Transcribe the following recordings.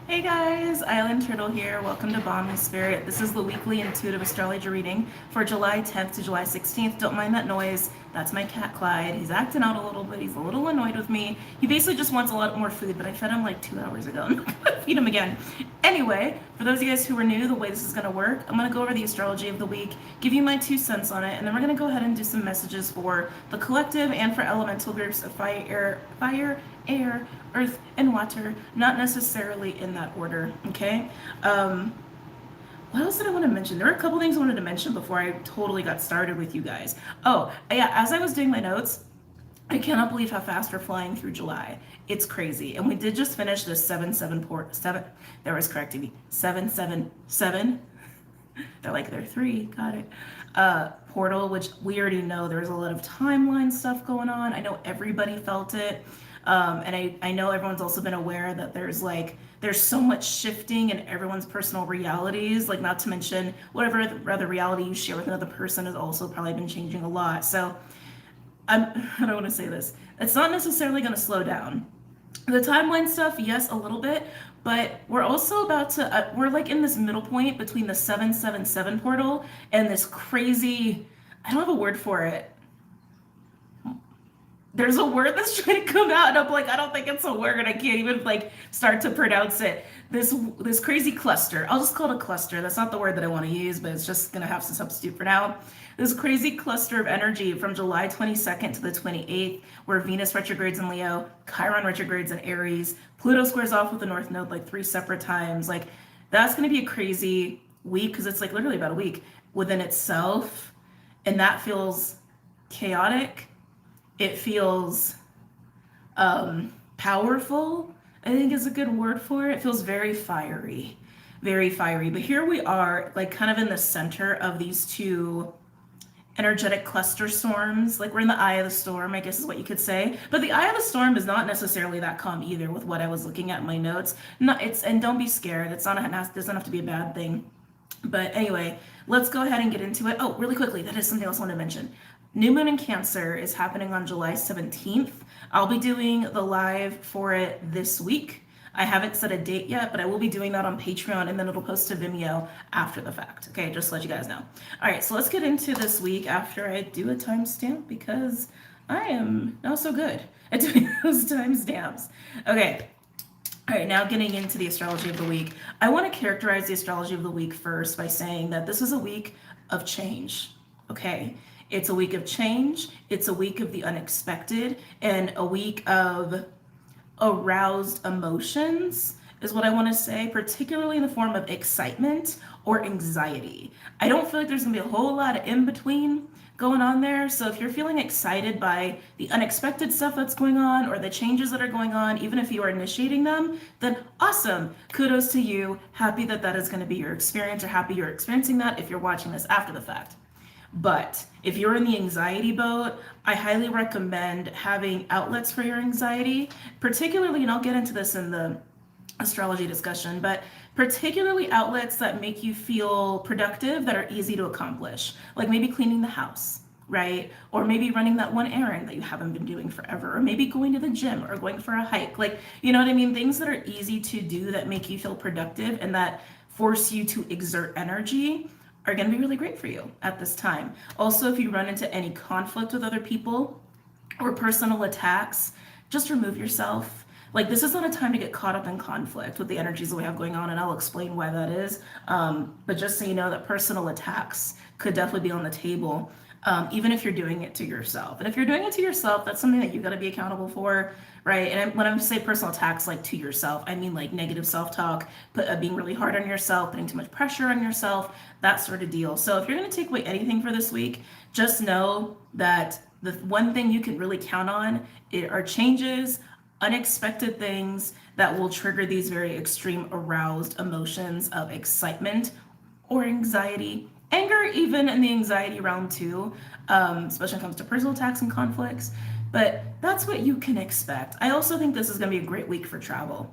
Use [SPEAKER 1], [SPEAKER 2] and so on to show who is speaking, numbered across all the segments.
[SPEAKER 1] Hey guys, Island Turtle here. Welcome to BOMISpirit. This is the weekly intuitive astrology reading for July 10th to July 16th. Don't mind that noise. That's my cat Clyde. He's acting out a little bit. He's a little annoyed with me. He basically just wants a lot more food, but I fed him like 2 hours ago. I'm not gonna feed him again. Anyway, for those of you guys who are new, the way this is gonna work, I'm gonna go over the astrology of the week, give you my 2 cents on it, and then we're gonna go ahead and do some messages for the collective and for elemental groups of air, earth, and water, not necessarily in that order, okay? What else did I want to mention? There were a couple things I wanted to mention before I totally got started with you guys. Oh, yeah, as I was doing my notes, I cannot believe how fast we're flying through July. It's crazy. And we did just finish this 7 there was correcting me, 777. They're like, they're three, got it. Portal, which we already know there's a lot of timeline stuff going on. I know everybody felt it. And I know everyone's also been aware that there's so much shifting in everyone's personal realities, like not to mention whatever other reality you share with another person has also probably been changing a lot. So I don't want to say this. It's not necessarily going to slow down. The timeline stuff, yes, a little bit, but we're also about to, we're like in this middle point between the 777 portal and this crazy, I don't have a word for it. There's a word that's trying to come out and I'm like, I don't think it's a word. I can't even like start to pronounce it. This crazy cluster. I'll just call it a cluster. That's not the word that I want to use, but it's just gonna have to substitute for now. This crazy cluster of energy from July 22nd to the 28th, where Venus retrogrades in Leo, Chiron retrogrades in Aries, Pluto squares off with the North Node like 3 separate times. Like that's gonna be a crazy week because it's like literally about a week within itself. And that feels chaotic. It feels powerful, I think is a good word for it. It feels very fiery, very fiery. But here we are, like kind of in the center of these two energetic cluster storms. Like we're in the eye of the storm, I guess is what you could say. But the eye of the storm is not necessarily that calm either with what I was looking at in my notes. No, and don't be scared. It doesn't have to be a bad thing. But anyway, let's go ahead and get into it. Oh, really quickly, that is something else I want to mention. New Moon in Cancer is happening on July 17th. I'll be doing the live for it this week. I haven't set a date yet, but I will be doing that on Patreon and then it'll post to Vimeo after the fact. Okay, just to let you guys know. All right, so let's get into this week after I do a timestamp because I am not so good at doing those timestamps. Okay. All right, now getting into the astrology of the week. I want to characterize the astrology of the week first by saying that this is a week of change, okay? It's a week of change, it's a week of the unexpected, and a week of aroused emotions is what I want to say, particularly in the form of excitement or anxiety. I don't feel like there's going to be a whole lot of in between going on there. So if you're feeling excited by the unexpected stuff that's going on or the changes that are going on, even if you are initiating them, then awesome. Kudos to you. Happy that that is going to be your experience, or happy you're experiencing that if you're watching this after the fact. But if you're in the anxiety boat, I highly recommend having outlets for your anxiety, particularly, and I'll get into this in the astrology discussion, but particularly outlets that make you feel productive, that are easy to accomplish, like maybe cleaning the house, right? Or maybe running that one errand that you haven't been doing forever, or maybe going to the gym or going for a hike. Like, you know what I mean? Things that are easy to do that make you feel productive and that force you to exert energy are going to be really great for you at this time. Also, if you run into any conflict with other people or personal attacks, just remove yourself. Like, this is not a time to get caught up in conflict with the energies that we have going on, and I'll explain why that is. But just so you know that personal attacks could definitely be on the table, even if you're doing it to yourself. And if you're doing it to yourself, that's something that you got to be accountable for, right? And when I say personal attacks, like to yourself, I mean like negative self-talk, being really hard on yourself, putting too much pressure on yourself, that sort of deal. So if you're going to take away anything for this week, just know that the one thing you can really count on are changes, unexpected things that will trigger these very extreme aroused emotions of excitement or anxiety, anger, even in the anxiety realm too, especially when it comes to personal attacks and conflicts. But that's what you can expect. I also think this is going to be a great week for travel.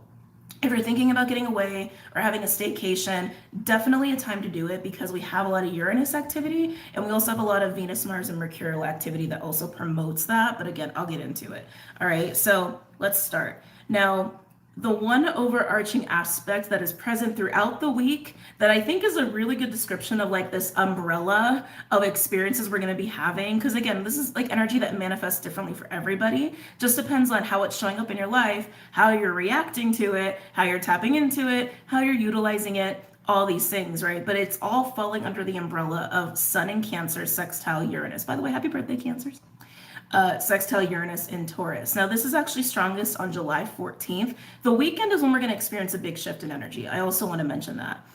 [SPEAKER 1] If you're thinking about getting away or having a staycation, definitely a time to do it because we have a lot of Uranus activity and we also have a lot of Venus, Mars, and Mercurial activity that also promotes that. But again, I'll get into it. All right, so let's start. Now, The one overarching aspect that is present throughout the week that I think is a really good description of like this umbrella of experiences we're going to be having. Because again, this is like energy that manifests differently for everybody. Just depends on how it's showing up in your life, how you're reacting to it, how you're tapping into it, how you're utilizing it, all these things, right? But it's all falling under the umbrella of Sun in Cancer, sextile Uranus. By the way, happy birthday, Cancers. Sextile Uranus in Taurus. Now, this is actually strongest on July 14th. The weekend is when we're going to experience a big shift in energy. I also want to mention that.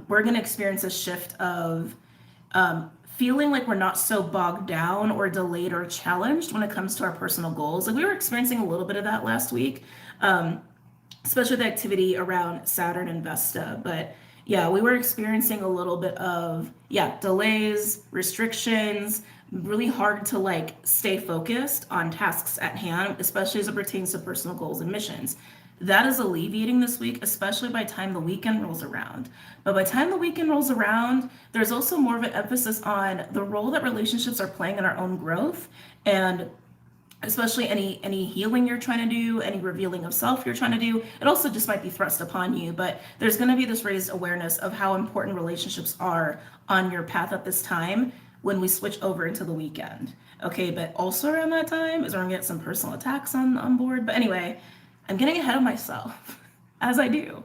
[SPEAKER 1] We're going to experience a shift of feeling like we're not so bogged down or delayed or challenged when it comes to our personal goals. Like we were experiencing a little bit of that last week, especially the activity around Saturn and Vesta. But yeah, we were experiencing a little bit of, delays, restrictions, really hard to like stay focused on tasks at hand, especially as it pertains to personal goals and missions. That is alleviating this week, especially by the time the weekend rolls around. But by the time the weekend rolls around, there's also more of an emphasis on the role that relationships are playing in our own growth, and especially any healing you're trying to do, any revealing of self you're trying to do. It also just might be thrust upon you, but there's going to be this raised awareness of how important relationships are on your path at this time when we switch over into the weekend. Okay, but also around that time is when we're gonna get some personal attacks on board. But anyway, I'm getting ahead of myself, as I do.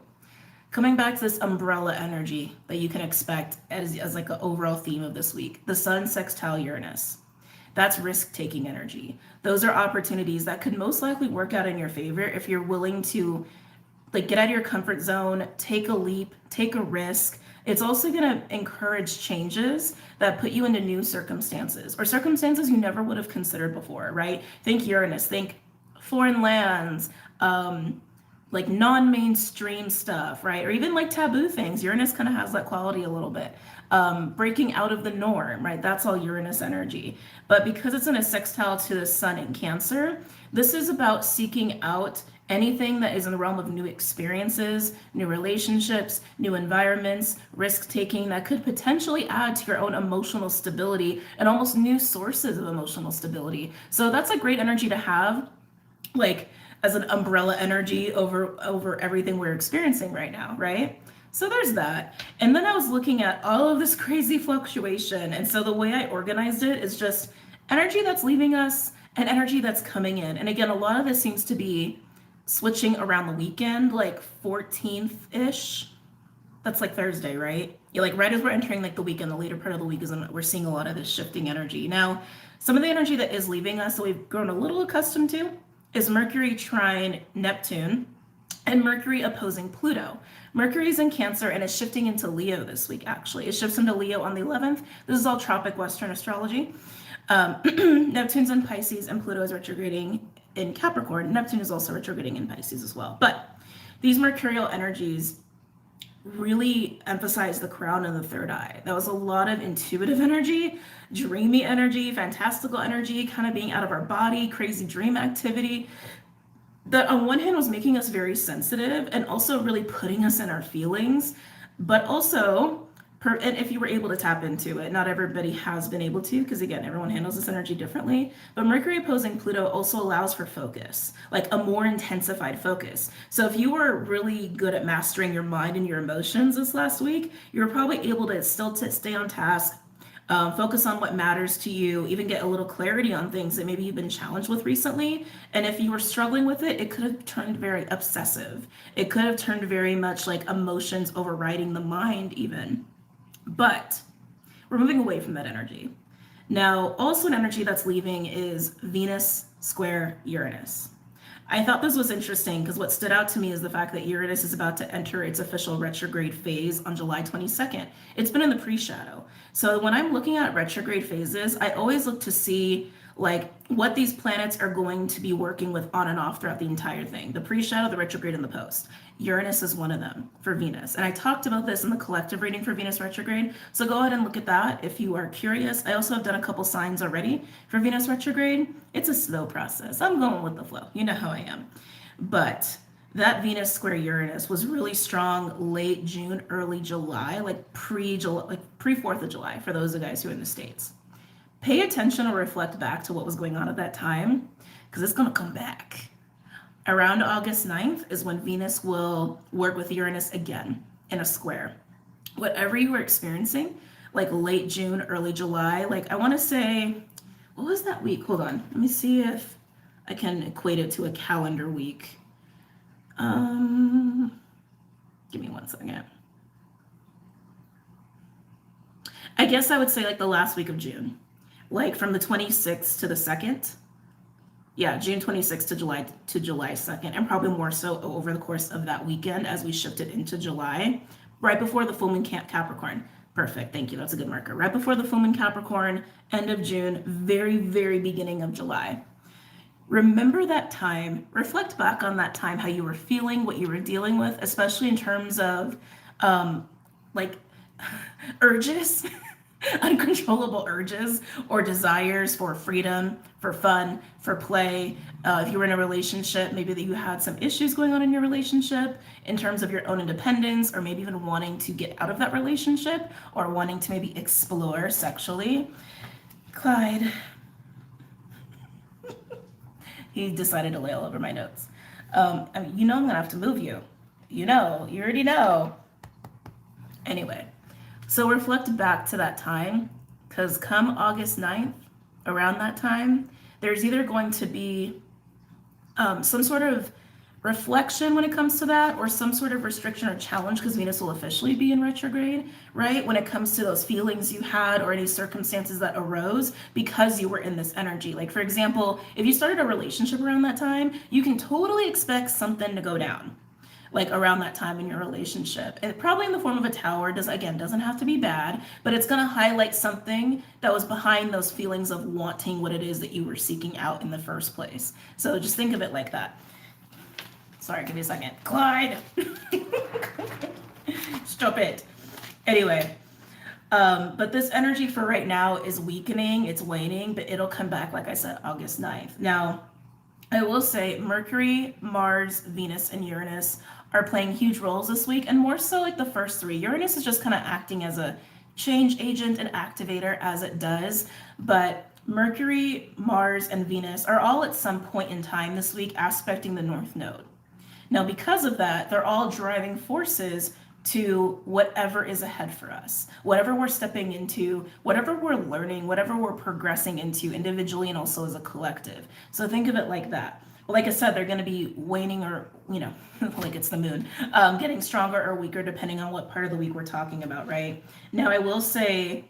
[SPEAKER 1] Coming back to this umbrella energy that you can expect as like an overall theme of this week, the Sun sextile Uranus. That's risk-taking energy. Those are opportunities that could most likely work out in your favor if you're willing to like get out of your comfort zone, take a leap, take a risk. It's also going to encourage changes that put you into new circumstances or circumstances you never would have considered before, right? Think Uranus, think foreign lands, like non-mainstream stuff, right? Or even like taboo things. Uranus kind of has that quality a little bit. Breaking out of the norm, right? That's all Uranus energy. But because it's in a sextile to the Sun in Cancer, this is about seeking out anything that is in the realm of new experiences, new relationships, new environments, risk-taking that could potentially add to your own emotional stability and almost new sources of emotional stability. So that's a great energy to have, like as an umbrella energy over everything we're experiencing right now, right? So there's that. And then I was looking at all of this crazy fluctuation. And so the way I organized it is just energy that's leaving us and energy that's coming in. And again, a lot of this seems to be switching around the weekend, like 14th-ish. That's like Thursday, right? Yeah, like right as we're entering like the weekend, the later part of the week is when we're seeing a lot of this shifting energy. Now, some of the energy that is leaving us that we've grown a little accustomed to is Mercury trine Neptune and Mercury opposing Pluto. Mercury's in Cancer and it's shifting into Leo this week, actually. It shifts into Leo on the 11th. This is all tropic Western astrology. Neptune's in Pisces and Pluto is retrograding in Capricorn. Neptune is also retrograding in Pisces as well. But these mercurial energies really emphasize the crown and the third eye. That was a lot of intuitive energy, dreamy energy, fantastical energy, kind of being out of our body, crazy dream activity. That on one hand was making us very sensitive and also really putting us in our feelings, but also, and if you were able to tap into it, not everybody has been able to, because again, everyone handles this energy differently, but Mercury opposing Pluto also allows for focus, like a more intensified focus. So if you were really good at mastering your mind and your emotions this last week, you were probably able to still stay on task, focus on what matters to you, even get a little clarity on things that maybe you've been challenged with recently. And if you were struggling with it, it could have turned very obsessive. It could have turned very much like emotions overriding the mind even. But we're moving away from that energy. Now, also an energy that's leaving is Venus square Uranus. I thought this was interesting because what stood out to me is the fact that Uranus is about to enter its official retrograde phase on July 22nd. It's been in the pre-shadow. So when I'm looking at retrograde phases, I always look to see like what these planets are going to be working with on and off throughout the entire thing. The pre-shadow, the retrograde, and the post. Uranus is one of them for Venus. And I talked about this in the collective reading for Venus retrograde. So go ahead and look at that if you are curious. I also have done a couple signs already for Venus retrograde. It's a slow process. I'm going with the flow. You know how I am. But that Venus square Uranus was really strong late June, early July, like pre-July, like pre-4th of July for those of you guys who are in the States. Pay attention or reflect back to what was going on at that time because it's going to come back. Around August 9th is when Venus will work with Uranus again in a square. Whatever you were experiencing, like late June, early July, like I want to say, what was that week? Hold on. Let me see if I can equate it to a calendar week. Give me one second. I guess I would say like the last week of June, like from the 26th to the 2nd. Yeah, June 26th to July 2nd, and probably more so over the course of that weekend as we shifted into July, right before the full moon Capricorn. Perfect, thank you, that's a good marker. Right before the full moon Capricorn, end of June, very, very beginning of July. Remember that time, reflect back on that time, how you were feeling, what you were dealing with, especially in terms of like urges, uncontrollable urges or desires for freedom, for fun, for play. If you were in a relationship, maybe that you had some issues going on in your relationship in terms of your own independence, or maybe even wanting to get out of that relationship or wanting to maybe explore sexually. Clyde, he decided to lay all over my notes. I mean, you know I'm gonna have to move you. You already know. Anyway, so reflect back to that time, because come August 9th, around that time, there's either going to be some sort of reflection when it comes to that, or some sort of restriction or challenge, because Venus will officially be in retrograde, right? When it comes to those feelings you had or any circumstances that arose because you were in this energy. Like, for example, if you started a relationship around that time, you can totally expect something to go down like around that time in your relationship. And probably in the form of a tower, doesn't have to be bad, but it's going to highlight something that was behind those feelings of wanting what it is that you were seeking out in the first place. So just think of it like that. Sorry, give me a second. Clyde! Stop it. Anyway, but this energy for right now is weakening, it's waning, but it'll come back, like I said, August 9th. Now, I will say Mercury, Mars, Venus, and Uranus are playing huge roles this week, and more so like the first three. Uranus is just kind of acting as a change agent and activator as it does, but Mercury, Mars, and Venus are all at some point in time this week aspecting the North Node. Now, because of that, they're all driving forces to whatever is ahead for us, whatever we're stepping into, whatever we're learning, whatever we're progressing into individually and also as a collective. So think of it like that. Like I said, they're going to be waning, or, like it's the moon, getting stronger or weaker depending on what part of the week we're talking about, right? Now, I will say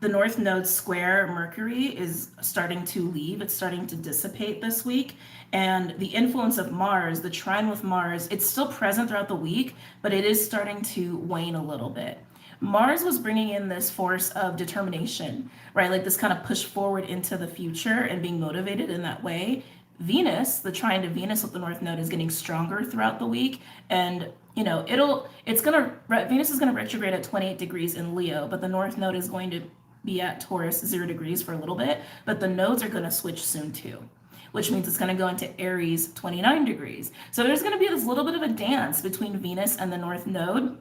[SPEAKER 1] the North Node square Mercury is starting to leave. It's starting to dissipate this week. And the influence of Mars, the trine with Mars, it's still present throughout the week, but it is starting to wane a little bit. Mars was bringing in this force of determination, right? Like this kind of push forward into the future and being motivated in that way. Venus, the trine to Venus with the North Node, is getting stronger throughout the week. And Venus is gonna retrograde at 28 degrees in Leo, but the North Node is going to be at Taurus 0 degrees for a little bit, but the nodes are gonna switch soon too, which means it's going to go into Aries 29 degrees. So there's going to be this little bit of a dance between Venus and the North Node.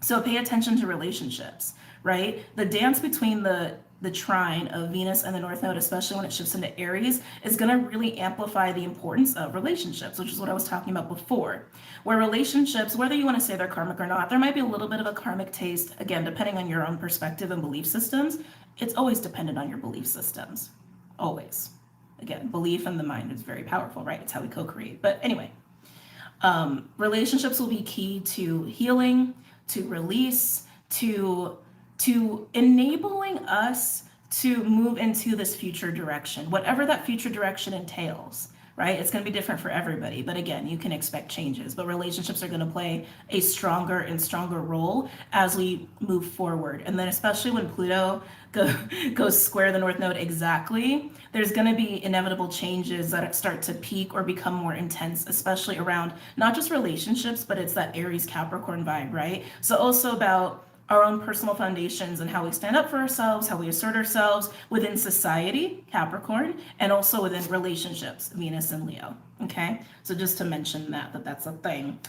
[SPEAKER 1] So pay attention to relationships, right? The dance between the trine of Venus and the North Node, especially when it shifts into Aries, is going to really amplify the importance of relationships, which is what I was talking about before. Where relationships, whether you want to say they're karmic or not, there might be a little bit of a karmic taste, again, depending on your own perspective and belief systems. It's always dependent on your belief systems, always. Again, belief in the mind is very powerful, right? It's how we co-create. But anyway, relationships will be key to healing, to release, to enabling us to move into this future direction, whatever that future direction entails, right? It's going to be different for everybody. But again, you can expect changes. But relationships are going to play a stronger and stronger role as we move forward. And then especially when Pluto goes square the North Node exactly, there's going to be inevitable changes that start to peak or become more intense, especially around not just relationships, but it's that Aries Capricorn vibe, right? So also about our own personal foundations and how we stand up for ourselves, how we assert ourselves within society, Capricorn, and also within relationships, Venus and Leo. Okay, so just to mention that's a thing.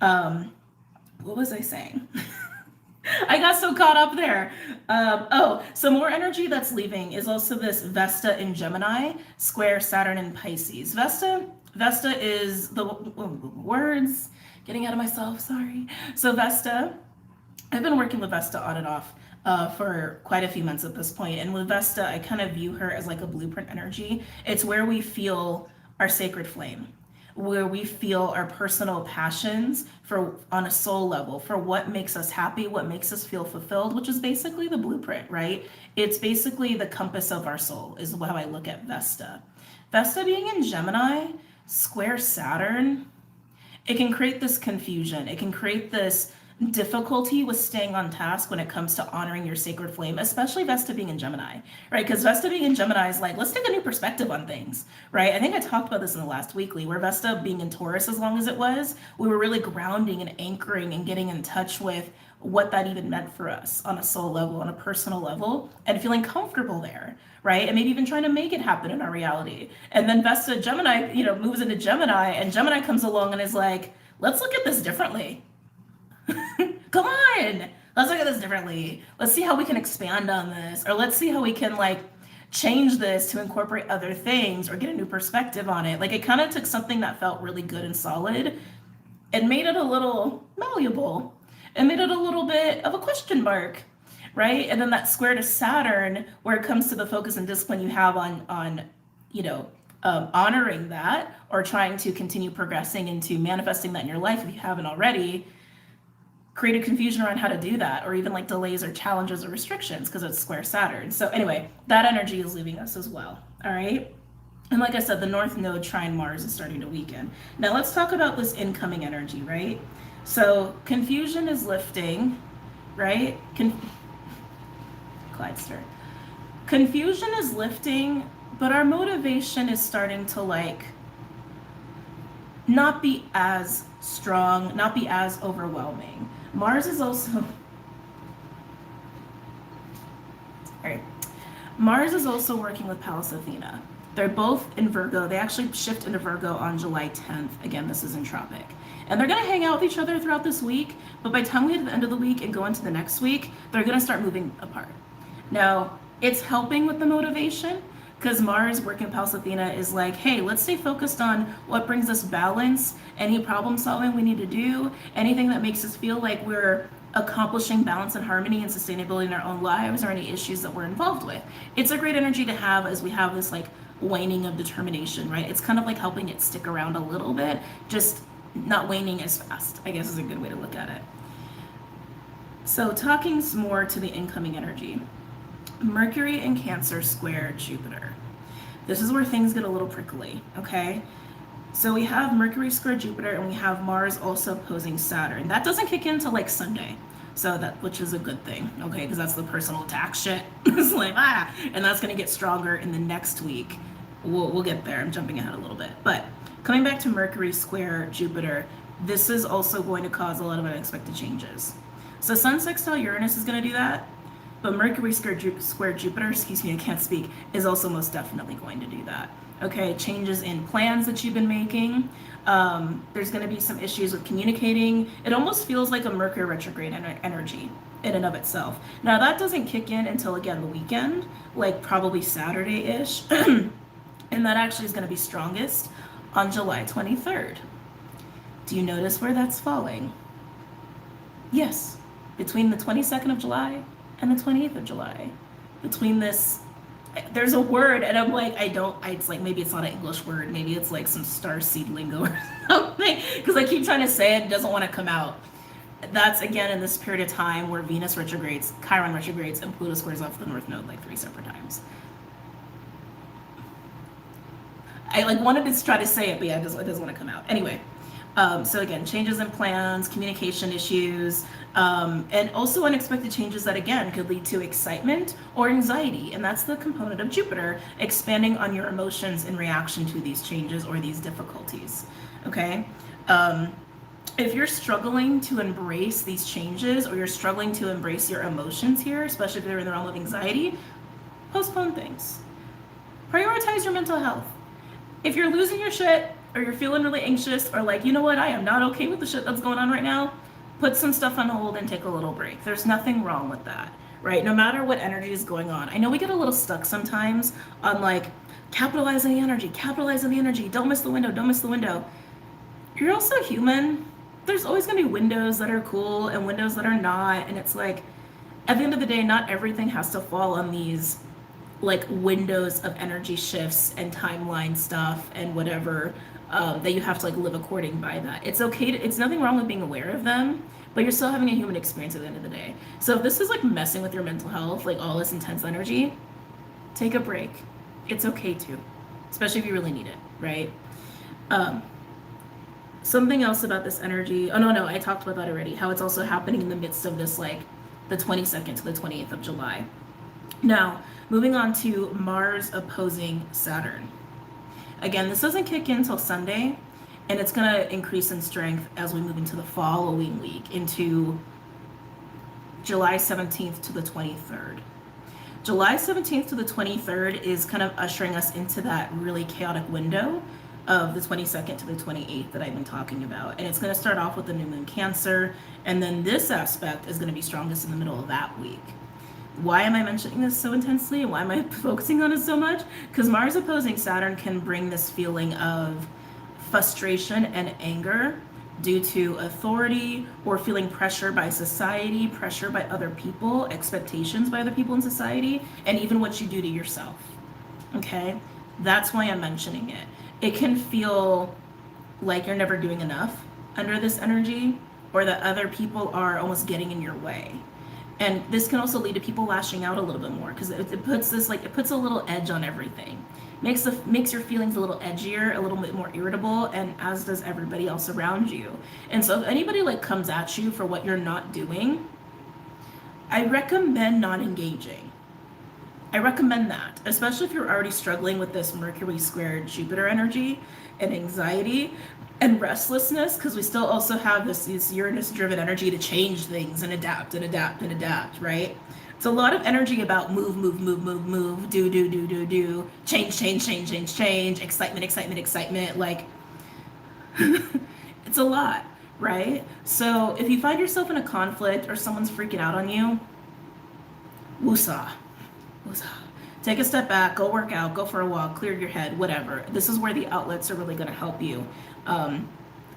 [SPEAKER 1] What was I saying? I got so caught up there. So more energy that's leaving is also this Vesta in Gemini, square Saturn in Pisces. Vesta is the words, getting out of myself, sorry. So Vesta, I've been working with Vesta on and off for quite a few months at this point. And with Vesta, I kind of view her as like a blueprint energy. It's where we feel our sacred flame, where we feel our personal passions for on a soul level, for what makes us happy, what makes us feel fulfilled, which is basically the blueprint, right? It's basically the compass of our soul, is how I look at Vesta. Vesta being in Gemini, square Saturn, it can create this confusion. It can create this difficulty with staying on task when it comes to honoring your sacred flame, especially Vesta being in Gemini, right? Because Vesta being in Gemini is like, let's take a new perspective on things, right? I think I talked about this in the last weekly, where Vesta being in Taurus as long as it was, we were really grounding and anchoring and getting in touch with what that even meant for us on a soul level, on a personal level, and feeling comfortable there, right? And maybe even trying to make it happen in our reality. And then Vesta Gemini, moves into Gemini, and Gemini comes along and is like, let's look at this differently. Come on, let's look at this differently. Let's see how we can expand on this, or let's see how we can like change this to incorporate other things or get a new perspective on it. Like it kind of took something that felt really good and solid and made it a little malleable and made it a little bit of a question mark, right? And then that square to Saturn, where it comes to the focus and discipline you have on honoring that, or trying to continue progressing into manifesting that in your life if you haven't already, created confusion around how to do that, or even like delays or challenges or restrictions because it's square Saturn. So anyway, that energy is leaving us as well. All right. And like I said, the North Node trine Mars is starting to weaken. Now let's talk about this incoming energy, right? So confusion is lifting, right? Clydester. Confusion is lifting, but our motivation is starting to like not be as strong, not be as overwhelming. Mars is also, Mars is also working with Pallas Athena. They're both in Virgo. They actually shift into Virgo on July 10th. Again, this is in Tropic. And they're going to hang out with each other throughout this week, but by the time we get to the end of the week and go into the next week, they're going to start moving apart. Now, it's helping with the motivation, because Mars working Pallas Athena is like, hey, let's stay focused on what brings us balance, any problem solving we need to do, anything that makes us feel like we're accomplishing balance and harmony and sustainability in our own lives, or any issues that we're involved with. It's a great energy to have as we have this like waning of determination, right? It's kind of like helping it stick around a little bit, just not waning as fast, I guess is a good way to look at it. So talking more to the incoming energy. Mercury in Cancer square Jupiter. This is where things get a little prickly, okay? So we have Mercury square Jupiter, and we have Mars also opposing Saturn. That doesn't kick in until like Sunday, which is a good thing, okay? Because that's the personal attack shit. It's like, and that's gonna get stronger in the next week. We'll get there. I'm jumping ahead a little bit. But coming back to Mercury square Jupiter, this is also going to cause a lot of unexpected changes. So Sun sextile Uranus is gonna do that. But Mercury square Jupiter, excuse me, I can't speak, is also most definitely going to do that. Okay, changes in plans that you've been making. There's going to be some issues with communicating. It almost feels like a Mercury retrograde energy in and of itself. Now that doesn't kick in until, again, the weekend, like probably Saturday-ish. And that actually is going to be strongest on July 23rd. Do you notice where that's falling? Yes, between the 22nd of July and the 28th of July. Between this, there's a word, and I'm like, it's like, maybe it's not an English word, maybe it's like some starseed lingo or something, because I keep trying to say it doesn't want to come out. That's, again, in this period of time where Venus retrogrades, Chiron retrogrades, and Pluto squares off the North Node like 3 separate times. I like wanted to try to say it, but yeah, it doesn't want to come out. Anyway, so again, changes in plans, communication issues, and also unexpected changes that, again, could lead to excitement or anxiety. And that's the component of Jupiter, expanding on your emotions in reaction to these changes or these difficulties, okay? If you're struggling to embrace these changes, or you're struggling to embrace your emotions here, especially if they're in the realm of anxiety, postpone things. Prioritize your mental health. If you're losing your shit, or you're feeling really anxious, or like, you know what, I am not okay with the shit that's going on right now, put some stuff on hold and take a little break. There's nothing wrong with that, right? No matter what energy is going on. I know we get a little stuck sometimes on like, capitalize on the energy, don't miss the window, don't miss the window. You're also human. There's always going to be windows that are cool and windows that are not. And it's like, at the end of the day, not everything has to fall on these like windows of energy shifts and timeline stuff and whatever, that you have to like live according by that. It's okay it's nothing wrong with being aware of them, but you're still having a human experience at the end of the day. So if this is like messing with your mental health, like all this intense energy, take a break. It's okay to, especially if you really need it, right? Something else about this energy. Oh no, I talked about that already. How it's also happening in the midst of this, like the 22nd to the 28th of July. Now, moving on to Mars opposing Saturn. Again, this doesn't kick in until Sunday, and it's going to increase in strength as we move into the following week, into July 17th to the 23rd. July 17th to the 23rd is kind of ushering us into that really chaotic window of the 22nd to the 28th that I've been talking about. And it's going to start off with the new moon Cancer, and then this aspect is going to be strongest in the middle of that week. Why am I mentioning this so intensely? Why am I focusing on it so much? Because Mars opposing Saturn can bring this feeling of frustration and anger due to authority or feeling pressure by society, pressure by other people, expectations by other people in society, and even what you do to yourself. Okay? That's why I'm mentioning it. It can feel like you're never doing enough under this energy, or that other people are almost getting in your way. And this can also lead to people lashing out a little bit more, because it puts a little edge on everything. Makes your feelings a little edgier, a little bit more irritable, and as does everybody else around you. And so if anybody like comes at you for what you're not doing, I recommend not engaging. I recommend that, especially if you're already struggling with this Mercury squared Jupiter energy and anxiety and restlessness, because we still also have this Uranus driven energy to change things and adapt, right? It's a lot of energy about move, do, change, excitement, like it's a lot, right? So if you find yourself in a conflict or someone's freaking out on you, woosah. Take a step back, go work out, go for a walk, clear your head, whatever. This is where the outlets are really going to help you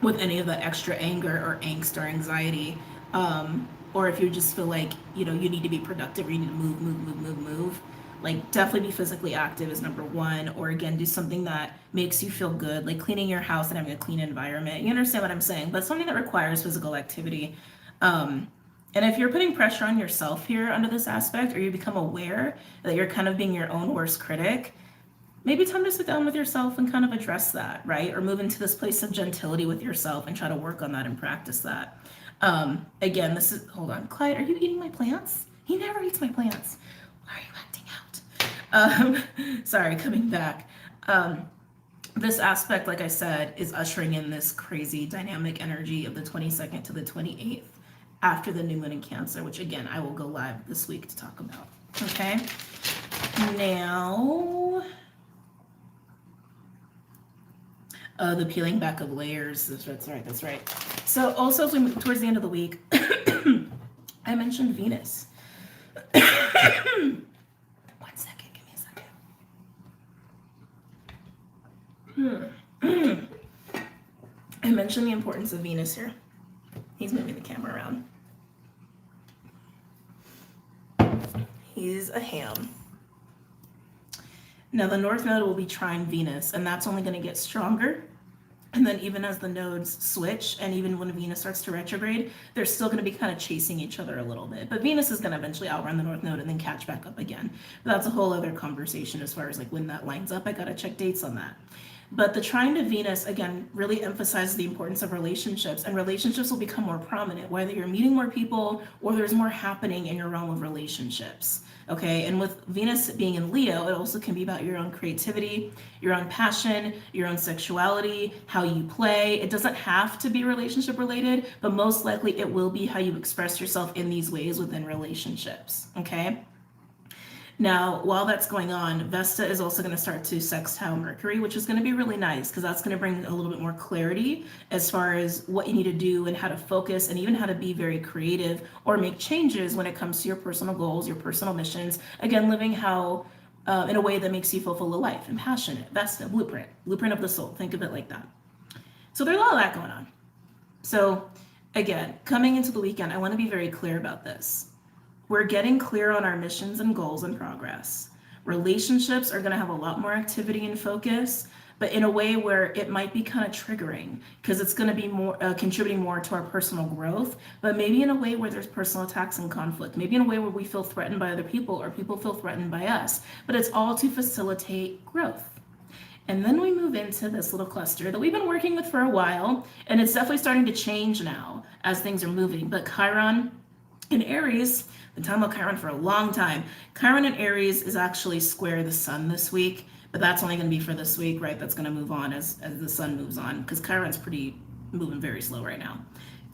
[SPEAKER 1] with any of that extra anger or angst or anxiety. Or if you just feel like, you need to be productive, or you need to move. Like, definitely be physically active is number one. Or again, do something that makes you feel good, like cleaning your house and having a clean environment. You understand what I'm saying? But something that requires physical activity. And if you're putting pressure on yourself here under this aspect, or you become aware that you're kind of being your own worst critic, maybe time to sit down with yourself and kind of address that, right? Or move into this place of gentility with yourself and try to work on that and practice that. Again, hold on, Clyde, are you eating my plants? He never eats my plants. Why are you acting out? Sorry, coming back. This aspect, like I said, is ushering in this crazy dynamic energy of the 22nd to the 28th after the new moon in Cancer, which again, I will go live this week to talk about. Okay. Now, the peeling back of layers. That's right. So also as we move towards the end of the week, I mentioned Venus. 1 second, give me a second. I mentioned the importance of Venus here. He's moving the camera around. He's a ham. Now the North Node will be trine Venus, and that's only going to get stronger. And then even as the nodes switch, and even when Venus starts to retrograde, they're still going to be kind of chasing each other a little bit. But Venus is going to eventually outrun the North Node and then catch back up again. But that's a whole other conversation as far as like when that lines up. I got to check dates on that. But the trine to Venus, again, really emphasizes the importance of relationships, and relationships will become more prominent, whether you're meeting more people or there's more happening in your realm of relationships. Okay, and with Venus being in Leo, it also can be about your own creativity, your own passion, your own sexuality, how you play. It doesn't have to be relationship related, but most likely it will be how you express yourself in these ways within relationships. Okay. Now, while that's going on, Vesta is also going to start to sextile Mercury, which is going to be really nice because that's going to bring a little bit more clarity as far as what you need to do and how to focus and even how to be very creative or make changes when it comes to your personal goals, your personal missions. Again, living how in a way that makes you fulfill a life and passionate. Vesta, blueprint of the soul. Think of it like that. So there's a lot of that going on. So again, coming into the weekend, I want to be very clear about this. We're getting clear on our missions and goals and progress. Relationships are going to have a lot more activity and focus, but in a way where it might be kind of triggering because it's going to be more contributing more to our personal growth, but maybe in a way where there's personal attacks and conflict, maybe in a way where we feel threatened by other people or people feel threatened by us, but it's all to facilitate growth. And then we move into this little cluster that we've been working with for a while, and it's definitely starting to change now as things are moving. But Chiron in Aries, been talking about Chiron for a long time. Chiron in Aries is actually square the sun this week, but that's only going to be for this week, right? That's going to move on as the sun moves on because Chiron's moving very slow right now.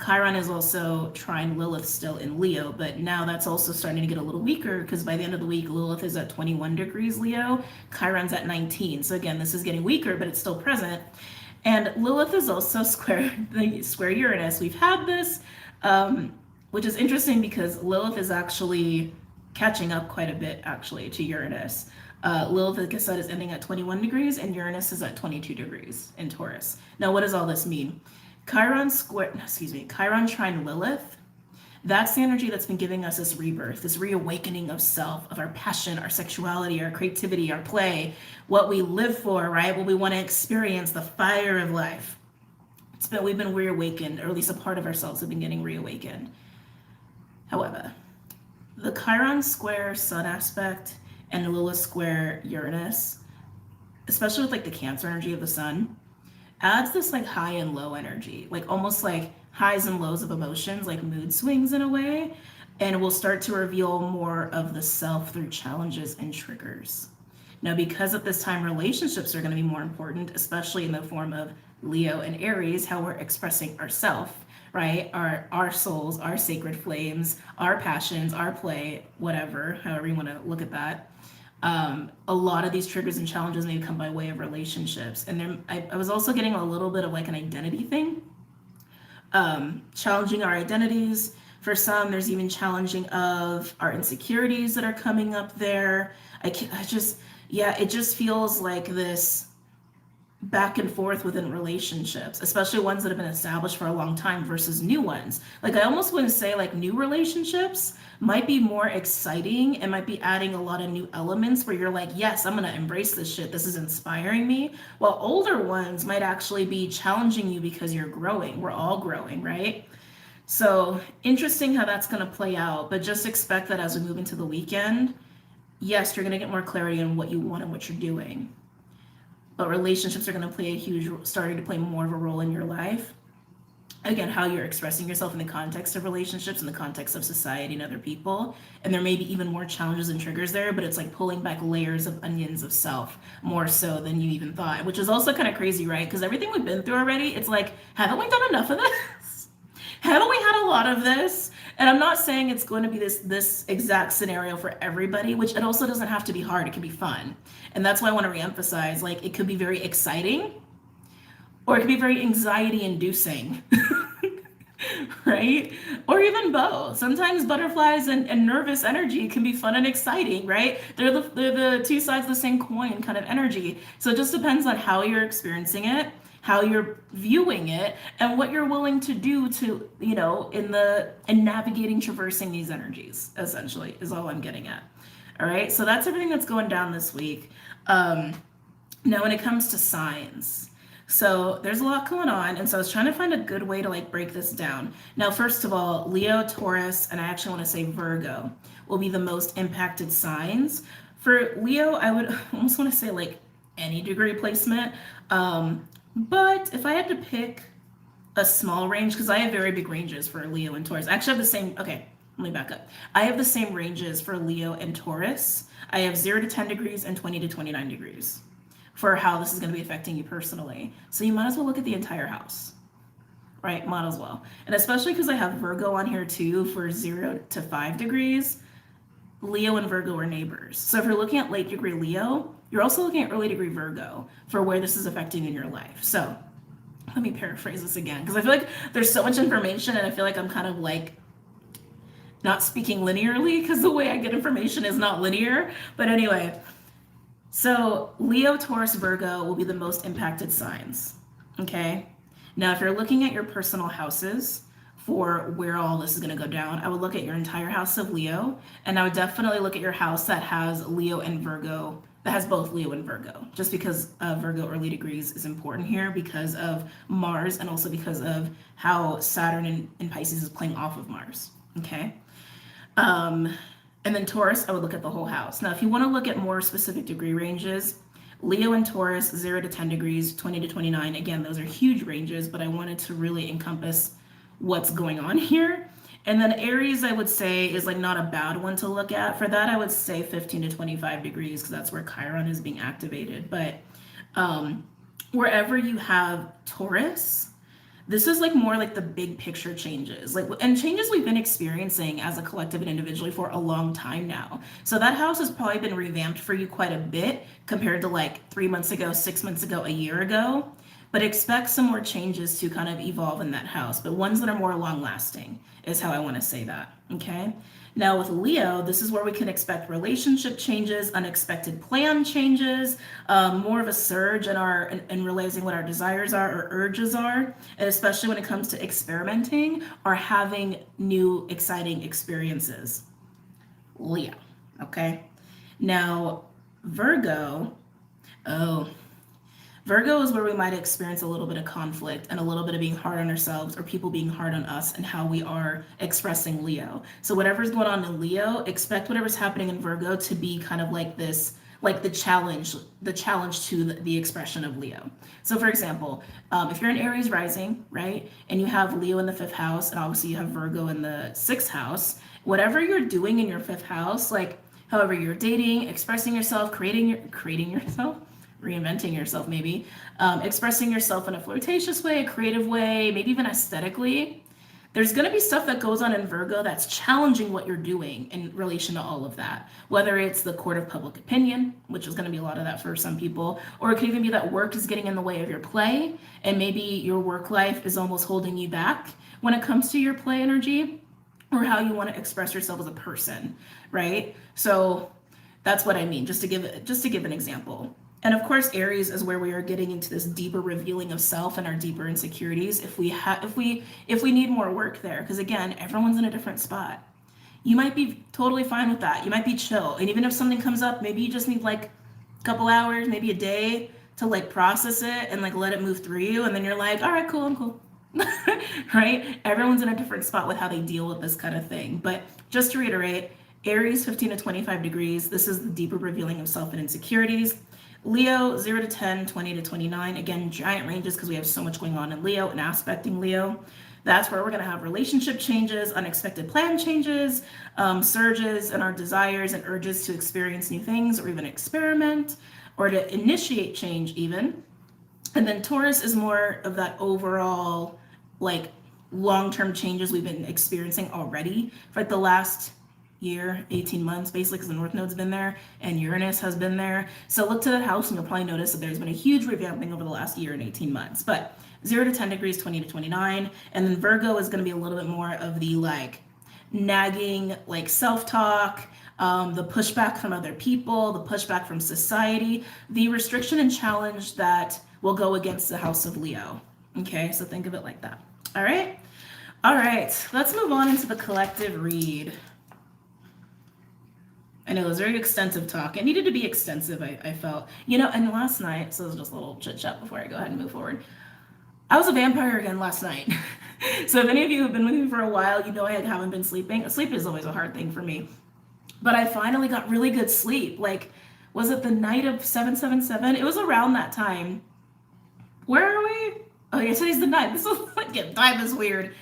[SPEAKER 1] Chiron is also trine Lilith still in Leo, but now that's also starting to get a little weaker because by the end of the week, Lilith is at 21 degrees Leo, Chiron's at 19. So again, this is getting weaker, but it's still present. And Lilith is also square Uranus. We've had this, which is interesting because Lilith is actually catching up quite a bit actually to Uranus. Lilith, like I said, is ending at 21 degrees and Uranus is at 22 degrees in Taurus. Now, what does all this mean? Chiron trine Lilith, that's the energy that's been giving us this rebirth, this reawakening of self, of our passion, our sexuality, our creativity, our play, what we live for, right? What we want to experience, the fire of life. We've been reawakened, or at least a part of ourselves have been getting reawakened. However, the Chiron square Sun aspect and Lilith square Uranus, especially with like the Cancer energy of the Sun, adds this like high and low energy, like almost like highs and lows of emotions, like mood swings in a way, and will start to reveal more of the self through challenges and triggers. Now, because at this time relationships are going to be more important, especially in the form of Leo and Aries, how we're expressing ourself, right? Our souls, our sacred flames, our passions, our play, whatever, however you want to look at that. A lot of these triggers and challenges may come by way of relationships. And I was also getting a little bit of like an identity thing, challenging our identities. For some, there's even challenging of our insecurities that are coming up there. It just feels like this back and forth within relationships, especially ones that have been established for a long time versus new ones. Like I almost wouldn't say like new relationships might be more exciting and might be adding a lot of new elements where you're like, yes, I'm going to embrace this shit. This is inspiring me. While older ones might actually be challenging you because you're growing. We're all growing, right? So interesting how that's going to play out, but just expect that as we move into the weekend, yes, you're going to get more clarity on what you want and what you're doing. But relationships are going to starting to play more of a role in your life. Again, how you're expressing yourself in the context of relationships, in the context of society and other people. And there may be even more challenges and triggers there, but it's like pulling back layers of onions of self more so than you even thought, which is also kind of crazy, right? Because everything we've been through already, it's like, haven't we done enough of this? Haven't we had a lot of this? And I'm not saying it's going to be this exact scenario for everybody, which it also doesn't have to be hard. It can be fun. And that's why I want to reemphasize, like, it could be very exciting or it could be very anxiety inducing, right? Or even both. Sometimes butterflies and nervous energy can be fun and exciting, right? They're the two sides of the same coin kind of energy. So it just depends on how you're experiencing it, how you're viewing it, and what you're willing to do to, in navigating, traversing these energies, essentially, is all I'm getting at. All right, so that's everything that's going down this week. Now, when it comes to signs, so there's a lot going on, and so I was trying to find a good way to like break this down. Now, first of all, Leo, Taurus, and I actually want to say Virgo will be the most impacted signs. For Leo, I would almost want to say like any degree placement. But if I had to pick a small range, because I have very big ranges for Leo and Taurus. I actually have the same, okay, let me back up. I have the same ranges for Leo and Taurus. I have 0 to 10 degrees and 20 to 29 degrees for how this is going to be affecting you personally. So you might as well look at the entire house, right? Might as well. And especially because I have Virgo on here too for 0 to 5 degrees. Leo and Virgo are neighbors. So if you're looking at late degree Leo, you're also looking at early degree Virgo for where this is affecting in your life. So let me paraphrase this again, because I feel like there's so much information and I feel like I'm kind of like not speaking linearly because the way I get information is not linear. But anyway, so Leo, Taurus, Virgo will be the most impacted signs. Okay. Now, if you're looking at your personal houses for where all this is going to go down, I would look at your entire house of Leo, and I would definitely look at your house that has Leo and Virgo, that has both Leo and Virgo, just because Virgo early degrees is important here because of Mars and also because of how Saturn in Pisces is playing off of Mars. Okay. And then Taurus, I would look at the whole house. Now, if you want to look at more specific degree ranges, Leo and Taurus, 0 to 10 degrees, 20 to 29. Again, those are huge ranges, but I wanted to really encompass what's going on here. And then Aries, I would say, is like not a bad one to look at. For that, I would say 15 to 25 degrees because that's where Chiron is being activated. But wherever you have Taurus, this is like more like the big picture changes, like, and changes we've been experiencing as a collective and individually for a long time now. So that house has probably been revamped for you quite a bit compared to like 3 months ago, 6 months ago, a year ago. But expect some more changes to kind of evolve in that house, but ones that are more long lasting is how I want to say that. Okay. Now with Leo, this is where we can expect relationship changes, unexpected plan changes, more of a surge in realizing what our desires are or urges are, and especially when it comes to experimenting or having new exciting experiences. Leo, okay? Now Virgo, Virgo is where we might experience a little bit of conflict and a little bit of being hard on ourselves or people being hard on us and how we are expressing Leo. So whatever's going on in Leo, expect whatever's happening in Virgo to be kind of like this, like the challenge to the expression of Leo. So for example, if you're an Aries rising, right, and you have Leo in the 5th house, and obviously you have Virgo in the 6th house, whatever you're doing in your 5th house, like however you're dating, expressing yourself, creating yourself, reinventing yourself maybe, expressing yourself in a flirtatious way, a creative way, maybe even aesthetically, there's going to be stuff that goes on in Virgo that's challenging what you're doing in relation to all of that. Whether it's the court of public opinion, which is going to be a lot of that for some people, or it could even be that work is getting in the way of your play, and maybe your work life is almost holding you back when it comes to your play energy or how you want to express yourself as a person, right? So that's what I mean, just to give an example. And of course, Aries is where we are getting into this deeper revealing of self and our deeper insecurities. If we need more work there, because again, everyone's in a different spot. You might be totally fine with that. You might be chill. And even if something comes up, maybe you just need like a couple hours, maybe a day to like process it and like let it move through you. And then you're like, all right, cool, I'm cool. Right? Everyone's in a different spot with how they deal with this kind of thing. But just to reiterate, Aries 15 to 25 degrees. This is the deeper revealing of self and insecurities. Leo, 0 to 10, 20 to 29. Again, giant ranges because we have so much going on in Leo and aspecting Leo. That's where we're going to have relationship changes, unexpected plan changes, surges in our desires and urges to experience new things or even experiment or to initiate change even. And then Taurus is more of that overall, like, long-term changes we've been experiencing already for like the last year, 18 months, basically, because the North Node's been there and Uranus has been there. So look to that house and you'll probably notice that there's been a huge revamping over the last year and 18 months. But 0 to 10 degrees, 20 to 29. And then Virgo is going to be a little bit more of the like nagging, like self-talk, the pushback from other people, the pushback from society, the restriction and challenge that will go against the house of Leo. Okay, so think of it like that. All right. Let's move on into the collective read. I know it was very extensive talk. It needed to be extensive, I felt. And last night, so it was just a little chit chat before I go ahead and move forward. I was a vampire again last night. So if any of you have been with me for a while, you know I haven't been sleeping. Sleep is always a hard thing for me. But I finally got really good sleep. Like, was it the night of 7/7/7? It was around that time. Where are we? Oh yeah, today's the night. This is like, time is weird.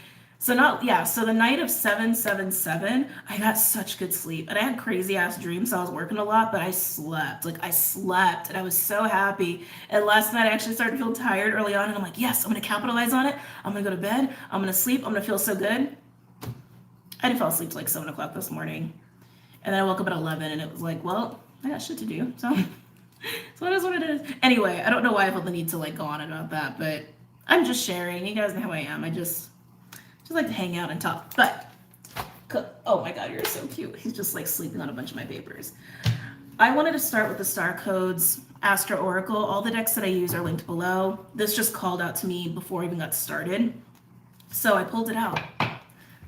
[SPEAKER 1] So the night of 7/7/7, I got such good sleep. And I had crazy ass dreams, so I was working a lot, but I slept. And I was so happy. And last night I actually started to feel tired early on, and I'm like, yes, I'm gonna capitalize on it. I'm gonna go to bed, I'm gonna sleep, I'm gonna feel so good. I didn't fall asleep till like 7 o'clock this morning. And then I woke up at 11 and it was like, well, I got shit to do. So, so it is what it is. Anyway, I don't know why I felt the need to like go on about that, but I'm just sharing. You guys know how I am. I just like to hang out and talk. But, oh my God, you're so cute. He's just like sleeping on a bunch of my papers. I wanted to start with the Star Codes Astro Oracle. All the decks that I use are linked below. This just called out to me before I even got started. So I pulled it out.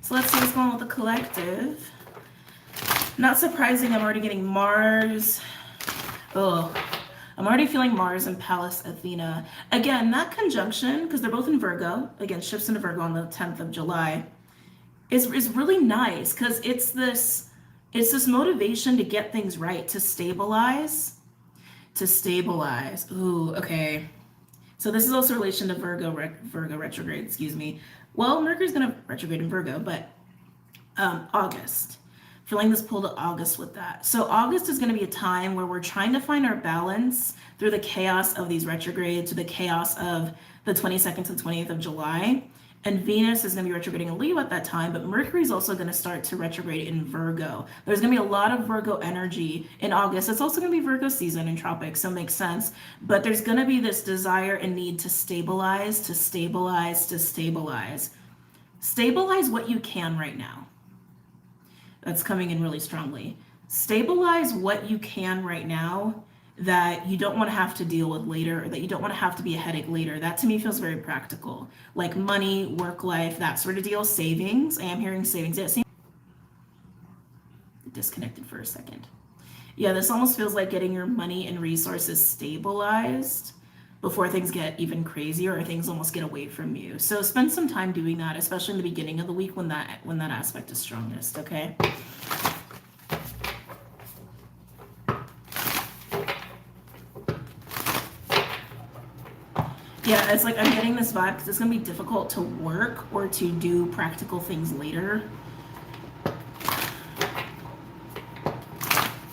[SPEAKER 1] So let's see what's going on with the collective. Not surprising, I'm already getting Mars. Oh, I'm already feeling Mars and Pallas Athena. Again, that conjunction, because they're both in Virgo, again, shifts into Virgo on the 10th of July, is really nice because it's this motivation to get things right, to stabilize. Ooh, okay. So this is also in relation to Virgo retrograde, excuse me. Well, Mercury's going to retrograde in Virgo, but August. Feeling this pull to August with that. So August is going to be a time where we're trying to find our balance through the chaos of these retrogrades, to the chaos of the 22nd to the 20th of July. And Venus is going to be retrograding in Leo at that time, but Mercury is also going to start to retrograde in Virgo. There's going to be a lot of Virgo energy in August. It's also going to be Virgo season in tropics, so it makes sense. But there's going to be this desire and need to stabilize, to stabilize, to stabilize. Stabilize what you can right now. That's coming in really strongly. Stabilize what you can right now that you don't want to have to deal with later, or that you don't want to have to be a headache later. That to me feels very practical. Like money, work life, that sort of deal. Savings. I am hearing savings. Yeah, disconnected for a second. Yeah, this almost feels like getting your money and resources stabilized before things get even crazier or things almost get away from you. So spend some time doing that, especially in the beginning of the week when that aspect is strongest, okay? Yeah, it's like I'm getting this vibe because it's going to be difficult to work or to do practical things later.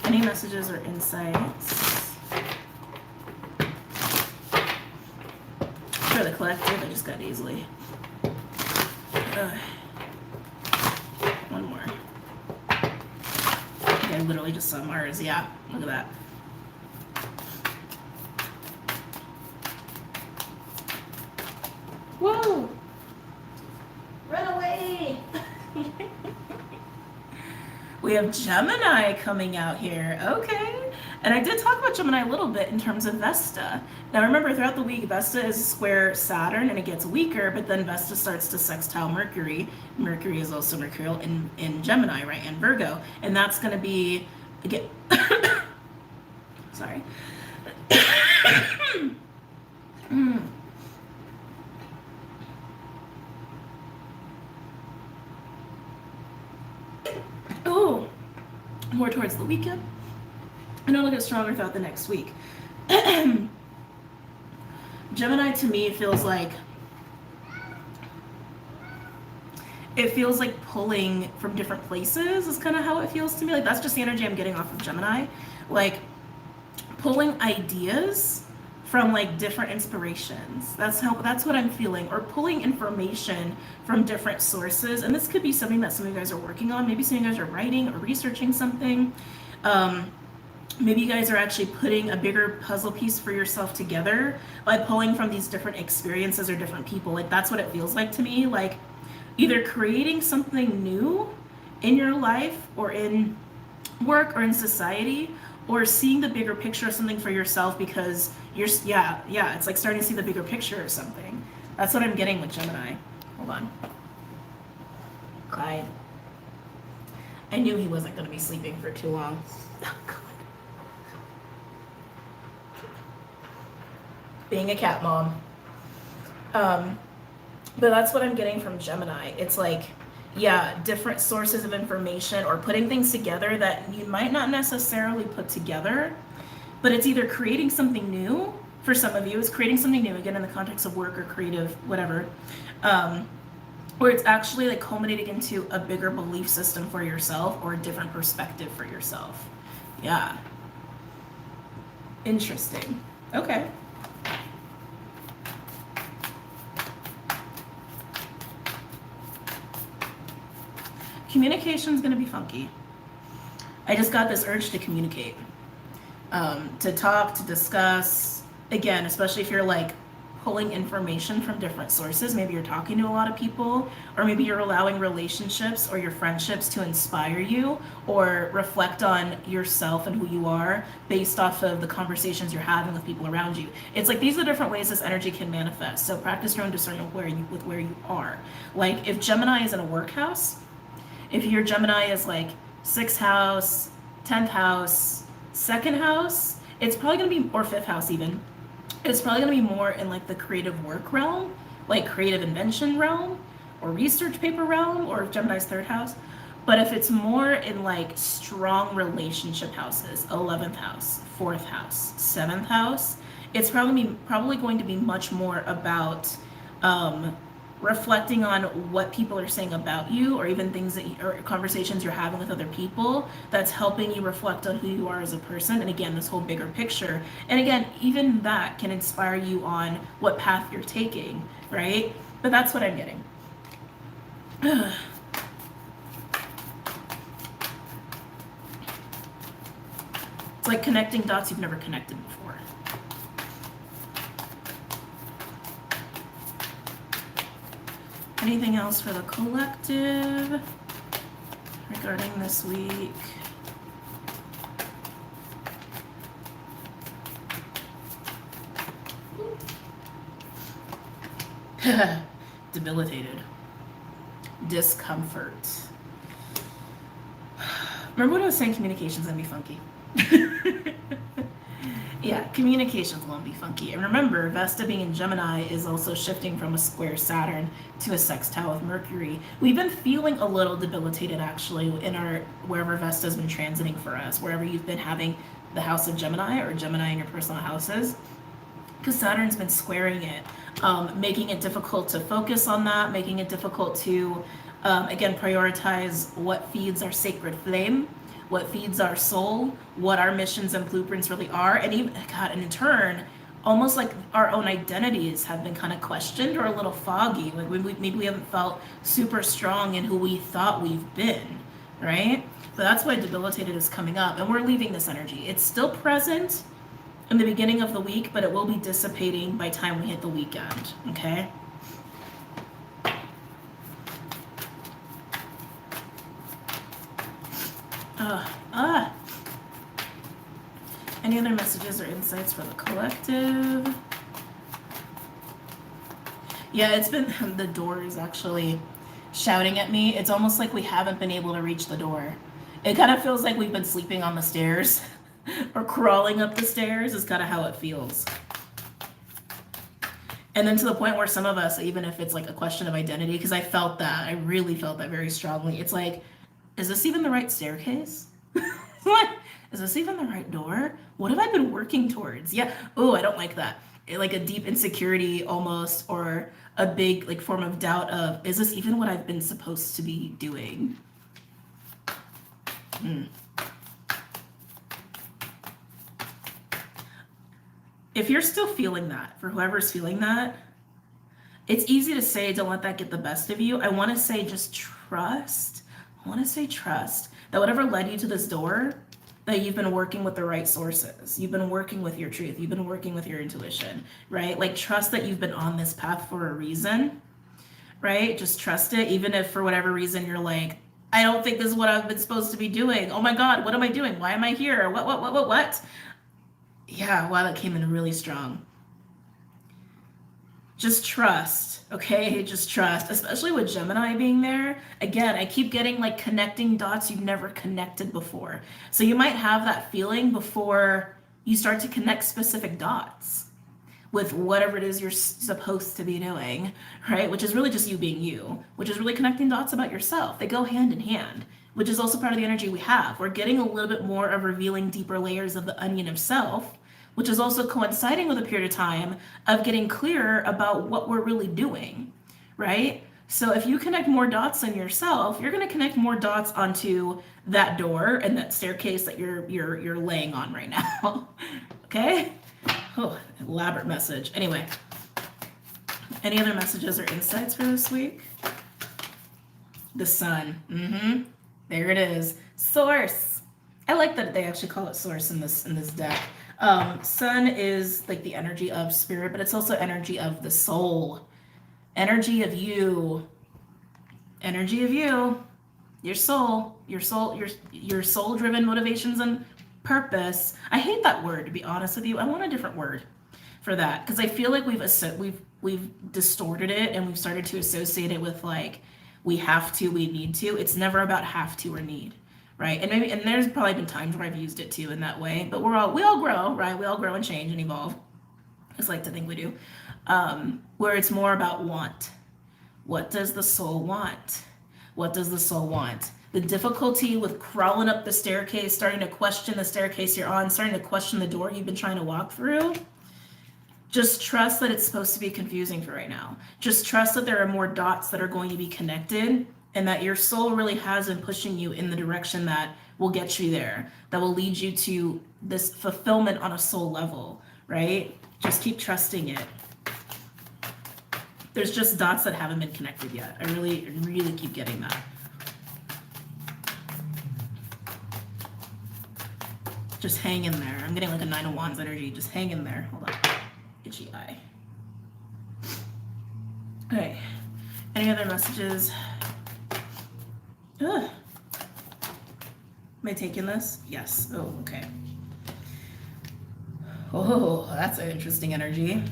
[SPEAKER 1] Any messages or insights? For the collective, I just got easily. One more. Okay, I literally just saw Mars. Yeah, look at that. Whoa! Run away! We have Gemini coming out here. Okay. And I did talk about Gemini a little bit in terms of Vesta. Now remember, throughout the week, Vesta is square Saturn and it gets weaker, but then Vesta starts to sextile Mercury. Mercury is also mercurial in Gemini, right? And Virgo. And that's going to be, again, sorry. Oh, more towards the weekend. And it'll get stronger throughout the next week. Gemini to me feels like pulling from different places is kind of how it feels to me. Like that's just the energy I'm getting off of Gemini. Like pulling ideas from like different inspirations. That's what I'm feeling. Or pulling information from different sources. And this could be something that some of you guys are working on. Maybe some of you guys are writing or researching something. Maybe you guys are actually putting a bigger puzzle piece for yourself together by pulling from these different experiences or different people. Like that's what it feels like to me. Like either creating something new in your life or in work or in society, or seeing the bigger picture of something for yourself because you're, yeah, it's like starting to see the bigger picture of something. That's what I'm getting with Gemini. Hold on. Clyde. I knew he wasn't going to be sleeping for too long. Oh, God. Being a cat mom. But that's what I'm getting from Gemini. It's like, yeah, different sources of information or putting things together that you might not necessarily put together, but it's either creating something new, for some of you, it's creating something new, again, in the context of work or creative, whatever, or it's actually like culminating into a bigger belief system for yourself or a different perspective for yourself. Yeah. Interesting. Okay. Communication is going to be funky. I just got this urge to communicate, to talk, to discuss. Again, especially if you're like pulling information from different sources. Maybe you're talking to a lot of people, or maybe you're allowing relationships or your friendships to inspire you or reflect on yourself and who you are based off of the conversations you're having with people around you. It's like these are different ways this energy can manifest. So practice your own discernment with where you are. Like if Gemini is in a work house, if your Gemini is like 6th house, 10th house, 2nd house, it's probably going to be, or 5th house even, it's probably going to be more in like the creative work realm, like creative invention realm, or research paper realm, or Gemini's 3rd house. But if it's more in like strong relationship houses, 11th house, 4th house, 7th house, it's probably going to be much more about reflecting on what people are saying about you, or even things or conversations you're having with other people that's helping you reflect on who you are as a person. And again, this whole bigger picture. And again, even that can inspire you on what path you're taking, right? But that's what I'm getting. It's like connecting dots you've never connected before. Anything else for the collective regarding this week? Debilitated. Discomfort. Remember when I was saying communication's gonna be funky? Yeah, communications won't be funky. And remember, Vesta being in Gemini is also shifting from a square Saturn to a sextile with Mercury. We've been feeling a little debilitated actually in our, wherever Vesta's been transiting for us, wherever you've been having the house of Gemini or Gemini in your personal houses, because Saturn's been squaring it, making it difficult to focus on that, making it difficult to, again, prioritize what feeds our sacred flame, what feeds our soul, what our missions and blueprints really are, and even, God, and in turn, almost like our own identities have been kind of questioned or a little foggy. Like maybe we haven't felt super strong in who we thought we've been, right? So that's why debilitated is coming up, and we're leaving this energy. It's still present in the beginning of the week, but it will be dissipating by time we hit the weekend, okay? Any other messages or insights for the collective? Yeah, it's been, the door is actually shouting at me. It's almost like we haven't been able to reach the door. It kind of feels like we've been sleeping on the stairs or crawling up the stairs is kind of how it feels. And then to the point where some of us, even if it's like a question of identity, because I felt that, I really felt that very strongly. It's like, is this even the right staircase? What? Is this even the right door? What have I been working towards? Yeah. Oh, I don't like that. Like a deep insecurity almost, or a big like form of doubt of, is this even what I've been supposed to be doing? If you're still feeling that, for whoever's feeling that, it's easy to say, don't let that get the best of you. I want to say just trust. I want to say trust that whatever led you to this door, that you've been working with the right sources. You've been working with your truth. You've been working with your intuition, right? Like trust that you've been on this path for a reason, right? Just trust it. Even if for whatever reason you're like, I don't think this is what I've been supposed to be doing. Oh my God, what am I doing? Why am I here? What? Yeah, wow, that came in really strong. Just trust, okay? Just trust, especially with Gemini being there. Again, I keep getting like connecting dots you've never connected before. So you might have that feeling before you start to connect specific dots with whatever it is you're supposed to be doing, right? Which is really just you being you, which is really connecting dots about yourself. They go hand in hand, which is also part of the energy we have. We're getting a little bit more of revealing deeper layers of the onion of self, which is also coinciding with a period of time of getting clearer about what we're really doing, right? So if you connect more dots on yourself, you're going to connect more dots onto that door and that staircase that you're laying on right now. Okay? Oh, elaborate message. Anyway, any other messages or insights for this week? The sun. There it is. Source. I like that they actually call it source in this deck. Sun is like the energy of spirit, but it's also energy of the soul, energy of you, energy of you, your soul driven motivations and purpose. I hate that word, to be honest with you. I want a different word for that, because I feel like we've distorted it, and we've started to associate it with like we have to, we need to. It's never about have to or need, right? And there's probably been times where I've used it too in that way, but we all grow, right? We all grow and change and evolve. I just like to think we do. Where it's more about want. What does the soul want? What does the soul want? The difficulty with crawling up the staircase, starting to question the staircase you're on, starting to question the door you've been trying to walk through. Just trust that it's supposed to be confusing for right now. Just trust that there are more dots that are going to be connected, and that your soul really has been pushing you in the direction that will get you there, that will lead you to this fulfillment on a soul level, right? Just keep trusting it. There's just dots that haven't been connected yet. I really, really keep getting that. Just hang in there. I'm getting like a 9 of Wands energy. Just hang in there. Hold on. Itchy eye. Okay. Any other messages? Ugh. Am I taking this? Yes. Oh, okay. Oh, that's an interesting energy.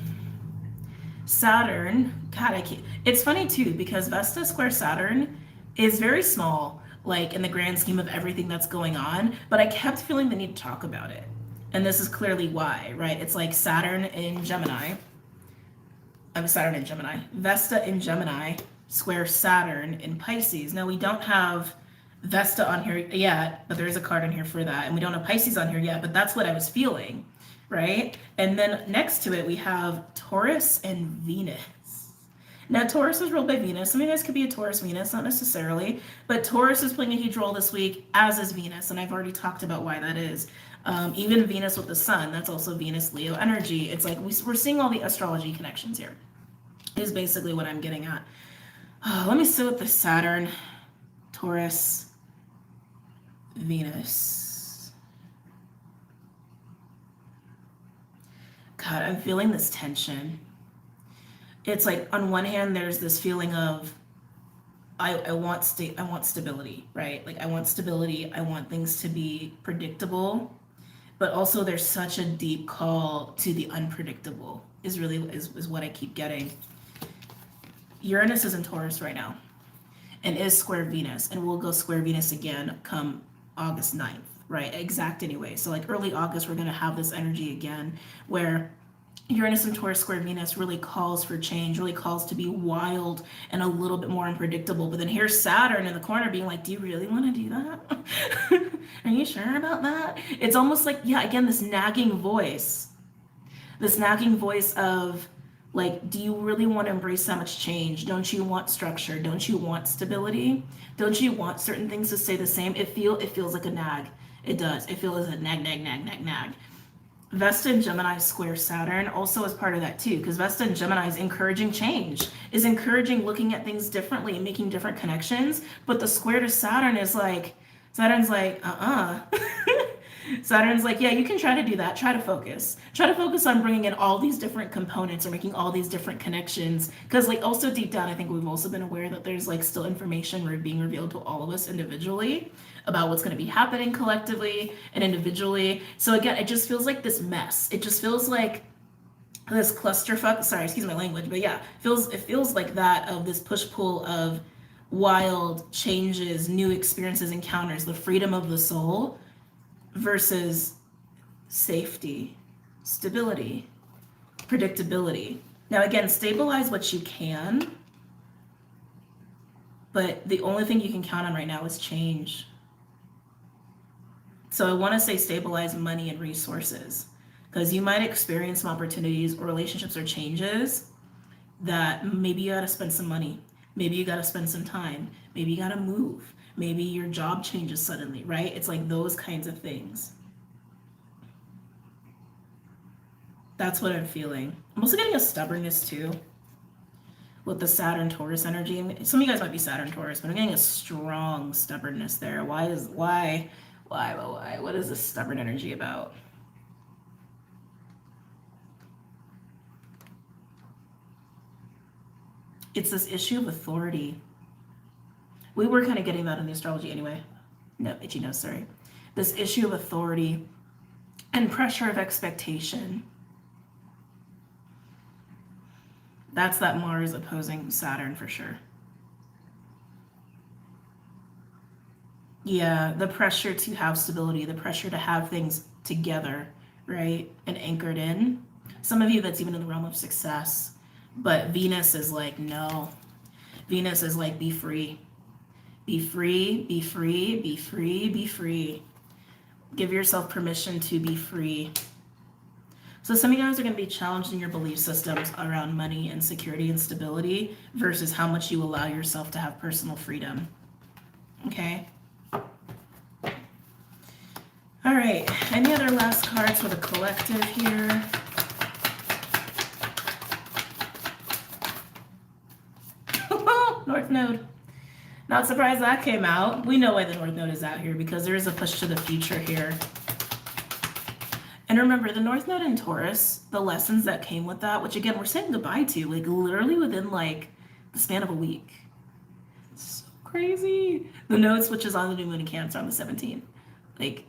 [SPEAKER 1] Saturn. God, it's funny too, because Vesta square Saturn is very small, like in the grand scheme of everything that's going on, but I kept feeling the need to talk about it. And this is clearly why, right? It's like Saturn in Gemini. Saturn in Gemini. Vesta in Gemini, square Saturn in Pisces. Now, we don't have Vesta on here yet, but there is a card in here for that. And we don't have Pisces on here yet, but that's what I was feeling, right? And then next to it, we have Taurus and Venus. Now, Taurus is ruled by Venus. Some of you guys could be a Taurus Venus, not necessarily, but Taurus is playing a huge role this week, as is Venus, and I've already talked about why that is. Even Venus with the sun, that's also Venus Leo energy. It's like we're seeing all the astrology connections here, is basically what I'm getting at. Let me sit with the Saturn, Taurus, Venus. God, I'm feeling this tension. It's like on one hand, there's this feeling of I want stability, right? Like I want stability. I want things to be predictable, but also there's such a deep call to the unpredictable is what I keep getting. Uranus is in Taurus right now and is square Venus, and we'll go square Venus again come August 9th, right? Exact anyway. So like early August, we're going to have this energy again where Uranus and Taurus square Venus really calls for change, really calls to be wild and a little bit more unpredictable. But then here's Saturn in the corner being like, do you really want to do that? Are you sure about that? It's almost like, yeah, again, this nagging voice of like, do you really want to embrace that much change? Don't you want structure? Don't you want stability? Don't you want certain things to stay the same? It feels like a nag. It does. It feels like a nag. Vesta and Gemini square Saturn also is part of that too, because Vesta and Gemini is encouraging change, is encouraging looking at things differently and making different connections. But the square to Saturn is like, Saturn's like, Saturn's like, yeah, you can try to do that. Try to focus on bringing in all these different components or making all these different connections. Because like also deep down, I think we've also been aware that there's like still information being revealed to all of us individually about what's going to be happening collectively and individually. So again, it just feels like this mess. It just feels like this clusterfuck. Sorry, excuse my language, but yeah, it feels like that, of this push-pull of wild changes, new experiences, encounters, the freedom of the soul versus safety, stability, predictability. Now again, stabilize what you can, but the only thing you can count on right now is change. So I want to say stabilize money and resources, because you might experience some opportunities or relationships or changes that maybe you got to spend some money. Maybe you got to spend some time. Maybe you got to move. Maybe your job changes suddenly, right? It's like those kinds of things. That's what I'm feeling. I'm also getting a stubbornness too with the Saturn Taurus energy. Some of you guys might be Saturn Taurus, but I'm getting a strong stubbornness there. Why Why? What is this stubborn energy about? It's this issue of authority. We were kind of getting that in the astrology anyway. No, itchy nose, sorry. This issue of authority and pressure of expectation. That's that Mars opposing Saturn for sure. Yeah, the pressure to have stability, the pressure to have things together, right? And anchored in. Some of you, that's even in the realm of success. But Venus is like, no. Venus is like, be free. Be free, be free, be free, be free. Give yourself permission to be free. So some of you guys are going to be challenged in your belief systems around money and security and stability versus how much you allow yourself to have personal freedom. Okay? All right. Any other last cards for the collective here? North Node. Not surprised that came out. We know why the North Node is out here because there is a push to the future here. And remember, the North Node in Taurus, the lessons that came with that, which again, we're saying goodbye to, like literally within like the span of a week. It's so crazy. The node switches on the new moon in Cancer on the 17th. Like,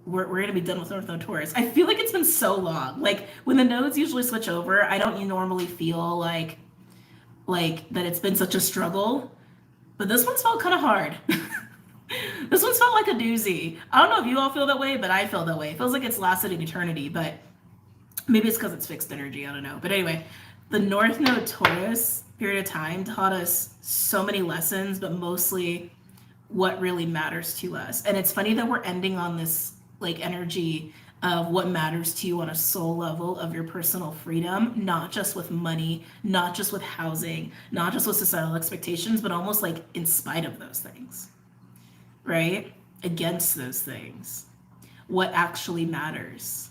[SPEAKER 1] we're going to be done with North Node Taurus. I feel like it's been so long. Like, when the nodes usually switch over, I don't normally feel like that it's been such a struggle. But this one's felt kind of hard. This one's felt like a doozy. I don't know if you all feel that way, but I feel that way. It feels like it's lasted an eternity, but maybe it's because it's fixed energy. I don't know. But anyway, the North Node Taurus period of time taught us so many lessons, but mostly what really matters to us. And it's funny that we're ending on this like energy of what matters to you on a soul level of your personal freedom, not just with money, not just with housing, not just with societal expectations, but almost like in spite of those things, right? Against those things. What actually matters?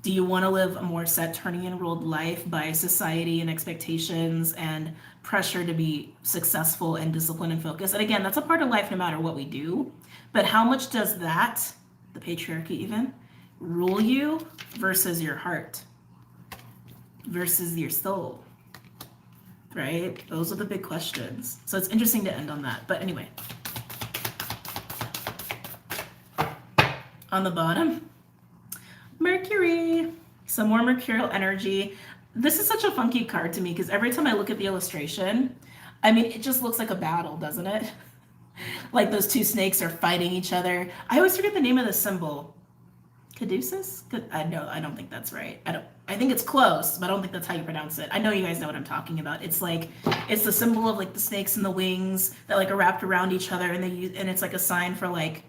[SPEAKER 1] Do you want to live a more set, Saturnian-ruled life by society and expectations and pressure to be successful and disciplined and focused? And again, that's a part of life no matter what we do. But how much does that, the patriarchy even, rule you versus your heart, versus your soul, right? Those are the big questions. So it's interesting to end on that. But anyway, on the bottom, Mercury, some more mercurial energy. This is such a funky card to me because every time I look at the illustration, I mean, it just looks like a battle, doesn't it? Like those two snakes are fighting each other. I always forget the name of the symbol. Caduceus? I don't think that's right. I think it's close, but I don't think that's how you pronounce it. I know you guys know what I'm talking about. It's like, it's the symbol of like the snakes and the wings that like are wrapped around each other, and it's like a sign for like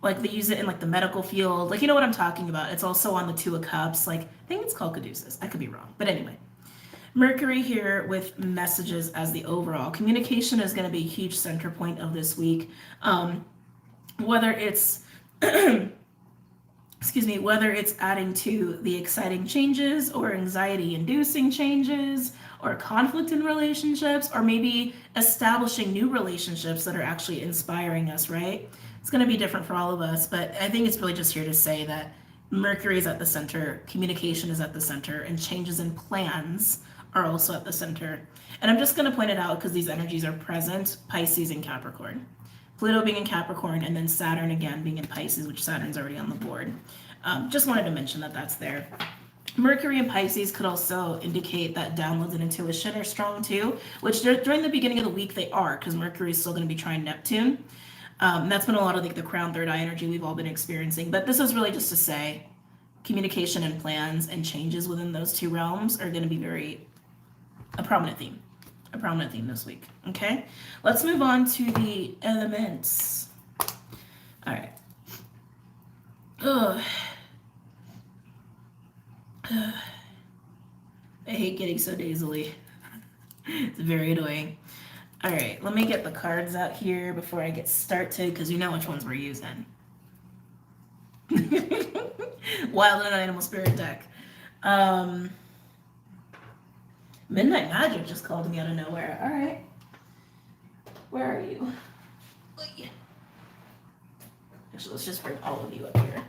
[SPEAKER 1] they use it in like the medical field. Like, you know what I'm talking about. It's also on the Two of Cups. Like, I think it's called Caduceus. I could be wrong. But anyway, Mercury here with messages as the overall. Communication is going to be a huge center point of this week. Whether it's whether it's adding to the exciting changes or anxiety-inducing changes or conflict in relationships, or maybe establishing new relationships that are actually inspiring us, right? It's going to be different for all of us, but I think it's really just here to say that Mercury is at the center, communication is at the center, and changes in plans are also at the center. And I'm just going to point it out because these energies are present, Pisces and Capricorn. Pluto being in Capricorn, and then Saturn again being in Pisces, which Saturn's already on the board. Just wanted to mention that that's there. Mercury in Pisces could also indicate that downloads and intuition are strong too, which during the beginning of the week they are, because Mercury is still going to be trying Neptune. That's been a lot of like the crown third eye energy we've all been experiencing. But this is really just to say communication and plans and changes within those two realms are going to be a prominent theme this week. Okay, let's move on to the elements. All right. I hate getting so nasally. It's very annoying. All right, let me get the cards out here before I get started, because you know which ones we're using. Wild and Animal Spirit deck. Midnight Magic just called me out of nowhere. All right. Where are you? Actually, let's just bring all of you up here.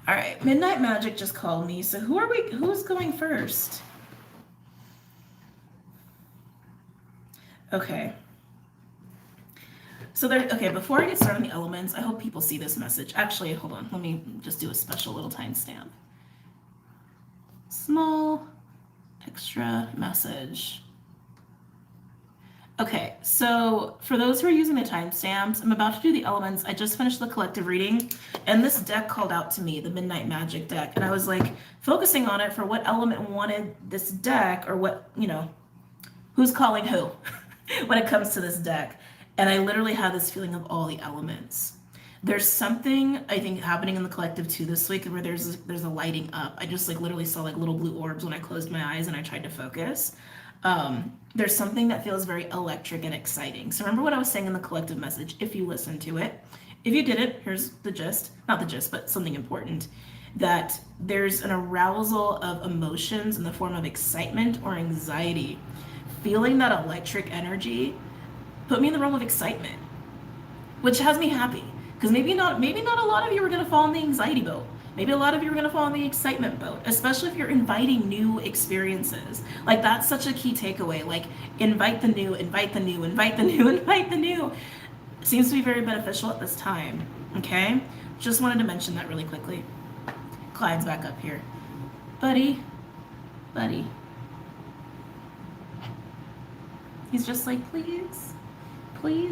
[SPEAKER 1] All right, Midnight Magic just called me. So who's going first? Okay. So okay, before I get started on the elements, I hope people see this message. Actually, hold on. Let me just do a special little timestamp. Small extra message. Okay, so for those who are using the timestamps, I'm about to do the elements. I just finished the collective reading, and this deck called out to me, the Midnight Magic deck, and I was like focusing on it for what element wanted this deck, or what, who's calling who when it comes to this deck. And I literally had this feeling of all the elements. There's something I think happening in the collective too this week where there's a lighting up. I just like literally saw like little blue orbs when I closed my eyes and I tried to focus. There's something that feels very electric and exciting. So remember what I was saying in the collective message, if you listen to it. If you didn't, here's the gist, not the gist, but something important, that there's an arousal of emotions in the form of excitement or anxiety. Feeling that electric energy put me in the realm of excitement, which has me happy. Because maybe not a lot of you are going to fall in the anxiety boat. Maybe a lot of you are going to fall in the excitement boat, especially if you're inviting new experiences. Like, that's such a key takeaway. Like, invite the new, invite the new, invite the new, invite the new. It seems to be very beneficial at this time, okay? Just wanted to mention that really quickly. Clyde's back up here. Buddy. He's just like, please,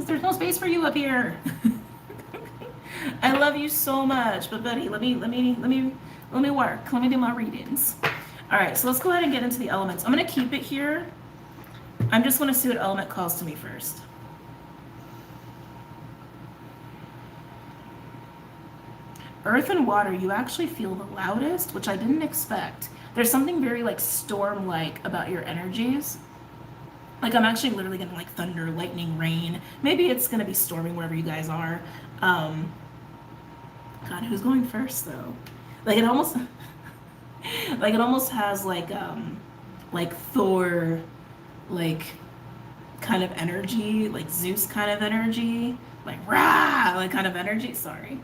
[SPEAKER 1] there's no space for you up here. I love you so much, but buddy, let me work. Let me do my readings. All right, so let's go ahead and get into the elements. I'm gonna keep it here. I'm just gonna see what element calls to me first. Earth and water, you actually feel the loudest, which I didn't expect. There's something very like storm-like about your energies. Like, I'm actually literally getting like thunder, lightning, rain. Maybe it's gonna be storming wherever you guys are. God, who's going first though? Like, it almost has like Thor, like kind of energy, like Zeus kind of energy, like rah, like kind of energy. Sorry,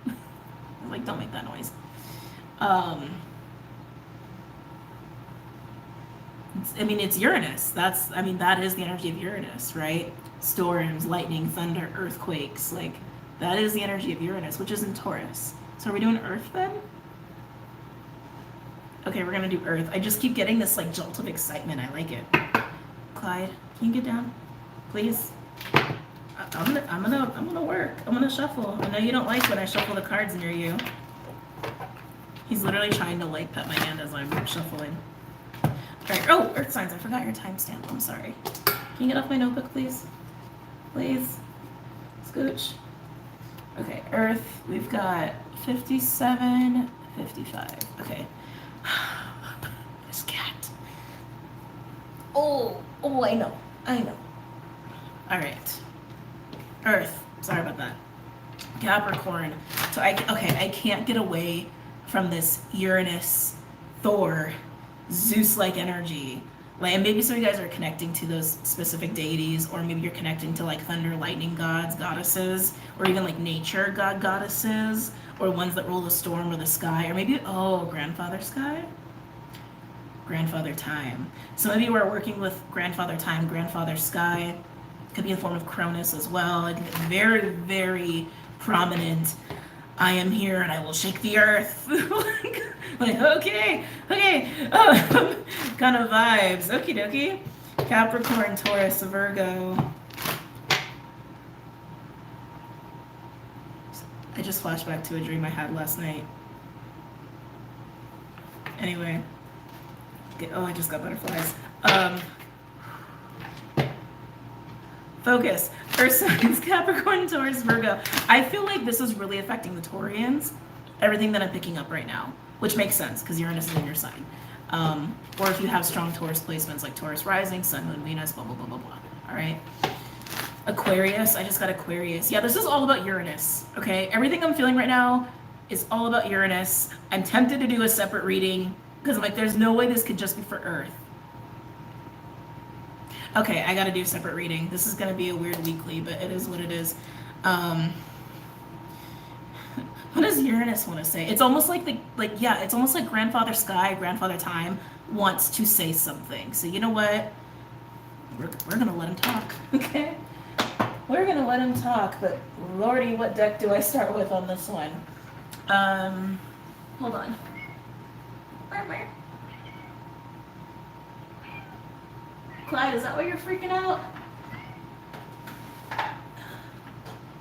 [SPEAKER 1] like don't make that noise. It's Uranus. That is the energy of Uranus, right? Storms, lightning, thunder, earthquakes, like that is the energy of Uranus, which is in Taurus. So are we doing Earth then? Okay, we're gonna do Earth. I just keep getting this like jolt of excitement. I like it. Clyde, can you get down, please? I'm gonna work. I'm gonna shuffle. I know you don't like when I shuffle the cards near you. He's literally trying to like pet my hand as I'm shuffling. All right. Oh, Earth signs. I forgot your timestamp. I'm sorry. Can you get off my notebook, please? Please. Scooch. Okay, Earth, we've got 57, 55. Okay. This cat. Oh, I know. All right. Earth, sorry about that. Capricorn. So I can't get away from this Uranus, Thor, Zeus-like energy. Like, and maybe some of you guys are connecting to those specific deities, or maybe you're connecting to like thunder, lightning gods, goddesses, or even like nature goddesses, or ones that rule the storm or the sky, or maybe, grandfather sky? Grandfather time. Some of you are working with grandfather time, grandfather sky. Could be in the form of Cronus as well. Like, very, very prominent. I am here and I will shake the earth. like, okay, kind of vibes. Okie dokie. Capricorn, Taurus, Virgo. I just flashed back to a dream I had last night. Anyway. I just got butterflies. Focus. Earth signs, Capricorn, Taurus, Virgo. I feel like this is really affecting the Taurians, everything that I'm picking up right now, which makes sense because Uranus is in your sign. Or if you have strong Taurus placements like Taurus rising, Sun, Moon, Venus, blah, blah, blah, blah, blah. All right. Aquarius. I just got Aquarius. Yeah, this is all about Uranus. Okay. Everything I'm feeling right now is all about Uranus. I'm tempted to do a separate reading because I'm like, there's no way this could just be for Earth. Okay, I gotta do a separate reading. This is gonna be a weird weekly, but it is what it is. What does Uranus want to say? It's almost like it's almost like Grandfather Sky, Grandfather Time wants to say something. So you know what? We're gonna let him talk, okay? We're gonna let him talk, but Lordy, what deck do I start with on this one? Hold on. Clyde, is that why you're freaking out?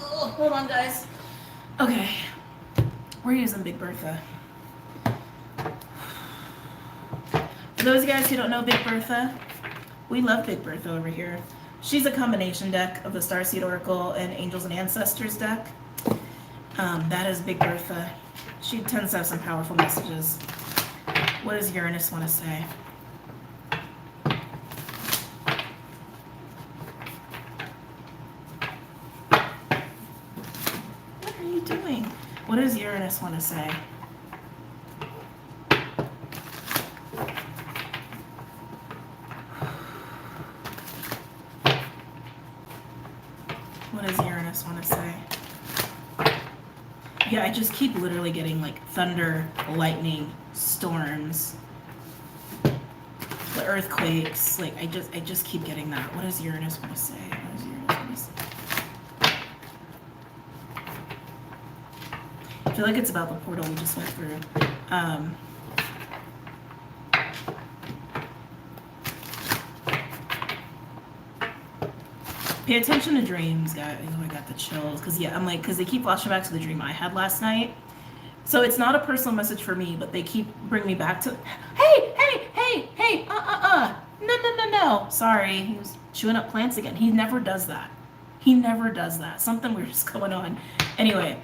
[SPEAKER 1] Oh, hold on, guys. Okay, we're using Big Bertha. For those of you guys who don't know Big Bertha, we love Big Bertha over here. She's a combination deck of the Starseed Oracle and Angels and Ancestors deck. That is Big Bertha. She tends to have some powerful messages. What does Uranus want to say? What are you doing? What does Uranus want to say? What does Uranus want to say? Yeah, I just keep literally getting like thunder, lightning, storms, the earthquakes. Like I just keep getting that. What does Uranus want to say? What does Uranus want to say? I feel like it's about the portal we just went through. Pay attention to dreams, guys. Oh, I got the chills. Because, yeah, I'm like, because they keep flashing back to the dream I had last night. So it's not a personal message for me, but they keep bringing me back to, hey, no. Sorry, he was chewing up plants again. He never does that. He never does that. Something weird's going on. Anyway,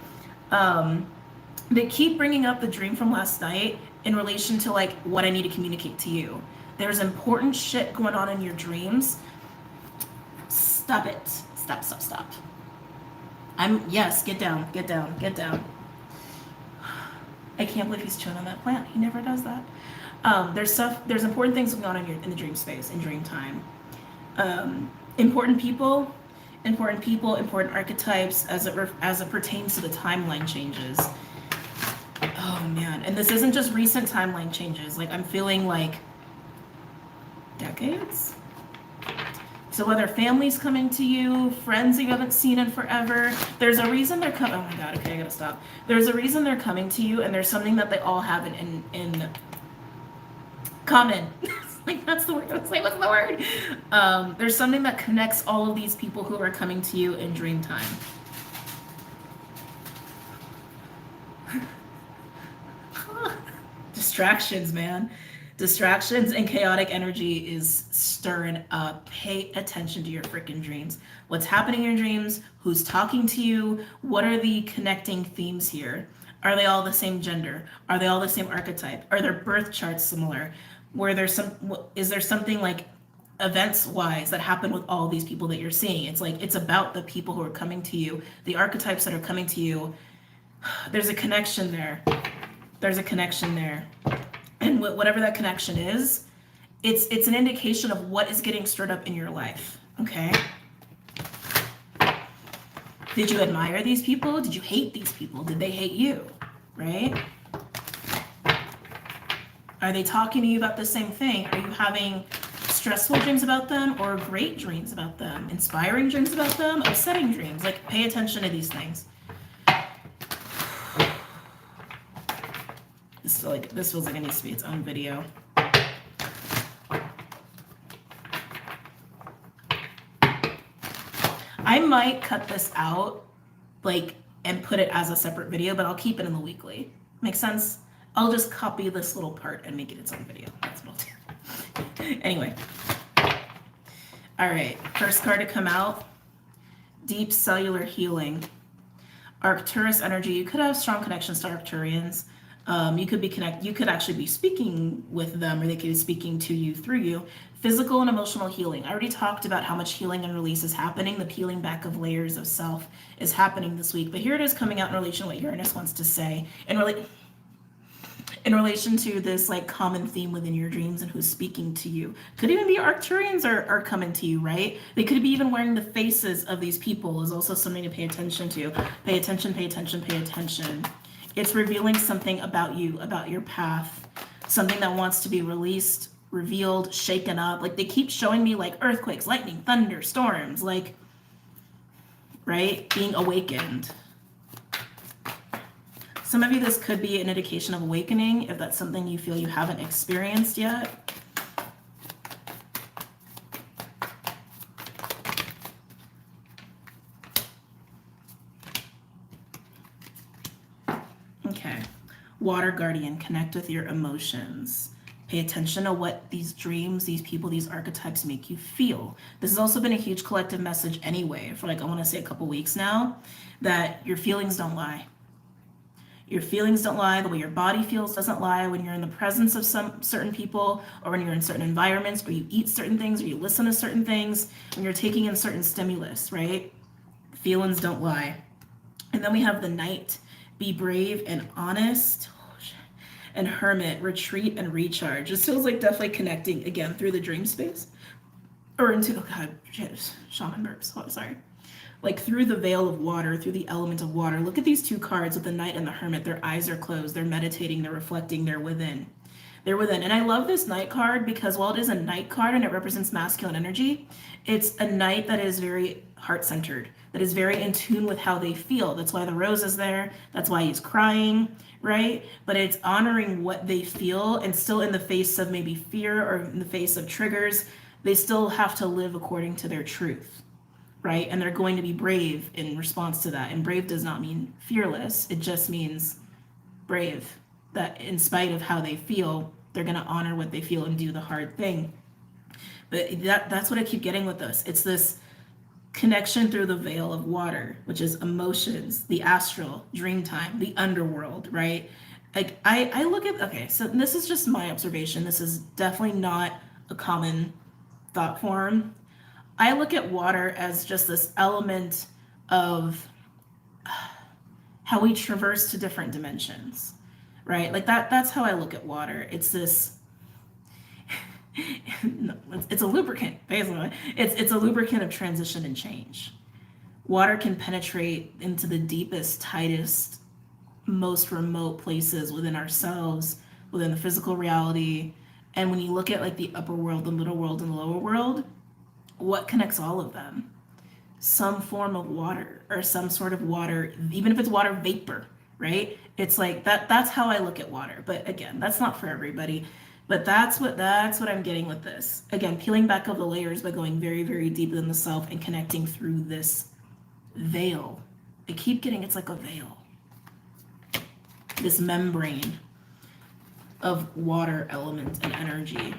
[SPEAKER 1] they keep bringing up the dream from last night in relation to, like, what I need to communicate to you. There's important shit going on in your dreams. Stop it. Stop. Yes, get down. I can't believe he's chewing on that plant. He never does that. There's important things going on in the dream space, in dream time. Important people, important archetypes as it pertains to the timeline changes. Oh man, and this isn't just recent timeline changes. Like I'm feeling like decades. So whether family's coming to you, friends that you haven't seen in forever, there's a reason they're coming. Oh my God, okay, I gotta stop. There's a reason they're coming to you, and there's something that they all have in common. Like that's the word. I was like, what's the word? There's something that connects all of these people who are coming to you in dream time. Distractions, man. Distractions and chaotic energy is stirring up. Pay attention to your freaking dreams. What's happening in your dreams? Who's talking to you? What are the connecting themes here? Are they all the same gender? Are they all the same archetype? Are their birth charts similar? Is there something like events-wise that happen with all these people that you're seeing? It's like it's about the people who are coming to you, the archetypes that are coming to you. There's a connection there. And whatever that connection is, it's an indication of what is getting stirred up in your life, okay? Did you admire these people? Did you hate these people? Did they hate you, right? Are they talking to you about the same thing? Are you having stressful dreams about them or great dreams about them? Inspiring dreams about them? Upsetting dreams? Like, pay attention to these things. This feels like it needs to be its own video. I might cut this out, like, and put it as a separate video, but I'll keep it in the weekly. Make sense? I'll just copy this little part and make it its own video. That's what I'll do. Anyway. All right. First card to come out. Deep cellular healing. Arcturus energy. You could have strong connections to Arcturians. You could actually be speaking with them, or they could be speaking to you through you. Physical and emotional healing. I already talked about how much healing and release is happening. The peeling back of layers of self is happening this week. But here it is coming out in relation to what Uranus wants to say. In relation to this like common theme within your dreams and who's speaking to you. Could even be Arcturians are coming to you, right? They could be even wearing the faces of these people is also something to pay attention to. Pay attention. It's revealing something about you, about your path, something that wants to be released, revealed, shaken up. Like they keep showing me like earthquakes, lightning, thunder, storms, like, right? Being awakened. Some of you, this could be an indication of awakening if that's something you feel you haven't experienced yet. Okay. Water guardian, connect with your emotions. Pay attention to what these dreams, these people, these archetypes make you feel. This has also been a huge collective message anyway, for like, I want to say a couple weeks now, that your feelings don't lie. Your feelings don't lie. The way your body feels doesn't lie. When you're in the presence of some certain people, or when you're in certain environments, or you eat certain things, or you listen to certain things, when you're taking in certain stimulus, right? Feelings don't lie. And then we have the Knight, be brave and honest. And Hermit, retreat and recharge. This feels like definitely connecting again through the dream space, or into, oh God, shaman burps. Oh, sorry. Like through the veil of water, through the element of water. Look at these two cards with the Knight and the Hermit. Their eyes are closed. They're meditating. They're reflecting. They're within. They're within. And I love this Knight card because while it is a Knight card and it represents masculine energy, it's a Knight that is very heart-centered, that is very in tune with how they feel. That's why the rose is there. That's why he's crying, right? But it's honoring what they feel, and still in the face of maybe fear or in the face of triggers, they still have to live according to their truth. Right? And they're going to be brave in response to that. And brave does not mean fearless. It just means brave. That in spite of how they feel, they're going to honor what they feel and do the hard thing. But that's what I keep getting with this. It's this connection through the veil of water, which is emotions, the astral, dream time, the underworld, right? Like I look at, okay, so this is just my observation. This is definitely not a common thought form. I look at water as just this element of how we traverse to different dimensions, right? Like that's how I look at water. It's this, it's a lubricant, basically. It's a lubricant of transition and change. Water can penetrate into the deepest, tightest, most remote places within ourselves, within the physical reality. And when you look at like the upper world, the middle world, and the lower world, what connects all of them? Some form of water, or some sort of water, even if it's water vapor, right? It's like that's how I look at water. But again, that's not for everybody. But that's what I'm getting with this. Again, peeling back of the layers by going very, very deep within the self and connecting through this veil. I keep getting, it's like a veil. This membrane of water element and energy.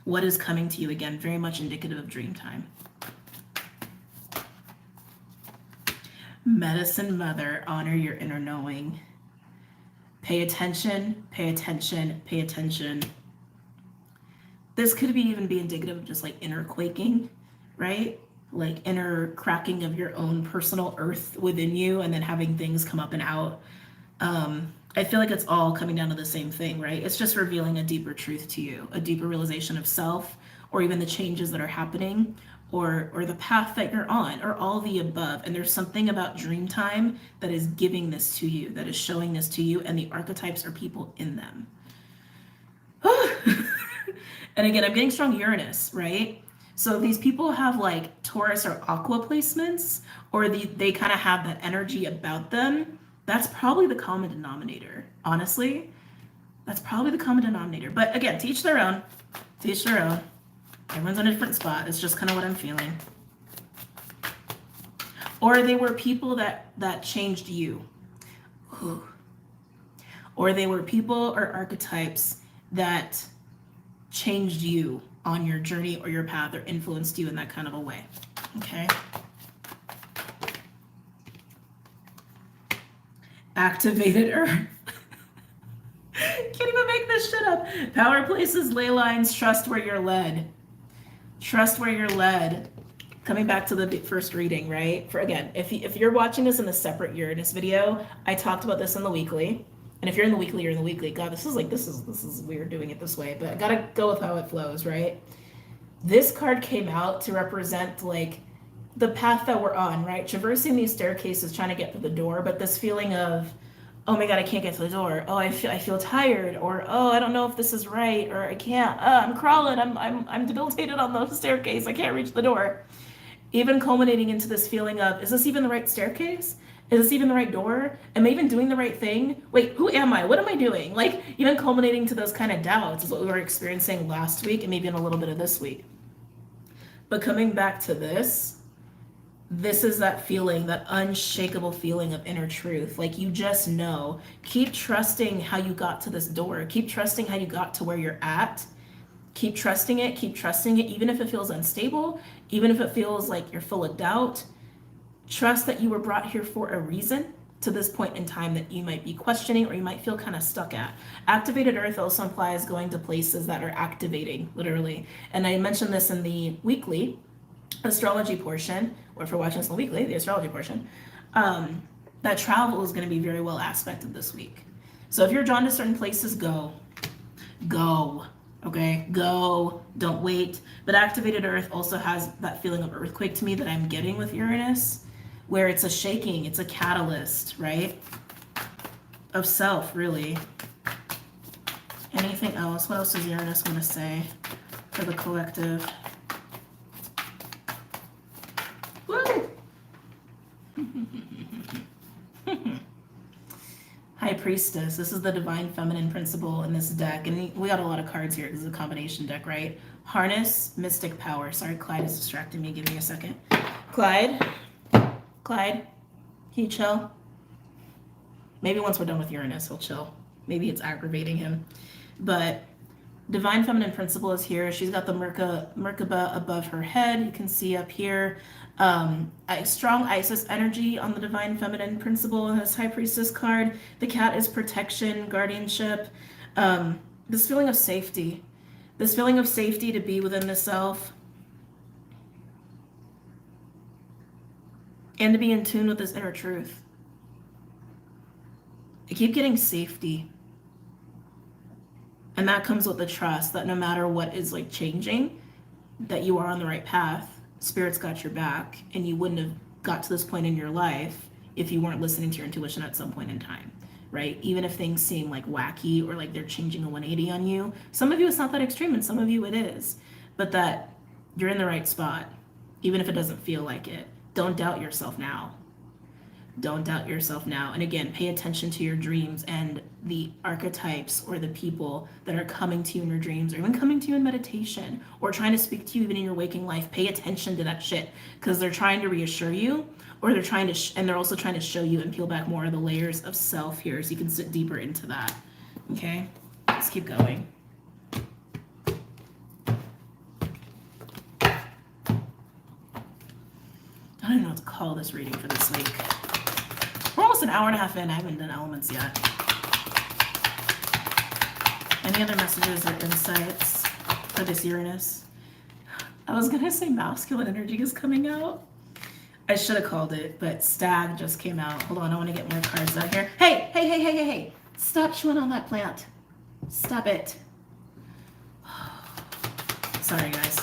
[SPEAKER 1] What is coming to you? Again, very much indicative of dream time. Medicine Mother, honor your inner knowing. Pay attention, pay attention, pay attention. This could even be indicative of just like inner quaking, right? Like inner cracking of your own personal earth within you, and then having things come up and out. I feel like it's all coming down to the same thing, right? It's just revealing a deeper truth to you, a deeper realization of self, or even the changes that are happening, or the path that you're on, or all the above. And there's something about dream time that is giving this to you, that is showing this to you, and the archetypes are people in them. And again, I'm getting strong Uranus, right? So these people have like Taurus or Aqua placements, or they kind of have that energy about them. That's probably the common denominator. Honestly, that's probably the common denominator. But again, teach their own. Teach their own. Everyone's on a different spot. It's just kind of what I'm feeling. Or they were people that changed you. Ooh. Or they were people or archetypes that changed you on your journey or your path, or influenced you in that kind of a way. Okay. Activated Earth. Can't even make this shit up. Power places, ley lines, trust where you're led. Trust where you're led. Coming back to the first reading, right? For again, if you're watching this in a separate Uranus video, I talked about this in the weekly. And if you're in the weekly, you're in the weekly. God, this is weird doing it this way, but I gotta go with how it flows, right? This card came out to represent like the path that we're on, right? Traversing these staircases, trying to get to the door, but this feeling of oh my God, I can't get to the door. Oh, I feel tired, or oh, I don't know if this is right, or I can't. I'm crawling. I'm debilitated on the staircase. I can't reach the door. Even culminating into this feeling of, is this even the right staircase? Is this even the right door? Am I even doing the right thing? Wait, who am I? What am I doing? Like, even culminating to those kind of doubts is what we were experiencing last week and maybe in a little bit of this week. But coming back to this is that feeling, that unshakable feeling of inner truth. Like, you just know. Keep trusting how you got to this door. Keep trusting how you got to where you're at. Keep trusting it. Keep trusting it, even if it feels unstable, even if it feels like you're full of doubt. Trust that you were brought here for a reason to this point in time that you might be questioning or you might feel kind of stuck at. Activated Earth also implies going to places that are activating, literally. And I mentioned this in the weekly astrology portion, or if you're watching this in the weekly, the astrology portion, that travel is going to be very well aspected this week. So if you're drawn to certain places, go. Okay, go, don't wait. But activated Earth also has that feeling of earthquake to me that I'm getting with Uranus, where it's a shaking, it's a catalyst, right? Of self, really. Anything else? What else does Uranus want to say for the collective? Woo! High Priestess. This is the divine feminine principle in this deck. And we got a lot of cards here. This is a combination deck, right? Harness, mystic power. Sorry, Clyde is distracting me. Give me a second. Clyde? Clyde? Can you chill? Maybe once we're done with Uranus, he'll chill. Maybe it's aggravating him. But divine feminine principle is here. She's got the Merkaba above her head. You can see up here. A strong Isis energy on the divine feminine principle in this High Priestess card. The cat is protection, guardianship, this feeling of safety. This feeling of safety to be within the self. And to be in tune with this inner truth. I keep getting safety. And that comes with the trust that no matter what is like changing, that you are on the right path. Spirit's got your back, and you wouldn't have got to this point in your life if you weren't listening to your intuition at some point in time, right? Even if things seem like wacky or like they're changing a 180 on you. Some of you it's not that extreme, and some of you it is. But that you're in the right spot, even if it doesn't feel like it. Don't doubt yourself now. Don't doubt yourself now. And again, pay attention to your dreams and the archetypes or the people that are coming to you in your dreams, or even coming to you in meditation, or trying to speak to you even in your waking life. Pay attention to that shit, because they're trying to reassure you, or they're trying to, and they're also trying to show you and peel back more of the layers of self here, so you can sit deeper into that. Okay, let's keep going. I don't even know what to call this reading for this week. We're almost an hour and a half in. I haven't done elements yet. Any other messages or insights for this Uranus? I was going to say masculine energy is coming out. I should have called it, but stag just came out. Hold on, I want to get more cards out here. Hey. Stop chewing on that plant. Stop it. Sorry, guys.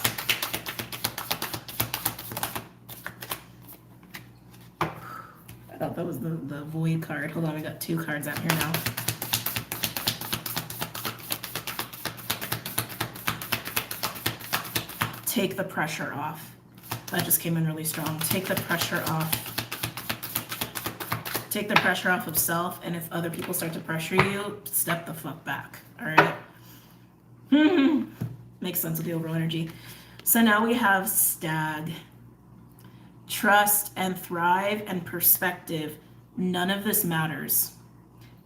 [SPEAKER 1] I thought that was the void card. Hold on, we got two cards out here now. Take the pressure off. That just came in really strong. Take the pressure off. Take the pressure off of self, and if other people start to pressure you, step the fuck back. All right? Makes sense with the overall energy. So now we have stag. Trust and thrive and perspective. None of this matters.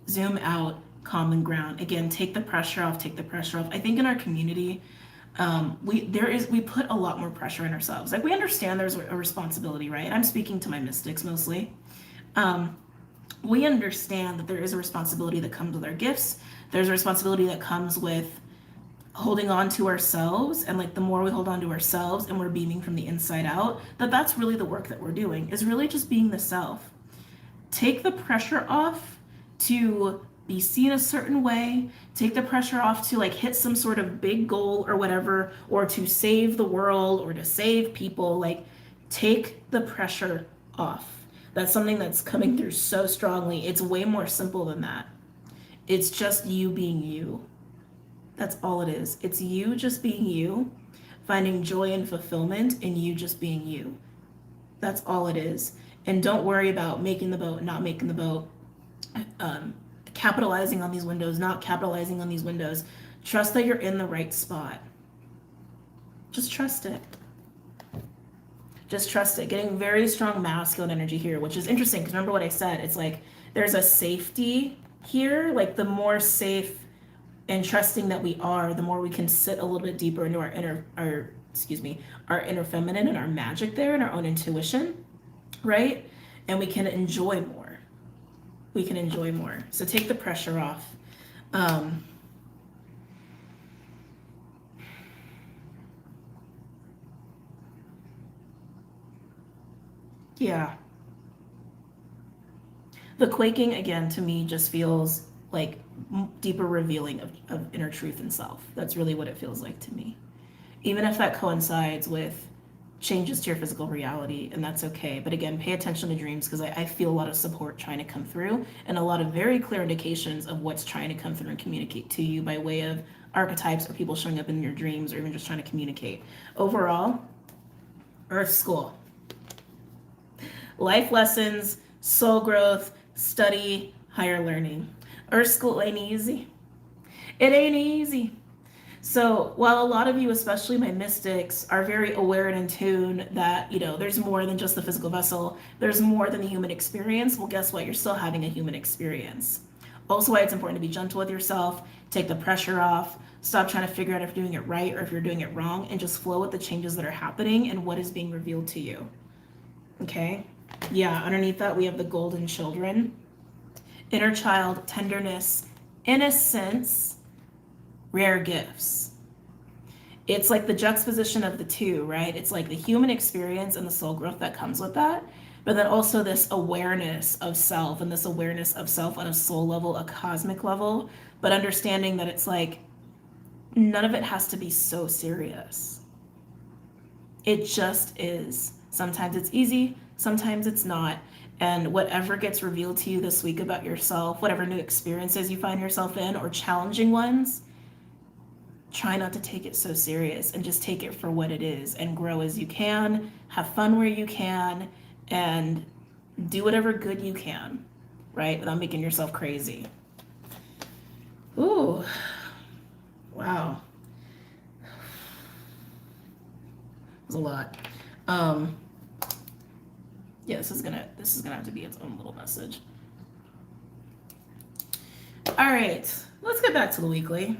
[SPEAKER 1] Zoom out, common ground. Again, take the pressure off, take the pressure off. I think in our community, we put a lot more pressure on ourselves. Like, we understand there's a responsibility, right? I'm speaking to my mystics mostly. We understand that there is a responsibility that comes with our gifts. There's a responsibility that comes with holding on to ourselves, and like the more we hold on to ourselves and we're beaming from the inside out, that's really the work that we're doing, is really just being the self. Take the pressure off to be seen a certain way. Take the pressure off to like hit some sort of big goal or whatever, or to save the world or to save people. Like, take the pressure off. That's something that's coming through so strongly. It's way more simple than that. It's just you being you. That's all it is. It's you just being you, finding joy and fulfillment in you just being you. That's all it is. And don't worry about making the boat, not making the boat, capitalizing on these windows, not capitalizing on these windows. Trust that you're in the right spot. Just trust it. Just trust it. Getting very strong masculine energy here, which is interesting because remember what I said. It's like there's a safety here. Like the more safe and trusting that we are, the more we can sit a little bit deeper into our inner feminine and our magic there and our own intuition, right? And we can enjoy more. We can enjoy more. So take the pressure off. Yeah. The quaking, again, to me just feels like deeper revealing of inner truth and self. That's really what it feels like to me. Even if that coincides with changes to your physical reality, and that's okay. But again, pay attention to dreams because I feel a lot of support trying to come through and a lot of very clear indications of what's trying to come through and communicate to you by way of archetypes or people showing up in your dreams or even just trying to communicate. Overall, Earth School. Life lessons, soul growth, study, higher learning. Earth School ain't easy. It ain't easy. So while a lot of you, especially my mystics, are very aware and in tune that, there's more than just the physical vessel, there's more than the human experience, well, guess what? You're still having a human experience. Also why it's important to be gentle with yourself, take the pressure off, stop trying to figure out if you're doing it right or if you're doing it wrong, and just flow with the changes that are happening and what is being revealed to you. Okay? Yeah, underneath that we have the golden children. Inner child, tenderness, innocence, rare gifts. It's like the juxtaposition of the two, right? It's like the human experience and the soul growth that comes with that, but then also this awareness of self and this awareness of self on a soul level, a cosmic level, but understanding that it's like none of it has to be so serious. It just is. Sometimes it's easy, sometimes it's not. And whatever gets revealed to you this week about yourself, whatever new experiences you find yourself in or challenging ones, try not to take it so serious and just take it for what it is and grow as you can, have fun where you can, and do whatever good you can, right? Without making yourself crazy. Ooh, wow. It was a lot. Yeah, this is gonna have to be its own little message. All right, let's get back to the weekly.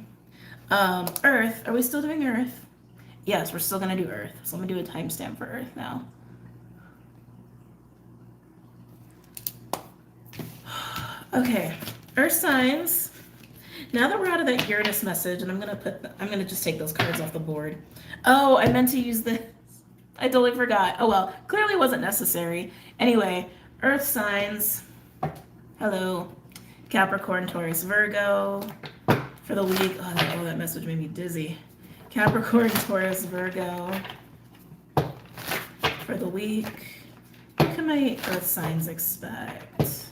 [SPEAKER 1] Earth, are we still doing Earth? Yes, we're still gonna do Earth. So I'm gonna do a timestamp for Earth now. Okay, Earth signs. Now that we're out of that Uranus message, and I'm gonna just take those cards off the board. Oh, I meant to use this. I totally forgot. Oh well, clearly wasn't necessary. Anyway, Earth signs. Hello, Capricorn, Taurus, Virgo. For the week, oh, that message made me dizzy. Capricorn, Taurus, Virgo. For the week, what can my Earth signs expect?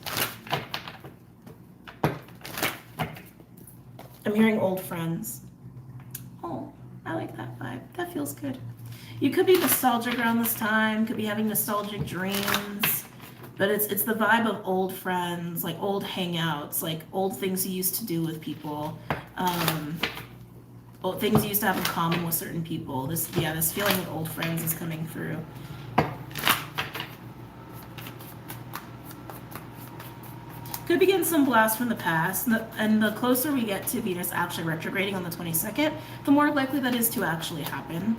[SPEAKER 1] I'm hearing old friends. Oh, I like that vibe. That feels good. You could be nostalgic around this time, could be having nostalgic dreams, but it's the vibe of old friends, like old hangouts, like old things you used to do with people, old things you used to have in common with certain people. This feeling of old friends is coming through. Could be getting some blast from the past, and the closer we get to Venus actually retrograding on the 22nd, the more likely that is to actually happen.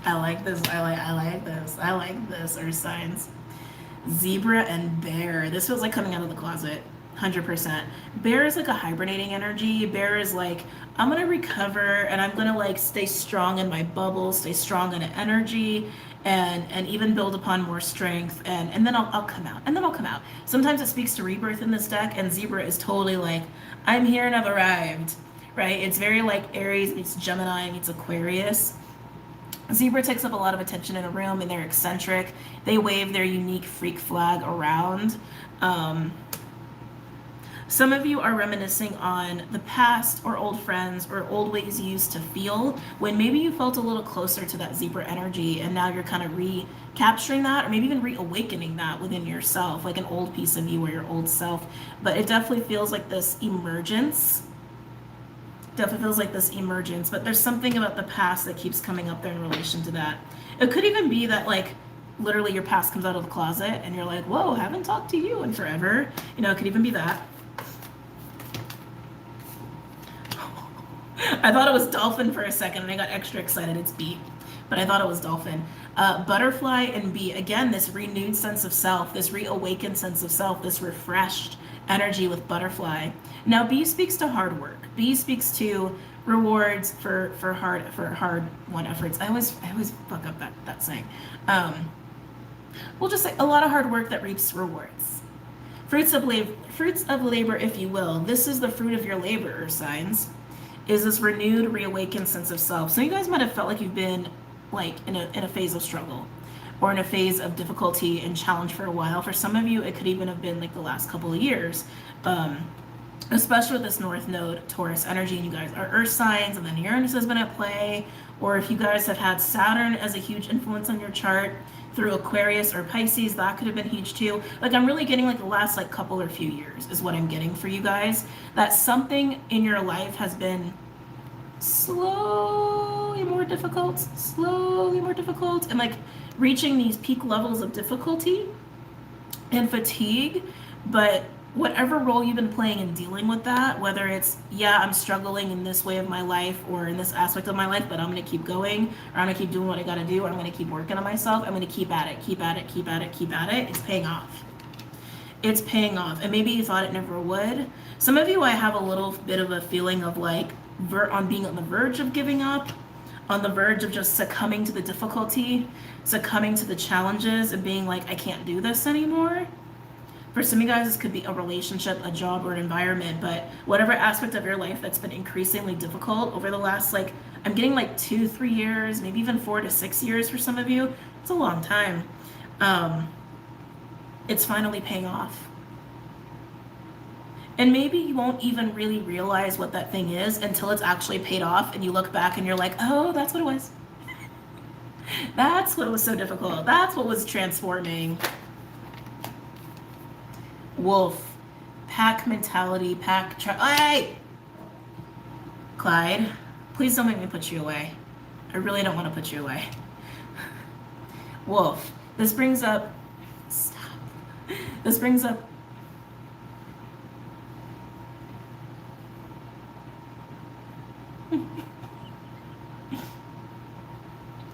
[SPEAKER 1] I like this. I like this. Earth signs. Zebra and bear. This feels like coming out of the closet. 100%. Bear is like a hibernating energy. Bear is like, I'm going to recover and I'm going to like stay strong in my bubble, stay strong in energy and even build upon more strength. And then I'll come out. And then I'll come out. Sometimes it speaks to rebirth in this deck, and Zebra is totally like, I'm here and I've arrived, right? It's very like Aries meets Gemini meets Aquarius. Zebra takes up a lot of attention in a room, and they're eccentric. They wave their unique freak flag around. Um, Some of you are reminiscing on the past or old friends or old ways you used to feel when maybe you felt a little closer to that zebra energy, and now you're kind of recapturing that, or maybe even reawakening that within yourself, like an old piece of you or your old self. But it definitely feels like this emergence. Definitely feels like this emergence, but there's something about the past that keeps coming up there in relation to that. It could even be that, like, literally your past comes out of the closet and you're like, whoa, haven't talked to you in forever. You know, it could even be that. I thought it was dolphin for a second and I got extra excited. It's bee, but I thought it was dolphin. Butterfly and bee, again, this renewed sense of self, this reawakened sense of self, this refreshed energy with butterfly. Now, bee speaks to hard work. Bee speaks to rewards for hard won efforts. I always fuck up that saying. We'll just say a lot of hard work that reaps rewards. Fruits of labor, if you will. This is the fruit of your labor, Earth signs. Is this renewed, reawakened sense of self. So you guys might have felt like you've been like in a phase of struggle or in a phase of difficulty and challenge for a while. For some of you, it could even have been like the last couple of years, especially with this North Node Taurus energy, and you guys are Earth signs, and then Uranus has been at play, or if you guys have had Saturn as a huge influence on your chart through Aquarius or Pisces, that could have been huge too. Like, I'm really getting like the last like couple or few years is what I'm getting for you guys, that something in your life has been slowly more difficult, and like reaching these peak levels of difficulty and fatigue. But whatever role you've been playing in dealing with that, whether it's, yeah, I'm struggling in this way of my life or in this aspect of my life, but I'm going to keep going, or I'm going to keep doing what I got to do, or I'm going to keep working on myself, I'm going to keep at it, it's paying off. It's paying off. And maybe you thought it never would. Some of you, I have a little bit of a feeling of like on being on the verge of giving up, on the verge of just succumbing to the difficulty, succumbing to the challenges, and being like, I can't do this anymore. For some of you guys, this could be a relationship, a job, or an environment, but whatever aspect of your life that's been increasingly difficult over the last, like, I'm getting like 2-3 years, maybe even 4 to 6 years for some of you. It's a long time. It's finally paying off. And maybe you won't even really realize what that thing is until it's actually paid off, and you look back and you're like, oh, that's what it was. That's what was so difficult. That's what was transforming. Wolf, pack mentality, hey! Clyde, please don't make me put you away. I really don't want to put you away. Wolf, this brings up, stop. This brings up,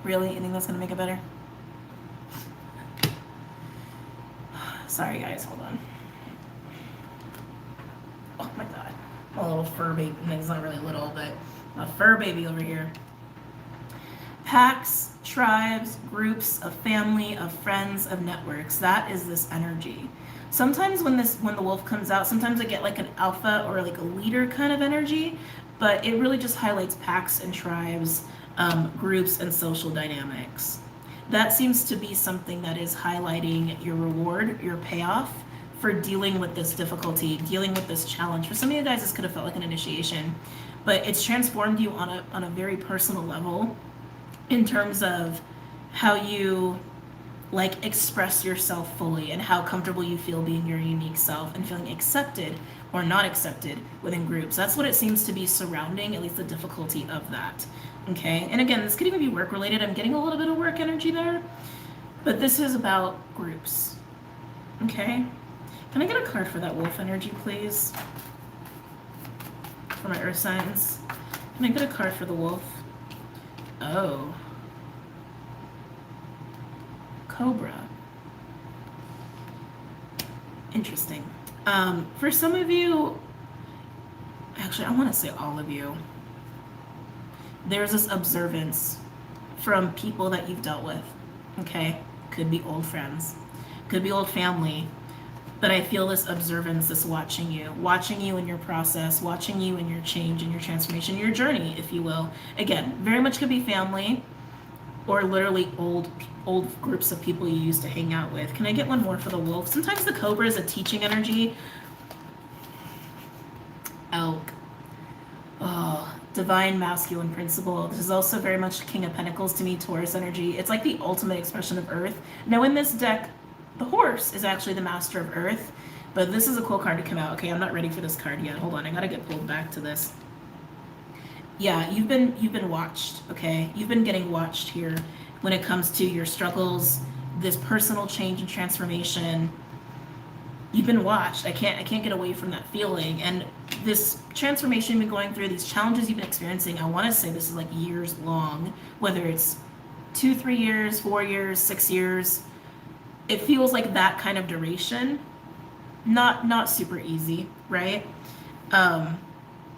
[SPEAKER 1] really? You think that's going to make it better? Sorry guys, hold on. Oh my god, a little fur baby. It's not really little, but a fur baby over here. Packs, tribes, groups, of family, of friends, of networks. That is this energy. Sometimes when the wolf comes out, sometimes I get like an alpha or like a leader kind of energy, but it really just highlights packs and tribes, groups, and social dynamics. That seems to be something that is highlighting your reward, your payoff for dealing with this difficulty, dealing with this challenge. For some of you guys, this could have felt like an initiation, but it's transformed you on a very personal level in terms of how you like express yourself fully and how comfortable you feel being your unique self and feeling accepted or not accepted within groups. That's what it seems to be surrounding, at least the difficulty of that. Okay, and again, this could even be work related. I'm getting a little bit of work energy there, but this is about groups. Okay, can I get a card for that wolf energy, please? For my earth signs. Can I get a card for the wolf? Oh. Cobra. Interesting. For some of you, actually, I want to say all of you, there's this observance from people that you've dealt with, okay? Could be old friends, could be old family, but I feel this observance, this watching you in your process, watching you in your change and your transformation, your journey, if you will. Again, very much could be family, or literally old groups of people you used to hang out with. Can I get one more for the wolf? Sometimes the cobra is a teaching energy. Elk. Oh, divine masculine principle. This is also very much King of Pentacles to me, Taurus energy. It's like the ultimate expression of Earth. Now in this deck, the horse is actually the master of Earth, but this is a cool card to come out. Okay, I'm not ready for this card yet. Hold on, I gotta get pulled back to this. Yeah, you've been watched, okay? You've been getting watched here when it comes to your struggles, this personal change and transformation. You've been watched. I can't get away from that feeling. And this transformation you've been going through, these challenges you've been experiencing, I want to say this is like years long, whether it's 2, 3 years, 4 years, 6 years. It feels like that kind of duration. Not super easy, right?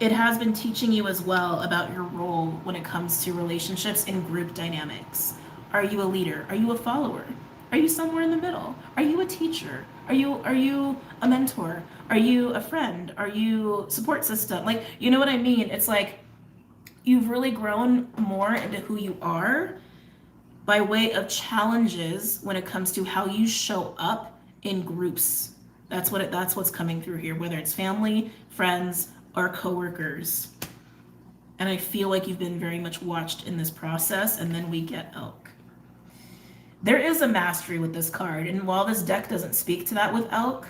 [SPEAKER 1] It has been teaching you as well about your role when it comes to relationships and group dynamics. Are you a leader? Are you a follower? Are you somewhere in the middle? Are you a teacher? Are you a mentor? Are you a friend? Are you support system? Like, you know what I mean? It's like you've really grown more into who you are by way of challenges when it comes to how you show up in groups. That's what's coming through here, whether it's family, friends, or coworkers. And I feel like you've been very much watched in this process. And then we get elk. There is a mastery with this card, and while this deck doesn't speak to that with elk,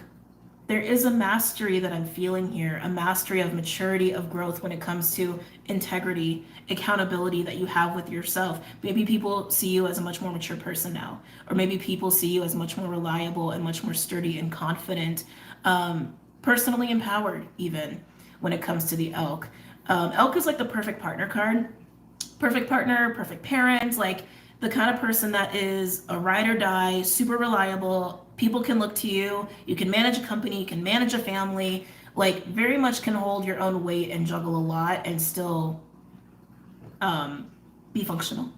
[SPEAKER 1] there is a mastery that I'm feeling here, a mastery of maturity, of growth when it comes to integrity, accountability that you have with yourself. Maybe people see you as a much more mature person now, or maybe people see you as much more reliable and much more sturdy and confident, personally empowered even when it comes to the elk. Elk is like the perfect partner card. Perfect partner, perfect parent, like the kind of person that is a ride or die, super reliable. People can look to you. You can manage a company, you can manage a family, like very much can hold your own weight and juggle a lot and still be functional.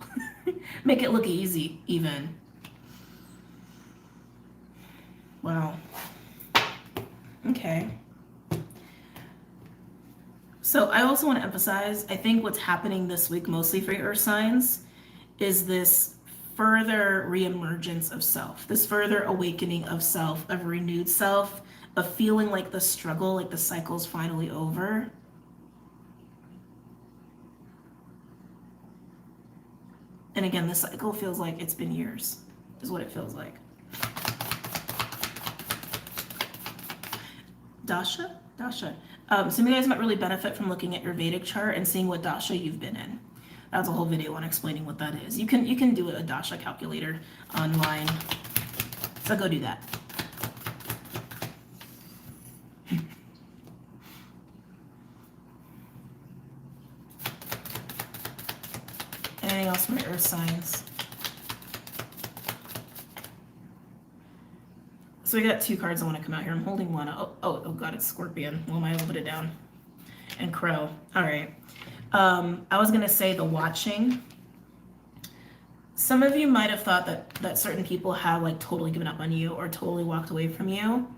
[SPEAKER 1] Make it look easy even. Wow. Okay. So I also want to emphasize, I think what's happening this week mostly for your earth signs is this further reemergence of self, this further awakening of self, of renewed self, of feeling like the struggle, like the cycle's finally over. And again, the cycle feels like it's been years, is what it feels like. Dasha? Some of you guys might really benefit from looking at your Vedic chart and seeing what dasha you've been in. That's a whole video on explaining what that is. You can do a dasha calculator online. So go do that. Anything else from your earth signs? So we got 2 cards I want to come out here. I'm holding one. Oh God, it's Scorpion. Well, I will put it down. And Crow. All right. I was going to say the watching. Some of you might have thought that certain people have like totally given up on you or totally walked away from you,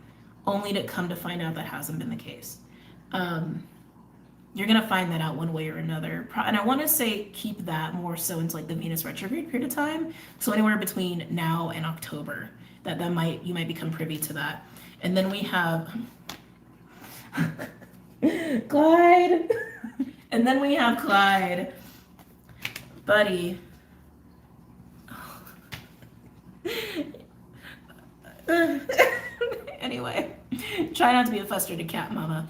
[SPEAKER 1] only to come to find out that hasn't been the case. You're going to find that out one way or another. And I want to say keep that more so into like the Venus retrograde period of time. So anywhere between now and October, you might become privy to that. And then we have Clyde. And then we have Clyde. Buddy. Anyway, try not to be a frustrated cat mama.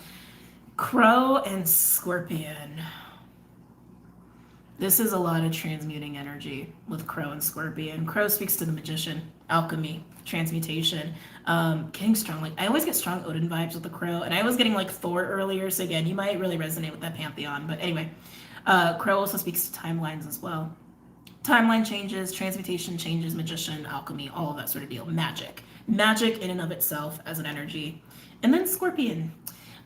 [SPEAKER 1] Crow and Scorpion. This is a lot of transmuting energy with Crow and Scorpion. Crow speaks to the magician, alchemy, transmutation, getting strong. Like I always get strong Odin vibes with the Crow, and I was getting like Thor earlier. So again, you might really resonate with that pantheon. But anyway, Crow also speaks to timelines as well. Timeline changes, transmutation changes, magician, alchemy, all of that sort of deal. Magic in and of itself as an energy. And then Scorpion.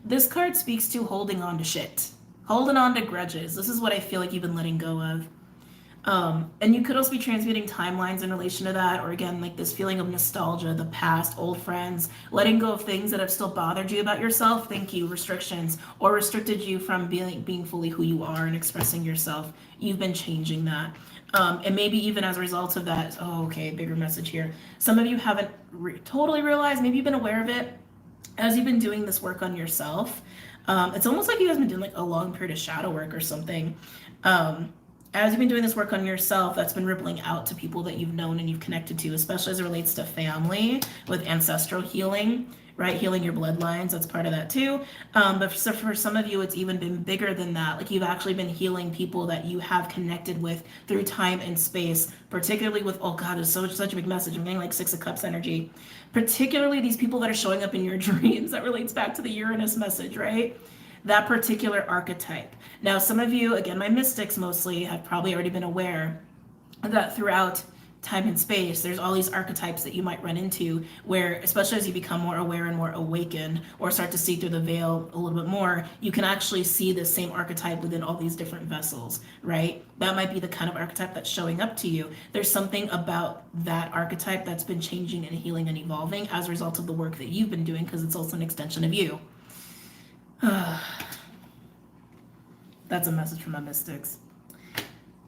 [SPEAKER 1] This card speaks to holding on to shit. Holding on to grudges. This is what I feel like you've been letting go of. And you could also be transmuting timelines in relation to that, or again, like this feeling of nostalgia, the past, old friends, letting go of things that have still bothered you about yourself. Thank you, restrictions, or restricted you from being fully who you are and expressing yourself. You've been changing that. And maybe even as a result of that, oh, okay, bigger message here. Some of you haven't totally realized, maybe you've been aware of it as you've been doing this work on yourself. It's almost like you guys have been doing like a long period of shadow work or something. As you've been doing this work on yourself, that's been rippling out to people that you've known and you've connected to, especially as it relates to family with ancestral healing, right? Healing your bloodlines, that's part of that too. But for some of you, it's even been bigger than that. Like you've actually been healing people that you have connected with through time and space, particularly with, oh God, it's such a big message. I'm getting like Six of Cups energy. Particularly these people that are showing up in your dreams, that relates back to the Uranus message, right? That particular archetype. Now, some of you, again, my mystics mostly, have probably already been aware that throughout time and space, there's all these archetypes that you might run into where, especially as you become more aware and more awakened or start to see through the veil a little bit more, you can actually see the same archetype within all these different vessels, right? That might be the kind of archetype that's showing up to you. There's something about that archetype that's been changing and healing and evolving as a result of the work that you've been doing, because it's also an extension of you. That's a message from my mystics.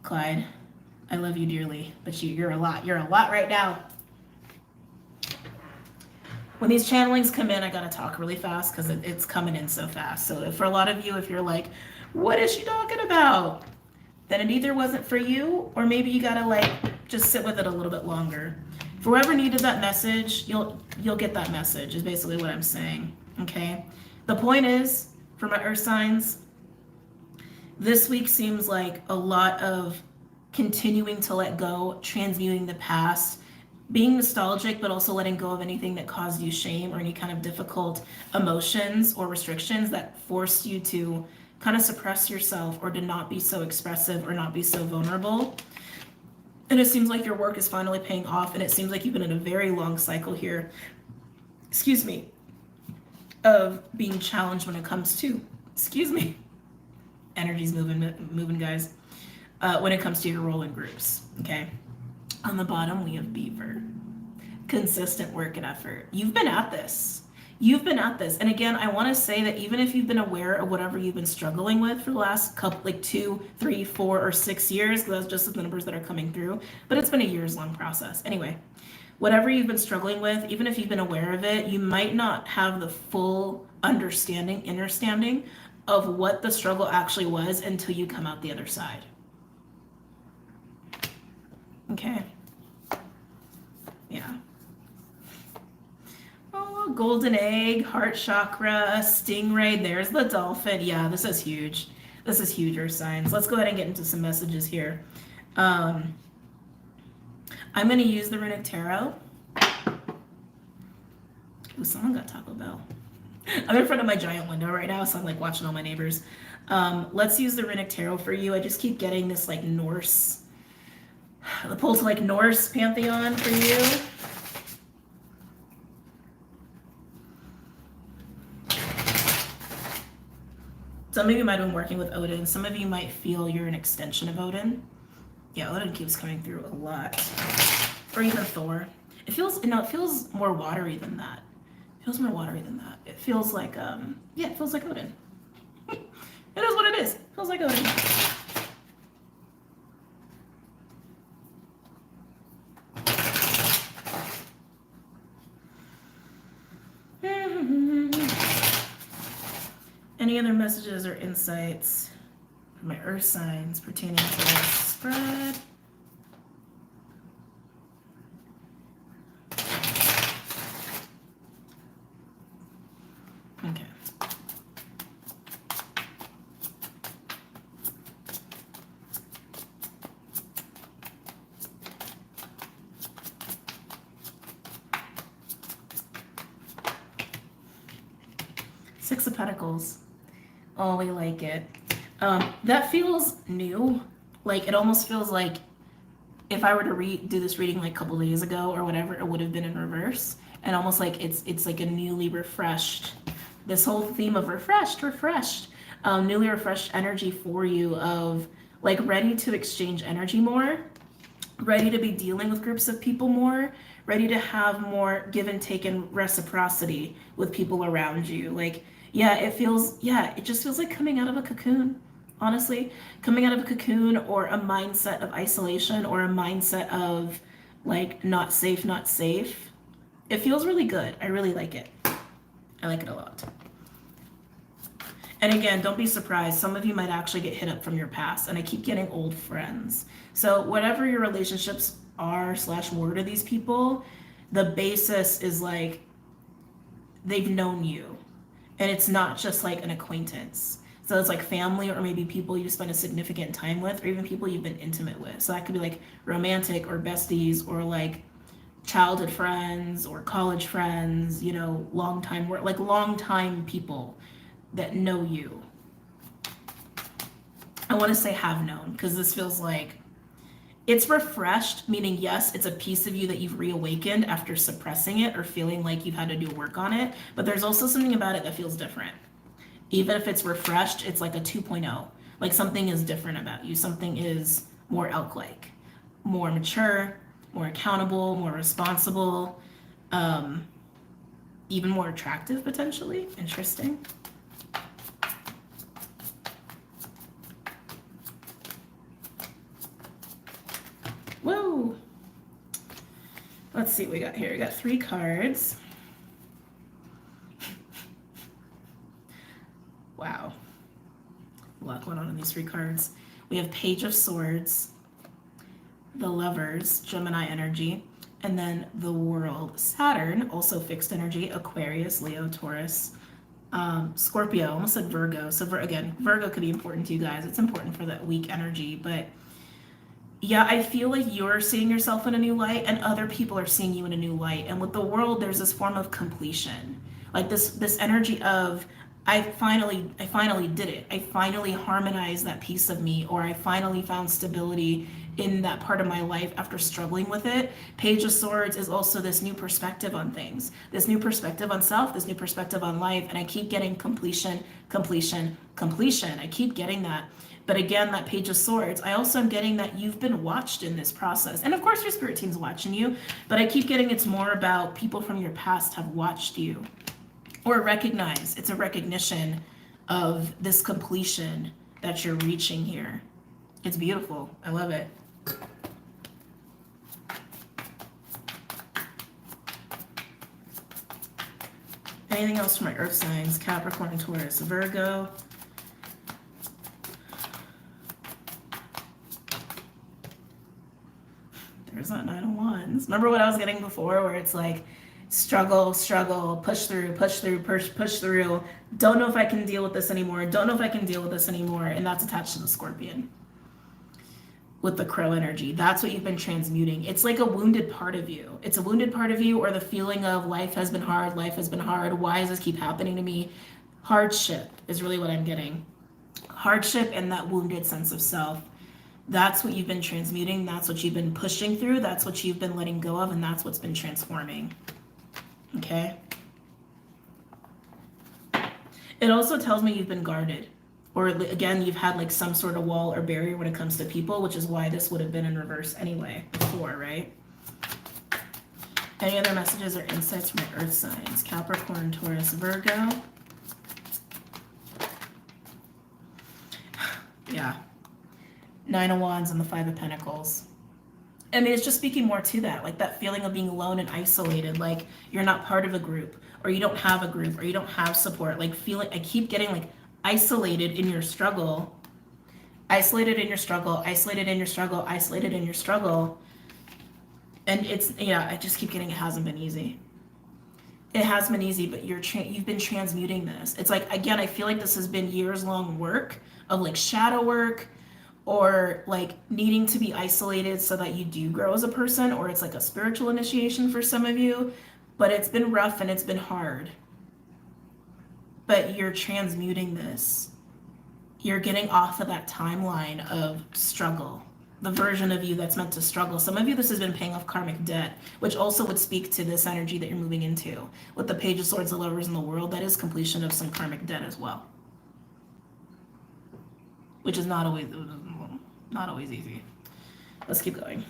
[SPEAKER 1] Clyde, I love you dearly, but you're a lot. You're a lot right now. When these channelings come in, I gotta talk really fast because it's coming in so fast. So for a lot of you, if you're like, what is she talking about? Then it either wasn't for you, or maybe you gotta like just sit with it a little bit longer. For whoever needed that message, you'll get that message, is basically what I'm saying. Okay? The point is, for my earth signs, this week seems like a lot of continuing to let go, transmuting the past, being nostalgic, but also letting go of anything that caused you shame or any kind of difficult emotions or restrictions that forced you to kind of suppress yourself or to not be so expressive or not be so vulnerable. And it seems like your work is finally paying off, and it seems like you've been in a very long cycle here, excuse me, of being challenged when it comes to, energy's moving, guys. When it comes to your role in groups, okay? On the bottom, we have Beaver. Consistent work and effort. You've been at this. You've been at this. And again, I want to say that even if you've been aware of whatever you've been struggling with for the last couple, like 2, 3, 4, or 6 years, because that's just the numbers that are coming through, but it's been a years-long process. Anyway, whatever you've been struggling with, even if you've been aware of it, you might not have the full understanding of what the struggle actually was until you come out the other side. Okay. Yeah. Oh, golden egg, heart chakra, stingray. There's the dolphin. Yeah, this is huge. This is huge, Earth signs. Let's go ahead and get into some messages here. I'm going to use the Runic Tarot. Ooh, someone got Taco Bell. I'm in front of my giant window right now, so I'm like watching all my neighbors. Let's use the Runic Tarot for you. I just keep getting this like Norse, the pull to like Norse pantheon for you. Some of you might have been working with Odin. Some of you might feel you're an extension of Odin. Yeah, Odin keeps coming through a lot. Or even Thor. It feels more watery than that. It feels more watery than that. It feels like, yeah, it feels like Odin. It is what it is. It feels like Odin. Any other messages or insights for my earth signs pertaining to this spread? Okay. Six of Pentacles. Oh, we like it. That feels new. Like, it almost feels like if I were to do this reading like a couple days ago or whatever, it would have been in reverse. And almost like it's like a newly refreshed, this whole theme of refreshed, newly refreshed energy for you of like ready to exchange energy more, ready to be dealing with groups of people more, ready to have more give and take and reciprocity with people around you. Like, yeah, it just feels like coming out of a cocoon. Honestly, coming out of a cocoon, or a mindset of isolation, or a mindset of like not safe, not safe. It feels really good. I really like it. I like it a lot. And again, don't be surprised. Some of you might actually get hit up from your past. And I keep getting old friends. So whatever your relationships are / were to these people, the basis is like they've known you. And it's not just like an acquaintance. So it's like family, or maybe people you spend a significant time with, or even people you've been intimate with. So that could be like romantic, or besties, or like childhood friends, or college friends, you know, long time people that know you. I want to say have known, because this feels like it's refreshed, meaning yes, it's a piece of you that you've reawakened after suppressing it or feeling like you've had to do work on it, but there's also something about it that feels different. Even if it's refreshed, it's like a 2.0. Like something is different about you. Something is more elk-like, more mature, more accountable, more responsible, even more attractive potentially. Interesting. Whoa. Let's see what we got here. We got 3 cards. Wow. A lot going on in these 3 cards. We have Page of Swords, the Lovers, Gemini energy, and then the World, Saturn, also fixed energy, Aquarius, Leo, Taurus, Scorpio, almost said Virgo. So again, Virgo could be important to you guys. It's important for that weak energy, but yeah, I feel like you're seeing yourself in a new light, and other people are seeing you in a new light. And with the World, there's this form of completion, like this energy of I finally did it. I finally harmonized that piece of me, or I finally found stability in that part of my life after struggling with it. Page of Swords is also this new perspective on things, this new perspective on self, this new perspective on life. And I keep getting completion. I keep getting that. But again, that Page of Swords, I also am getting that you've been watched in this process. And of course, your spirit team's watching you, but I keep getting it's more about people from your past have watched you, or recognize. It's a recognition of this completion that you're reaching here. It's beautiful. I love it. Anything else for my earth signs? Capricorn, Taurus, Virgo. There's that 9 of Wands. Remember what I was getting before, where it's like struggle, push through. Don't know if I can deal with this anymore. And that's attached to the Scorpion with the Crow energy. That's what you've been transmuting. It's like a wounded part of you. It's a wounded part of you, or the feeling of life has been hard. Why does this keep happening to me? Hardship is really what I'm getting. Hardship and that wounded sense of self. That's what you've been transmuting. That's what you've been pushing through. That's what you've been letting go of. And that's what's been transforming. Okay. It also tells me you've been guarded, or again, you've had like some sort of wall or barrier when it comes to people, which is why this would have been in reverse anyway before, right? Any other messages or insights from my earth signs? Capricorn, Taurus, Virgo. Yeah. 9 of Wands and the 5 of Pentacles. I mean, it's just speaking more to that, like that feeling of being alone and isolated, like you're not part of a group, or you don't have a group, or you don't have support, like feeling, I keep getting like isolated in your struggle. And it's, yeah, I just keep getting it hasn't been easy. It has been easy, but you've been transmuting this. It's like, again, I feel like this has been years long work of like shadow work, or like needing to be isolated so that you do grow as a person, or it's like a spiritual initiation for some of you, but it's been rough and it's been hard. But you're transmuting this. You're getting off of that timeline of struggle, the version of you that's meant to struggle. Some of you, this has been paying off karmic debt, which also would speak to this energy that you're moving into. With the Page of Swords, the Lovers, in the World, that is completion of some karmic debt as well. Which is not always, Not always easy. Let's keep going.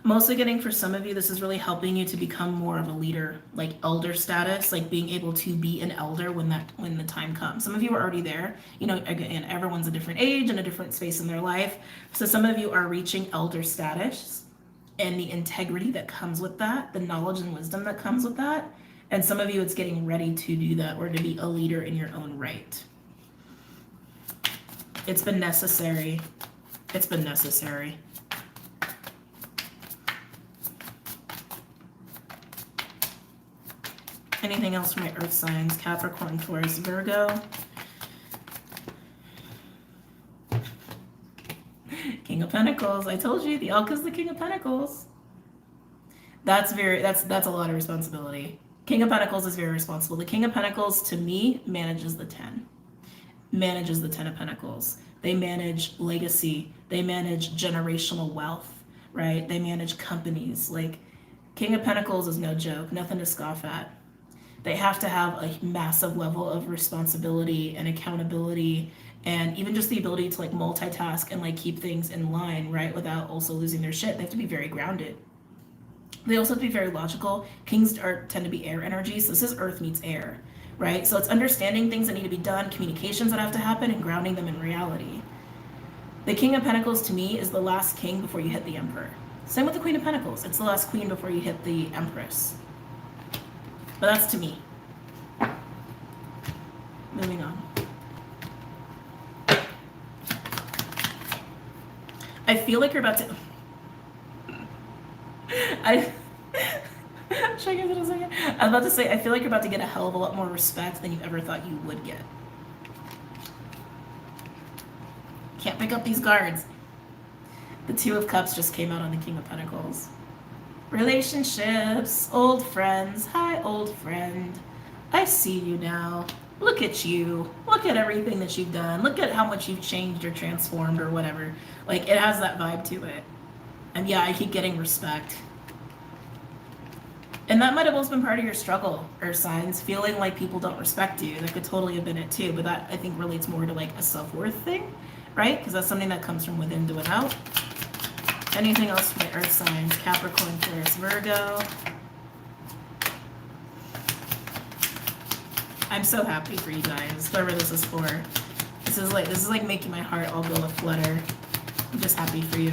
[SPEAKER 1] Mostly getting for some of you, this is really helping you to become more of a leader, like elder status, like being able to be an elder when the time comes. Some of you are already there. You know, again, everyone's a different age and a different space in their life. So some of you are reaching elder status and the integrity that comes with that, the knowledge and wisdom that comes with that. And some of you, it's getting ready to do that or to be a leader in your own right. It's been necessary. It's been necessary. Anything else for my earth signs? Capricorn, Taurus, Virgo. King of Pentacles. I told you the elk is the King of Pentacles. That's a lot of responsibility. King of Pentacles is very responsible. The King of Pentacles, to me, manages the 10. Manages the 10 of Pentacles. They manage legacy. They manage generational wealth, right? They manage companies. Like, King of Pentacles is no joke. Nothing to scoff at. They have to have a massive level of responsibility and accountability and even just the ability to like multitask and like keep things in line, right? Without also losing their shit. They have to be very grounded. They also have to be very logical. Kings tend to be air energy. So this is earth meets air, right? So it's understanding things that need to be done, communications that have to happen, and grounding them in reality. The King of Pentacles to me is the last king before you hit the Emperor. Same with the Queen of Pentacles. It's the last queen before you hit the Empress. But that's to me. Moving on. I feel like you're about to... Should I give it a second? I was about to say, I feel like you're about to get a hell of a lot more respect than you ever thought you would get. Can't pick up these cards. The Two of Cups just came out on the King of Pentacles. Relationships, old friends. Hi, old friend. I see you now. Look at you. Look at everything that you've done. Look at how much you've changed or transformed or whatever. Like, it has that vibe to it. And yeah, I keep getting respect. And that might have also been part of your struggle, Earth signs, feeling like people don't respect you. That could totally have been it too, but that I think relates more to like a self-worth thing, right? Because that's something that comes from within to without. Anything else for my Earth signs? Capricorn, Taurus, Virgo. I'm so happy for you guys, whoever this is for. This is like making my heart all go a flutter. I'm just happy for you.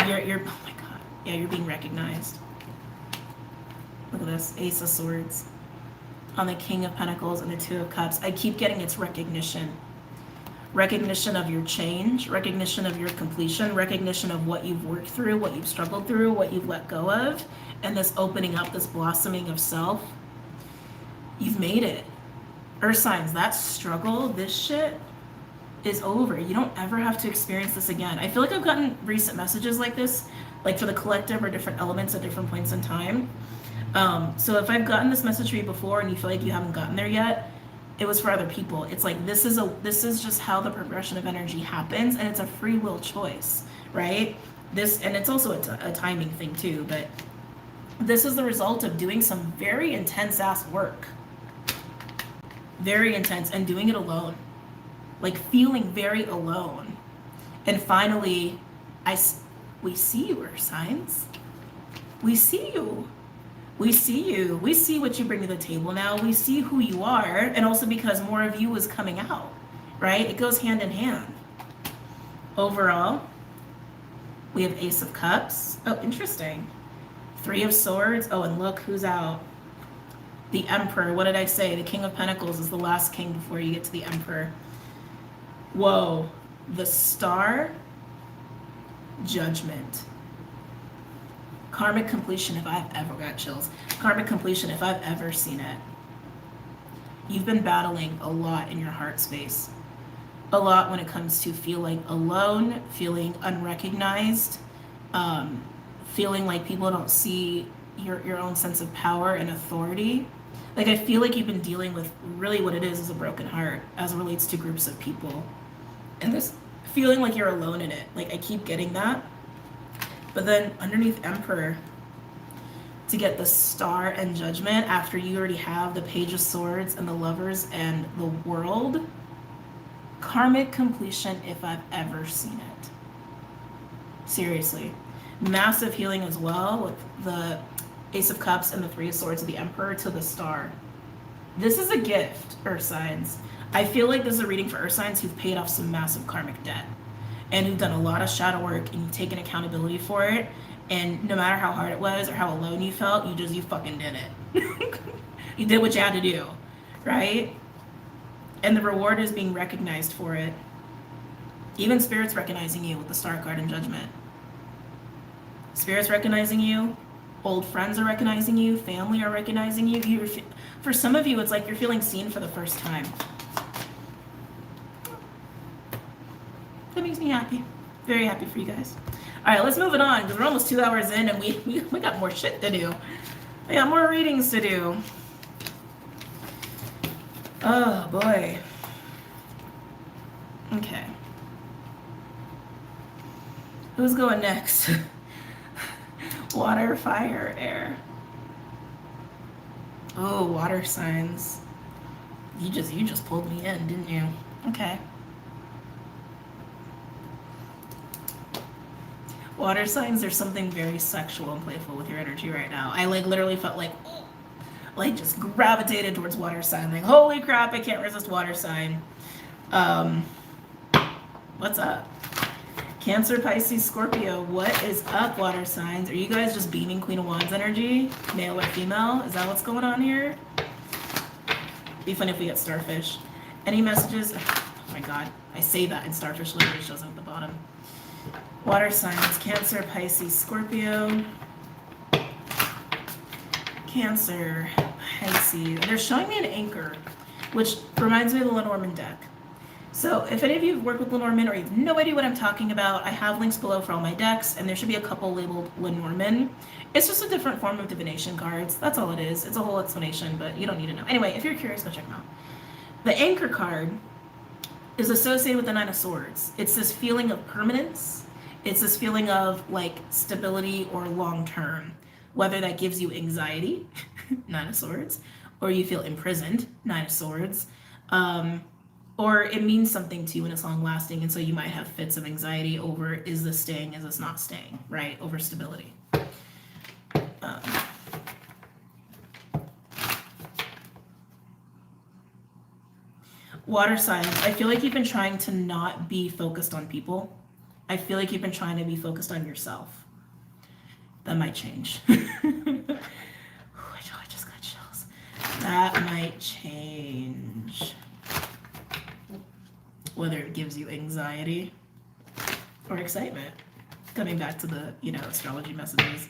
[SPEAKER 1] You're oh my god. Yeah, you're being recognized. Look at this, Ace of Swords. On the King of Pentacles and the Two of Cups. I keep getting its recognition. Recognition of your change, recognition of your completion, recognition of what you've worked through, what you've struggled through, what you've let go of, and this opening up, this blossoming of self. You've made it. Earth signs, that struggle, this shit is over. You don't ever have to experience this again. I feel like I've gotten recent messages like this, like for the collective or different elements at different points in time. So if I've gotten this message for you before and you feel like you haven't gotten there yet, it was for other people. It's like, this is just how the progression of energy happens, and it's a free will choice, right? And it's also a timing thing too, but this is the result of doing some very intense ass work. Very intense, and doing it alone. Like feeling very alone. And finally, we see you, Earth signs. We see you. We see you. We see what you bring to the table now. We see who you are. And also because more of you is coming out, right? It goes hand in hand. Overall, we have Ace of Cups. Oh, interesting. Three of Swords. Oh, and look who's out. The Emperor. What did I say? The King of Pentacles is the last king before you get to the Emperor. Whoa. The Star. Judgment. Karmic completion, if I've ever got chills. Karmic completion, if I've ever seen it. You've been battling a lot in your heart space. A lot when it comes to feeling alone, feeling unrecognized, feeling like people don't see your own sense of power and authority. Like, I feel like you've been dealing with really what it is a broken heart as it relates to groups of people. And this feeling like you're alone in it. Like, I keep getting that. But then underneath Emperor, to get the Star and Judgment after you already have the Page of Swords and the Lovers and the World. Karmic completion if I've ever seen it. Seriously. Massive healing as well with the Ace of Cups and the Three of Swords of the Emperor to the Star. This is a gift, Earth signs. I feel like this is a reading for Earth signs who've paid off some massive karmic debt and who've done a lot of shadow work and you've taken accountability for it. And no matter how hard it was or how alone you felt, you fucking did it. You did what you had to do, right? And the reward is being recognized for it. Even Spirit's recognizing you with the Star card and Judgment. Spirit's recognizing you. Old friends are recognizing you. Family are recognizing you. For some of you, it's like you're feeling seen for the first time. That makes me happy. Very happy for you guys. All right, let's move it on because we're almost 2 hours in and we got more shit to do. We got more readings to do. Oh, boy. Okay. Who's going next? Water, fire, air. Oh, water signs. You just pulled me in, didn't you? Okay. Water signs, there's something very sexual and playful with your energy right now. I literally felt just gravitated towards water sign. Like, holy crap, I can't resist water sign. What's up? Cancer, Pisces, Scorpio. What is up, water signs? Are you guys just beaming Queen of Wands energy? Male or female? Is that what's going on here? Be funny if we get starfish. Any messages? Oh my god. I say that and starfish literally shows up at the bottom. Water signs, Cancer, Pisces, Scorpio. Cancer, Pisces. They're showing me an anchor, which reminds me of the Lenormand deck. So if any of you have worked with Lenormand or you have no idea what I'm talking about, I have links below for all my decks, and there should be a couple labeled Lenormand. It's just a different form of divination cards. That's all it is. It's a whole explanation, but you don't need to know. Anyway, if you're curious, go check them out. The anchor card is associated with the Nine of Swords. It's this feeling of permanence. It's this feeling of like stability or long term, whether that gives you anxiety, Nine of Swords, or you feel imprisoned, Nine of Swords, or it means something to you and it's long lasting. And so you might have fits of anxiety over, is this staying, is this not staying, right? Over stability. Water signs, I feel like you've been trying to not be focused on people. I feel like you've been trying to be focused on yourself. That might change. Ooh, I just got chills. That might change. Whether it gives you anxiety or excitement. Coming back to the, astrology messages.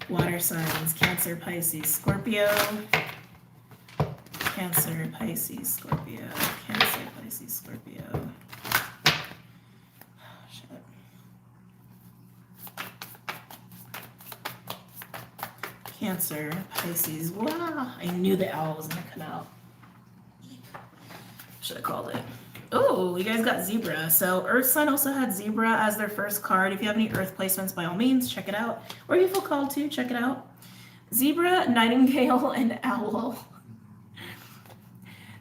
[SPEAKER 1] Water signs, Cancer, Pisces, Scorpio. Cancer, Pisces, Scorpio. Cancer, Pisces, Scorpio. Cancer, Pisces. Wow, I knew the owl was going to come out. Should have called it. Oh, you guys got Zebra. So Earth sign also had Zebra as their first card. If you have any Earth placements, by all means, check it out. Or if you feel called to, check it out. Zebra, Nightingale, and Owl.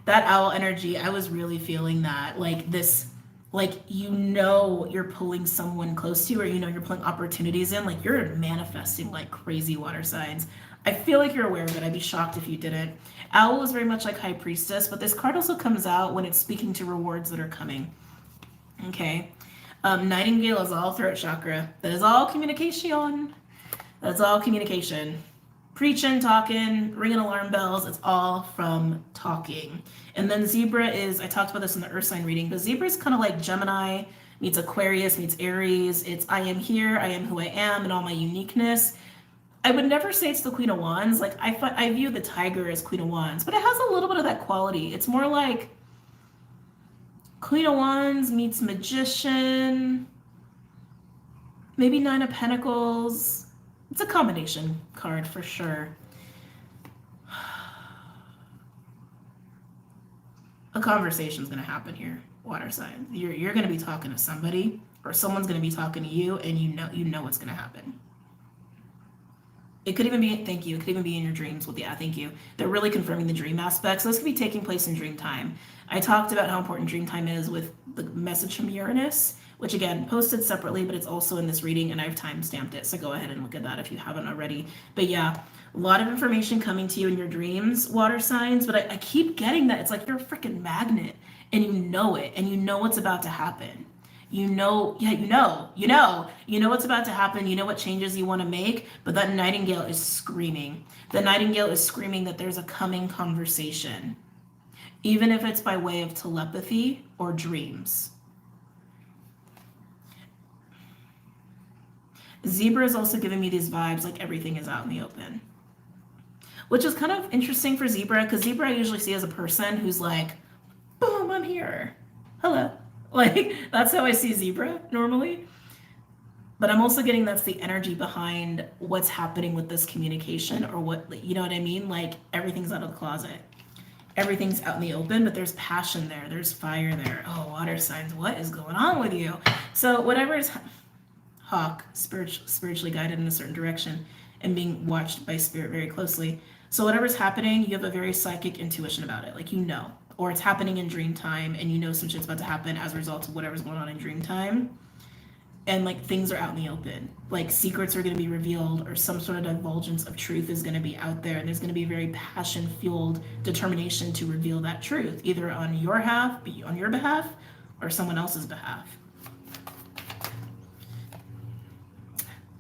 [SPEAKER 1] That owl energy, I was really feeling that. Like this, you're pulling someone close to you, or you're pulling opportunities in, like you're manifesting like crazy, water signs. I feel like you're aware of it. I'd be shocked if you didn't. Owl is very much like High Priestess, but this card also comes out when it's speaking to rewards that are coming. Okay. Nightingale is all throat chakra. That is all communication. That's all communication. Preaching, talking, ringing alarm bells. It's all from talking. And then Zebra is, I talked about this in the Earth sign reading, but Zebra is kind of like Gemini meets Aquarius meets Aries. It's I am here, I am who I am, and all my uniqueness. I would never say it's the Queen of Wands. Like I view the Tiger as Queen of Wands, but it has a little bit of that quality. It's more like Queen of Wands meets Magician, maybe Nine of Pentacles. It's a combination card for sure. A conversation's going to happen here, water sign. You're going to be talking to somebody, or someone's going to be talking to you, and you know what's going to happen. It could even be, thank you, it could even be in your dreams with, yeah, thank you. They're really confirming the dream aspect. So this could be taking place in dream time. I talked about how important dream time is with the message from Uranus, which again, posted separately, but it's also in this reading and I've time stamped it. So go ahead and look at that if you haven't already. But yeah, a lot of information coming to you in your dreams, water signs, but I keep getting that it's like you're a freaking magnet and you know it and you know what's about to happen. You know, yeah, you know what's about to happen. You know what changes you want to make, but that nightingale is screaming. The nightingale is screaming that there's a coming conversation, even if it's by way of telepathy or dreams. Zebra is also giving me these vibes like everything is out in the open, which is kind of interesting for Zebra because Zebra I usually see as a person who's like, boom, I'm here. Hello. Like, that's how I see Zebra normally. But I'm also getting that's the energy behind what's happening with this communication or what, you know what I mean? Like, everything's out of the closet. Everything's out in the open, but there's passion there. There's fire there. Oh, water signs, what is going on with you? So whatever is Hawk, spiritually guided in a certain direction and being watched by spirit very closely. So whatever's happening, you have a very psychic intuition about it. Like, you know. Or it's happening in dream time and you know some shit's about to happen as a result of whatever's going on in dream time. And like things are out in the open. Like secrets are going to be revealed or some sort of divulgence of truth is going to be out there. And there's going to be a very passion-fueled determination to reveal that truth, either on your behalf or someone else's behalf.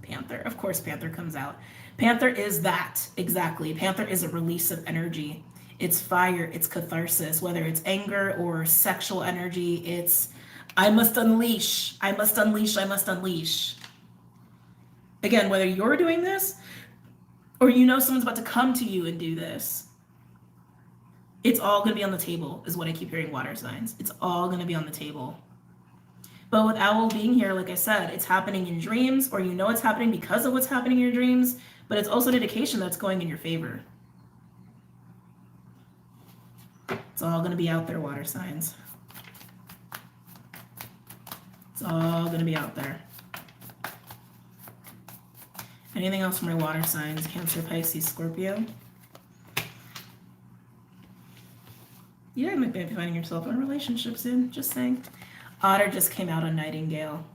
[SPEAKER 1] Panther. Of course, Panther comes out. Panther is that, exactly. Panther is a release of energy. It's fire, it's catharsis, whether it's anger or sexual energy, it's I must unleash, I must unleash, I must unleash. Again, whether you're doing this or you know someone's about to come to you and do this, it's all going to be on the table, is what I keep hearing water signs. It's all going to be on the table. But with Owl being here, like I said, it's happening in dreams, or you know it's happening because of what's happening in your dreams, but it's also an indication that's going in your favor. It's all going to be out there, water signs. It's all going to be out there. Anything else from my water signs? Cancer, Pisces, Scorpio. You might be finding yourself in a relationship soon, just saying. Otter just came out on Nightingale.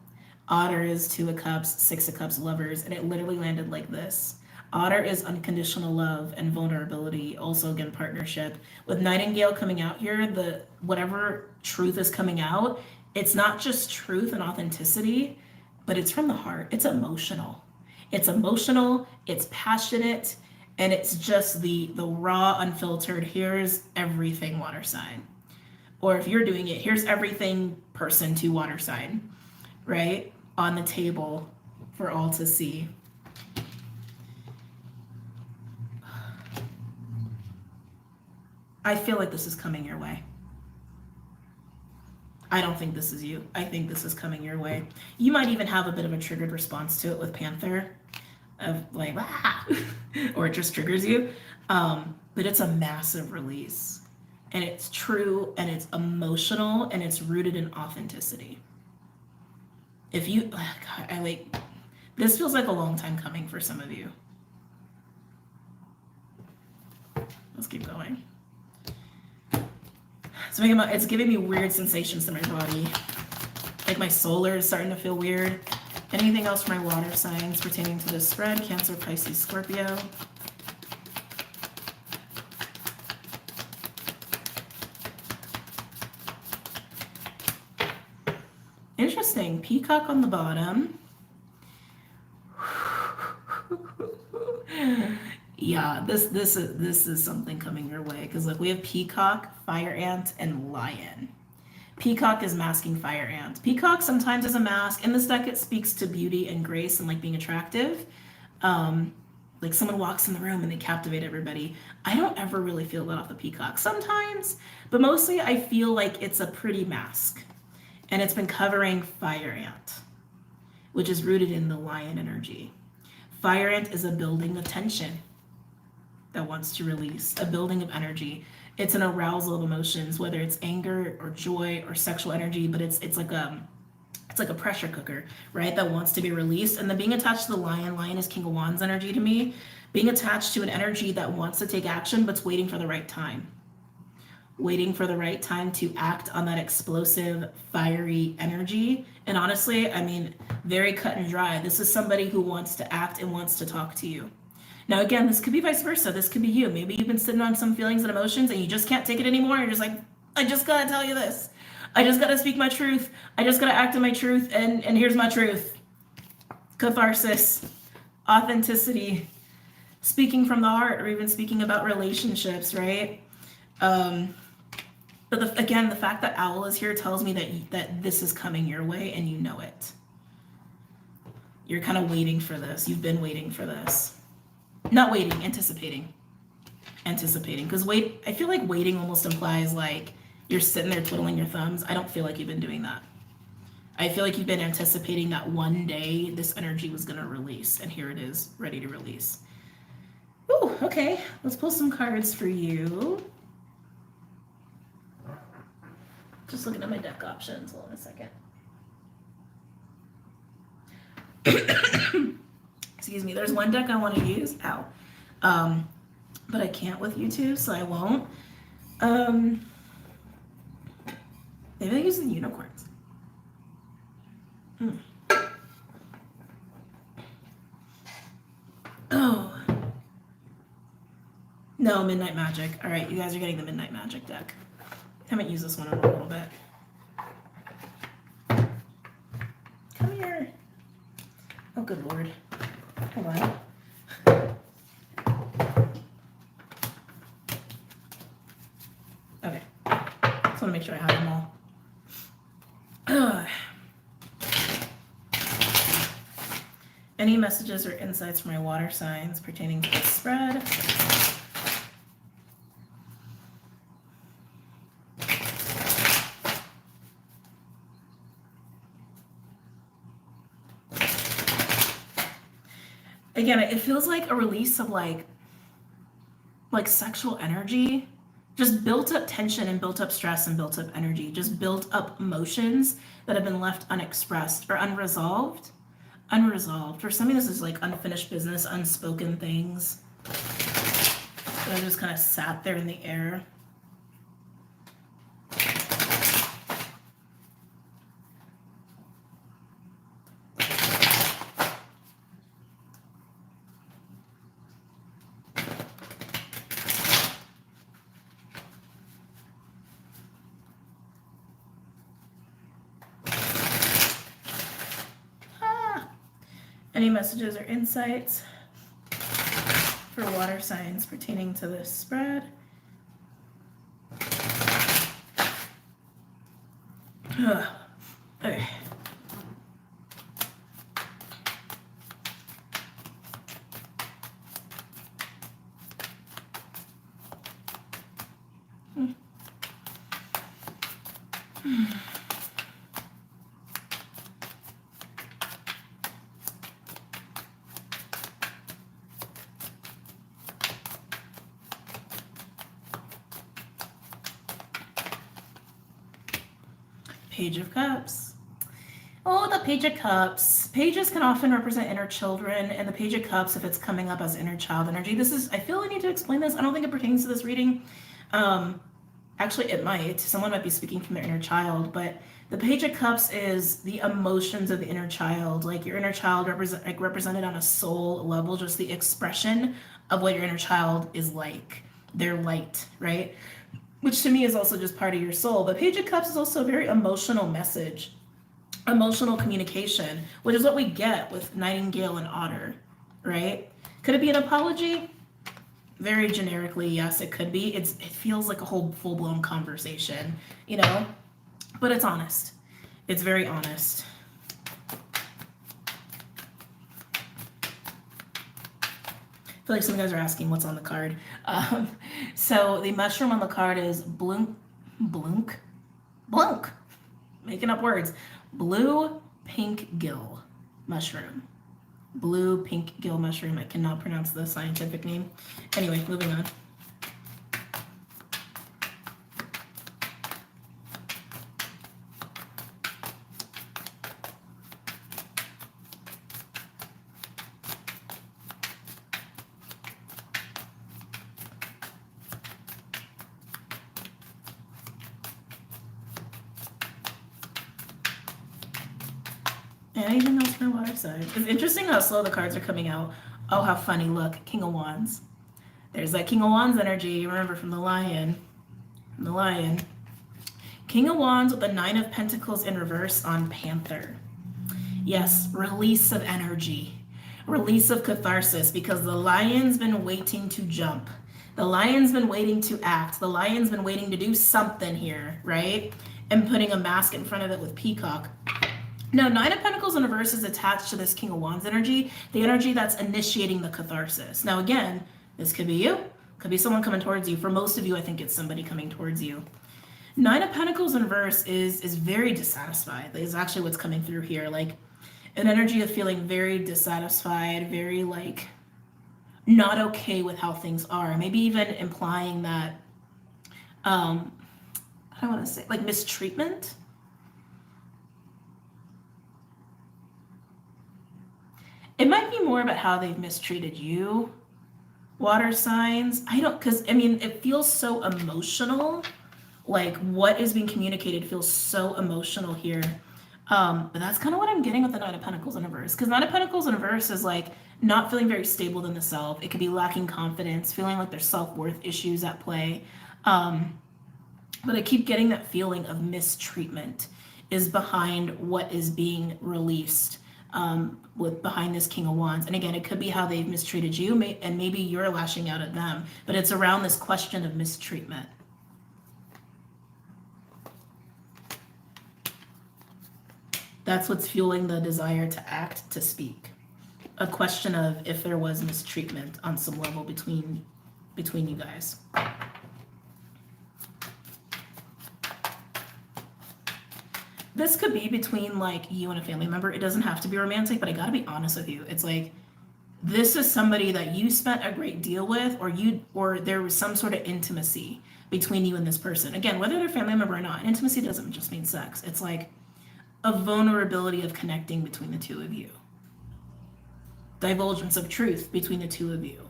[SPEAKER 1] Otter is 2 of Cups, 6 of Cups, Lovers, and it literally landed like this. Otter is unconditional love and vulnerability, also again partnership. With Nightingale coming out here, the whatever truth is coming out, it's not just truth and authenticity, but it's from the heart. It's emotional. It's emotional, it's passionate, and it's just the raw, unfiltered, here's everything water sign. Or if you're doing it, here's everything person to water sign, right? On the table for all to see. I feel like this is coming your way. I don't think this is you. I think this is coming your way. You might even have a bit of a triggered response to it with Panther, of like, ah, or it just triggers you. But it's a massive release. And it's true, and it's emotional, and it's rooted in authenticity. If you, God, this feels like a long time coming for some of you. Let's keep going. So it's giving me weird sensations to my body. Like my solar is starting to feel weird. Anything else for my water signs pertaining to this spread? Cancer, Pisces, Scorpio. Interesting. Peacock on the bottom. Yeah, this is something coming your way, because look, we have peacock, fire ant, and lion. Peacock is masking fire ant. Peacock sometimes is a mask. In this deck, it speaks to beauty and grace and like being attractive. Like someone walks in the room and they captivate everybody. I don't ever really feel that off the peacock. Sometimes, but mostly I feel like it's a pretty mask. And it's been covering fire ant, which is rooted in the lion energy. Fire ant is a building of tension that wants to release, a building of energy. It's an arousal of emotions, whether it's anger or joy or sexual energy, but it's like a pressure cooker, right? That wants to be released. And then being attached to the lion is King of Wands energy to me, Being attached to an energy that wants to take action but's waiting for the right time. Waiting for the right time to act on that explosive, fiery energy. And honestly, I mean, very cut and dry. This is somebody who wants to act and wants to talk to you. Now, again, this could be vice versa. This could be you. Maybe you've been sitting on some feelings and emotions and you just can't take it anymore. You're just like, I just gotta tell you this. I just gotta speak my truth. I just gotta act in my truth. And here's my truth. Catharsis, authenticity, speaking from the heart, or even speaking about relationships, right? But again, the fact that Owl is here tells me that this is coming your way and you know it. You're kind of waiting for this. You've been waiting for this. Not waiting, anticipating. Anticipating. Because I feel like waiting almost implies like you're sitting there twiddling your thumbs. I don't feel like you've been doing that. I feel like you've been anticipating that one day this energy was going to release. And here it is, ready to release. Ooh, okay. Let's pull some cards for you. Just looking at my deck options. Hold on a second. Excuse me. There's one deck I want to use. Ow. But I can't with YouTube, so I won't. Maybe I'll use the unicorns. Oh. No, Midnight Magic. All right, you guys are getting the Midnight Magic deck. Haven't used this one in a little bit. Come here. Oh, good Lord. Hold on. Okay. Just want to make sure I have them all. Any messages or insights for my water signs pertaining to the spread? Again, it feels like a release of like sexual energy, just built up tension and built up stress and built up energy, just built up emotions that have been left unexpressed or unresolved. For some of this is like unfinished business, unspoken things that just kind of sat there in the air. Any messages or insights for water signs pertaining to this spread? Okay. Page of Cups. Oh, the Page of Cups. Pages can often represent inner children, and the Page of Cups, if it's coming up as inner child energy, I feel I need to explain this. I don't think it pertains to this reading. Actually, it might. Someone might be speaking from their inner child, but the Page of Cups is the emotions of the inner child, like your inner child represented on a soul level, just the expression of what your inner child is like, their light, right? Which to me is also just part of your soul. The Page of Cups is also a very emotional message, emotional communication, which is what we get with Nightingale and Otter, right? Could it be an apology? Very generically, yes, it could be. It feels like a whole full-blown conversation, but it's honest. It's very honest. I feel like some guys are asking what's on the card. So the mushroom on the card is blunk, making up words. Blue pink gill mushroom. Blue pink gill mushroom. I cannot pronounce the scientific name. Anyway, moving on. Anything else for water signs? It's interesting how slow the cards are coming out. Oh, how funny. Look, King of Wands. There's that King of Wands energy. Remember from the Lion. From the Lion. King of Wands with the Nine of Pentacles in reverse on Panther. Yes, release of energy. Release of catharsis, because the Lion's been waiting to jump. The Lion's been waiting to act. The Lion's been waiting to do something here, right? And putting a mask in front of it with Peacock. Now, Nine of Pentacles in reverse is attached to this King of Wands energy, the energy that's initiating the catharsis. Now, again, this could be you. Could be someone coming towards you. For most of you, I think it's somebody coming towards you. Nine of Pentacles in reverse is very dissatisfied. Is actually what's coming through here. Like an energy of feeling very dissatisfied, very like not okay with how things are. Maybe even implying that, I don't want to say, like mistreatment. It might be more about how they've mistreated you, water signs. Because I mean, it feels so emotional. Like what is being communicated feels so emotional here. But that's kind of what I'm getting with the Nine of Pentacles in reverse. Because Nine of Pentacles in reverse is like not feeling very stable in the self. It could be lacking confidence, feeling like there's self-worth issues at play. But I keep getting that feeling of mistreatment is behind what is being released. Behind this King of Wands. And again, it could be how they've mistreated you, and maybe you're lashing out at them, but it's around this question of mistreatment. That's what's fueling the desire to act, to speak. A question of if there was mistreatment on some level between you guys. This could be between like you and a family member. It doesn't have to be romantic, but I gotta be honest with you. It's like, this is somebody that you spent a great deal with, or there was some sort of intimacy between you and this person. Again, whether they're a family member or not, intimacy doesn't just mean sex. It's like a vulnerability of connecting between the two of you. Divulgence of truth between the two of you.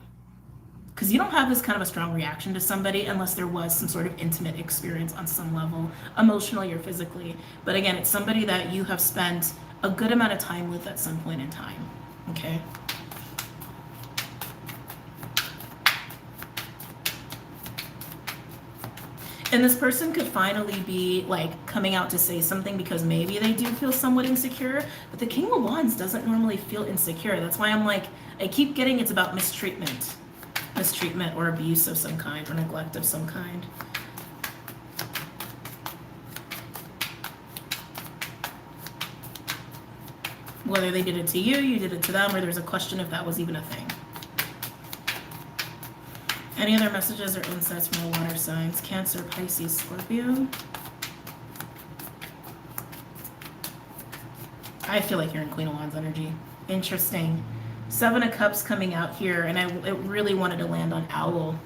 [SPEAKER 1] Because you don't have this kind of a strong reaction to somebody unless there was some sort of intimate experience on some level, emotionally or physically. But again, it's somebody that you have spent a good amount of time with at some point in time, okay? And this person could finally be like coming out to say something because maybe they do feel somewhat insecure, but the King of Wands doesn't normally feel insecure. That's why I'm like, I keep getting it's about mistreatment or abuse of some kind or neglect of some kind. Whether they did it to you, you did it to them, or there's a question if that was even a thing. Any other messages or insights from the water signs? Cancer, Pisces, Scorpio. I feel like you're in Queen of Wands energy. Interesting. Seven of Cups coming out here, and I really wanted to land on Owl.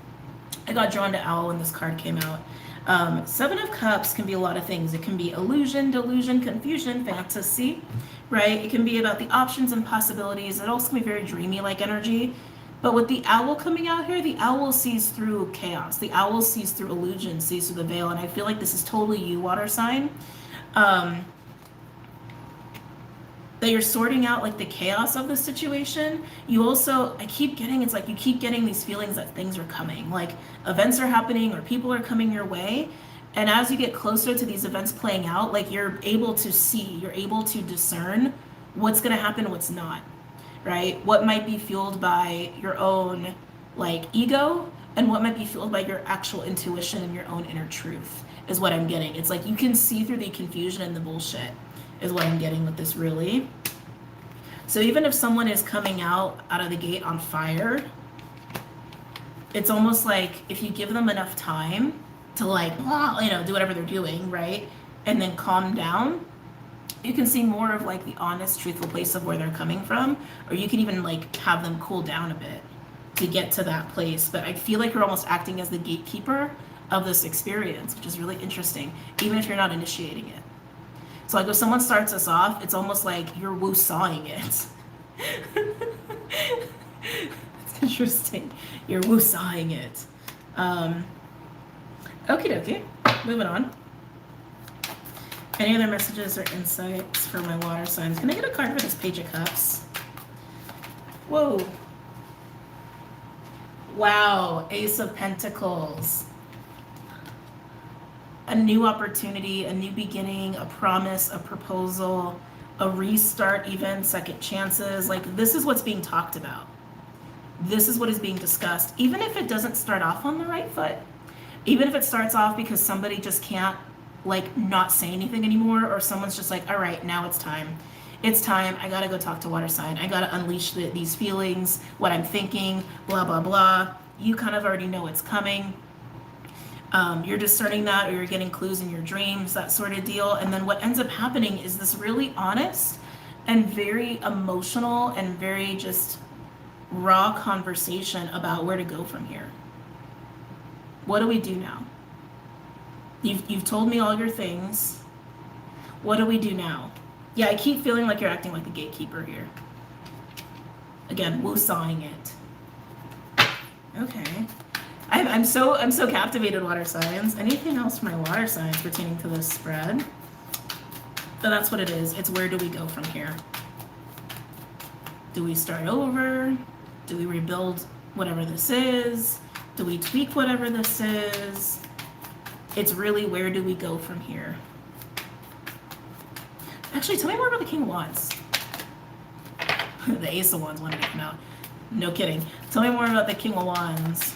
[SPEAKER 1] I got drawn to Owl when this card came out. Seven of Cups can be a lot of things. It can be illusion, delusion, confusion, fantasy, right? It can be about the options and possibilities. It also can be very dreamy-like energy. But with the Owl coming out here, the Owl sees through chaos. The Owl sees through illusion, sees through the veil, and I feel like this is totally you, water sign. That you're sorting out like the chaos of the situation. You also, I keep getting, it's like you keep getting these feelings that things are coming, like events are happening or people are coming your way. And as you get closer to these events playing out, like you're able to see, you're able to discern what's going to happen, what's not, right? What might be fueled by your own like ego and what might be fueled by your actual intuition and your own inner truth is what I'm getting. It's like you can see through the confusion and the bullshit is what I'm getting with this, really. So even if someone is coming out of the gate on fire, it's almost like if you give them enough time to like, do whatever they're doing, right? And then calm down, you can see more of like the honest, truthful place of where they're coming from, or you can even like have them cool down a bit to get to that place. But I feel like you're almost acting as the gatekeeper of this experience, which is really interesting, even if you're not initiating it. So like if someone starts us off, it's almost like you're woo-sawing it. It's interesting. You're woo-sawing it. Okie dokie. Moving on. Any other messages or insights for my water signs? Can I get a card for this Page of Cups? Whoa. Wow, Ace of Pentacles. A new opportunity, a new beginning, a promise, a proposal, a restart even, second chances. Like, this is what's being talked about. This is what is being discussed. Even if it doesn't start off on the right foot, even if it starts off because somebody just can't, like, not say anything anymore, or someone's just like, all right, now it's time. It's time. I gotta go talk to water sign. I gotta unleash these feelings, what I'm thinking, blah, blah, blah. You kind of already know it's coming. You're discerning that, or you're getting clues in your dreams, that sort of deal. And then what ends up happening is this really honest and very emotional and very just raw conversation about where to go from here. What do we do now? You've told me all your things. What do we do now? Yeah, I keep feeling like you're acting like the gatekeeper here. Again, woo-sawing it. Okay. I'm so captivated, water signs. Anything else for my water signs pertaining to this spread? So that's what it is. It's where do we go from here? Do we start over? Do we rebuild whatever this is? Do we tweak whatever this is? It's really where do we go from here? Actually, tell me more about the King of Wands. The Ace of Wands wanted to come out. No kidding. Tell me more about the King of Wands.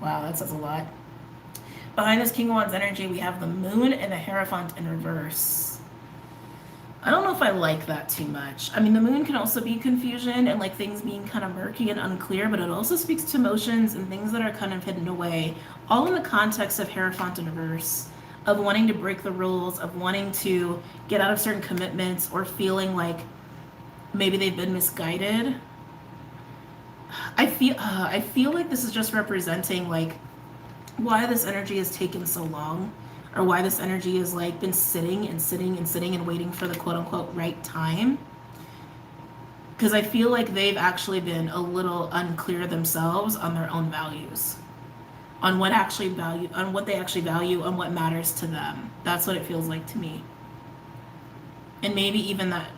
[SPEAKER 1] Wow, that says a lot. Behind this King of Wands energy, we have the Moon and the Hierophant in reverse. I don't know if I like that too much. I mean, the Moon can also be confusion and like things being kind of murky and unclear, but it also speaks to emotions and things that are kind of hidden away, all in the context of Hierophant in reverse, of wanting to break the rules, of wanting to get out of certain commitments, or feeling like maybe they've been misguided. I feel like this is just representing like why this energy has taken so long, or why this energy has like been sitting and waiting for the quote unquote right time. Because I feel like they've actually been a little unclear themselves on their own values, on what they actually value, on what matters to them. That's what it feels like to me. And maybe even that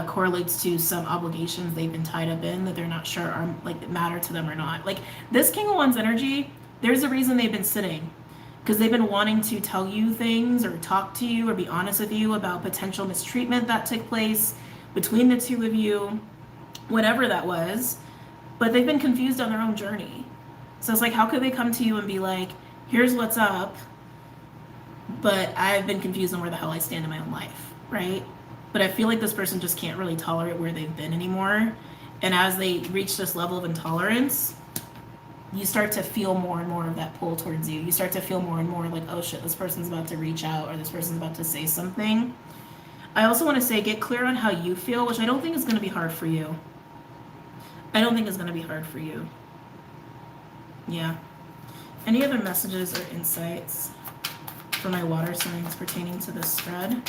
[SPEAKER 1] correlates to some obligations they've been tied up in that they're not sure are like matter to them or not. Like this King of Wands energy, there's a reason they've been sitting, because they've been wanting to tell you things or talk to you or be honest with you about potential mistreatment that took place between the two of you, whatever that was, but they've been confused on their own journey. So it's like, how could they come to you and be like, here's what's up, but I've been confused on where the hell I stand in my own life, right? But I feel like this person just can't really tolerate where they've been anymore. And as they reach this level of intolerance, you start to feel more and more of that pull towards you. You start to feel more and more like, oh shit, this person's about to reach out, or this person's about to say something. I also want to say, get clear on how you feel, which I don't think is going to be hard for you. I don't think it's going to be hard for you. Yeah. Any other messages or insights for my water signs pertaining to this spread?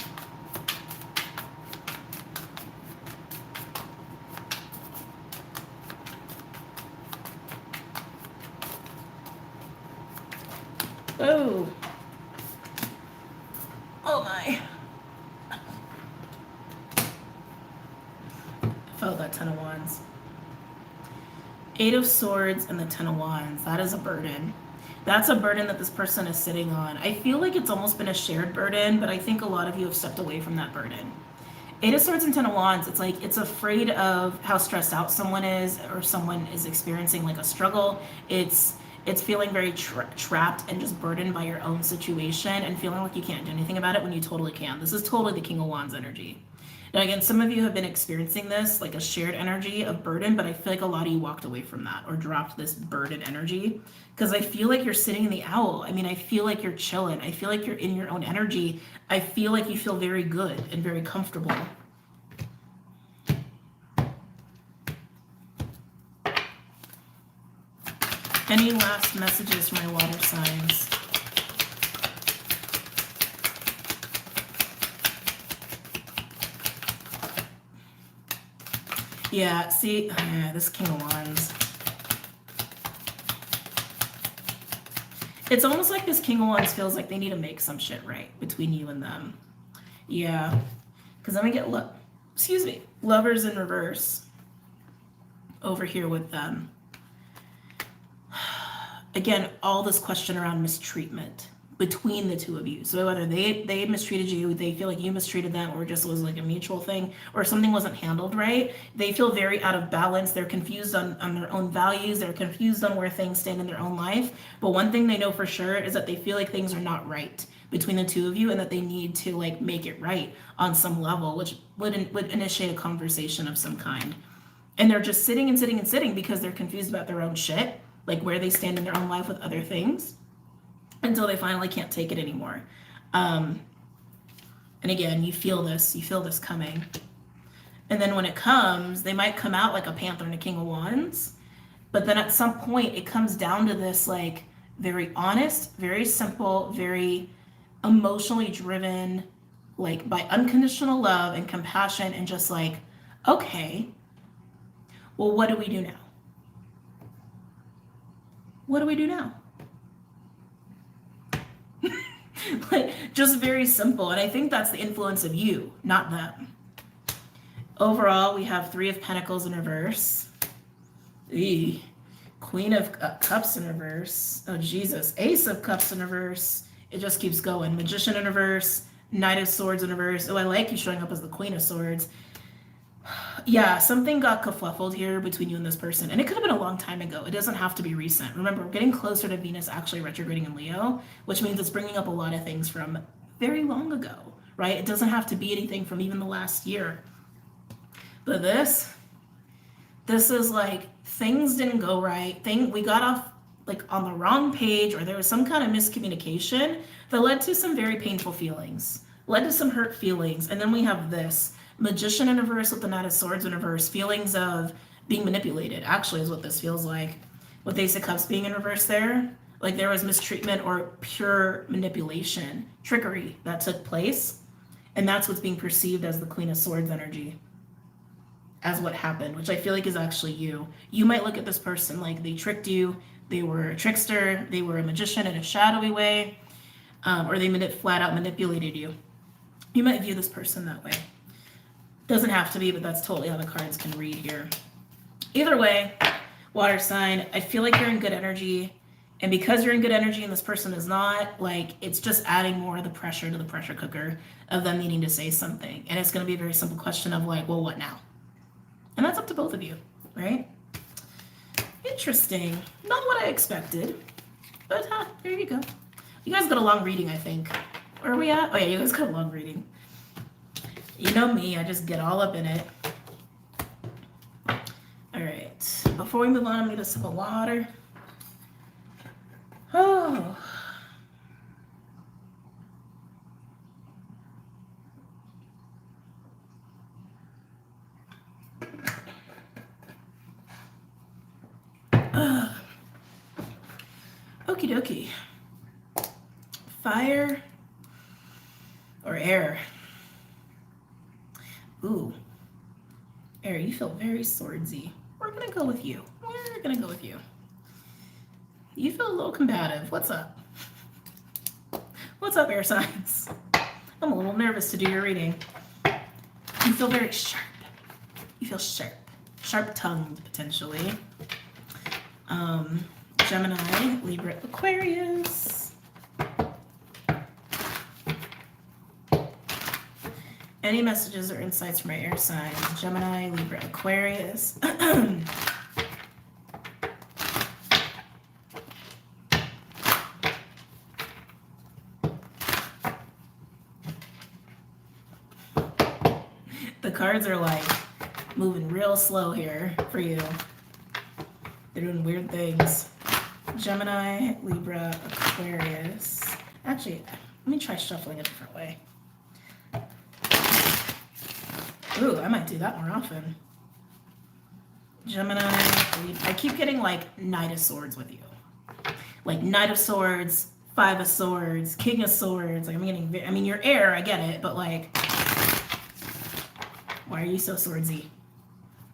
[SPEAKER 1] Oh. Oh my. I felt that Ten of Wands. Eight of Swords and the Ten of Wands. That is a burden. That's a burden that this person is sitting on. I feel like it's almost been a shared burden, but I think a lot of you have stepped away from that burden. Eight of Swords and Ten of Wands, it's like it's afraid of how stressed out someone is, or someone is experiencing like a struggle. It's feeling very trapped and just burdened by your own situation and feeling like you can't do anything about it when you totally can. This is totally the King of Wands energy. Now again, some of you have been experiencing this, like a shared energy of burden, but I feel like a lot of you walked away from that or dropped this burden energy, because I feel like you're sitting in the owl. I mean, I feel like you're chilling. I feel like you're in your own energy. I feel like you feel very good and very comfortable. Any last messages for my water signs? Yeah, see, this King of Wands. It's almost like this King of Wands feels like they need to make some shit right between you and them. Yeah. Because then we get, Lovers in reverse over here with them. Again, all this question around mistreatment between the two of you. So whether they mistreated you, they feel like you mistreated them, or just was like a mutual thing, or something wasn't handled right, they feel very out of balance. They're confused on their own values. They're confused on where things stand in their own life. But one thing they know for sure is that they feel like things are not right between the two of you, and that they need to like make it right on some level, which would initiate a conversation of some kind. And they're just sitting and sitting and sitting because they're confused about their own shit, like where they stand in their own life with other things, until they finally can't take it anymore. And again, you feel this coming. And then when it comes, they might come out like a Panther and a King of Wands, but then at some point it comes down to this like very honest, very simple, very emotionally driven, like by unconditional love and compassion, and just like, okay, well, what do we do now? What do we do now? Like, just very simple. And I think that's the influence of you, not them. Overall, we have Three of Pentacles in reverse. Queen of Cups in reverse. Oh, Jesus. Ace of Cups in reverse. It just keeps going. Magician in reverse. Knight of Swords in reverse. Oh, I like you showing up as the Queen of Swords. Yeah, something got kerfuffled here between you and this person. And it could have been a long time ago. It doesn't have to be recent. Remember, we're getting closer to Venus actually retrograding in Leo, which means it's bringing up a lot of things from very long ago, right? It doesn't have to be anything from even the last year. But this is like, things didn't go right. We got off like on the wrong page, or there was some kind of miscommunication that led to some very painful feelings, led to some hurt feelings. And then we have this Magician in reverse with the Knight of Swords in reverse. Feelings of being manipulated, actually, is what this feels like. With Ace of Cups being in reverse there, like there was mistreatment or pure manipulation, trickery that took place. And that's what's being perceived as the Queen of Swords energy, as what happened, which I feel like is actually you. You might look at this person like they tricked you, they were a trickster, they were a magician in a shadowy way, or they flat out manipulated you. You might view this person that way. Doesn't have to be, but that's totally how the cards can read here. Either way, water sign, I feel like you're in good energy. And because you're in good energy and this person is not, like, it's just adding more of the pressure to the pressure cooker of them needing to say something. And it's going to be a very simple question of like, well, what now? And that's up to both of you, right? Interesting. Not what I expected. But there you go. You guys got a long reading, I think. Where are we at? Oh yeah, you guys got a long reading. You know me, I just get all up in it. All right, before we move on, I'm gonna get a sip of water. Oh. Okie dokie. Fire or air? Ooh, air, you feel very swordsy. We're gonna go with you. We're gonna go with you. You feel a little combative. What's up? What's up, air signs? I'm a little nervous to do your reading. You feel very sharp. You feel sharp. Sharp-tongued, potentially. Gemini, Libra, Aquarius. Any messages or insights from my air signs? Gemini, Libra, Aquarius. The cards are like moving real slow here for you. They're doing weird things. Gemini, Libra, Aquarius. Actually, let me try shuffling a different way. Ooh, I might do that more often. Gemini, I keep getting like Knight of Swords with you. Like Knight of Swords, Five of Swords, King of Swords. Like I mean, you're air, I get it, but like, why are you so swordsy?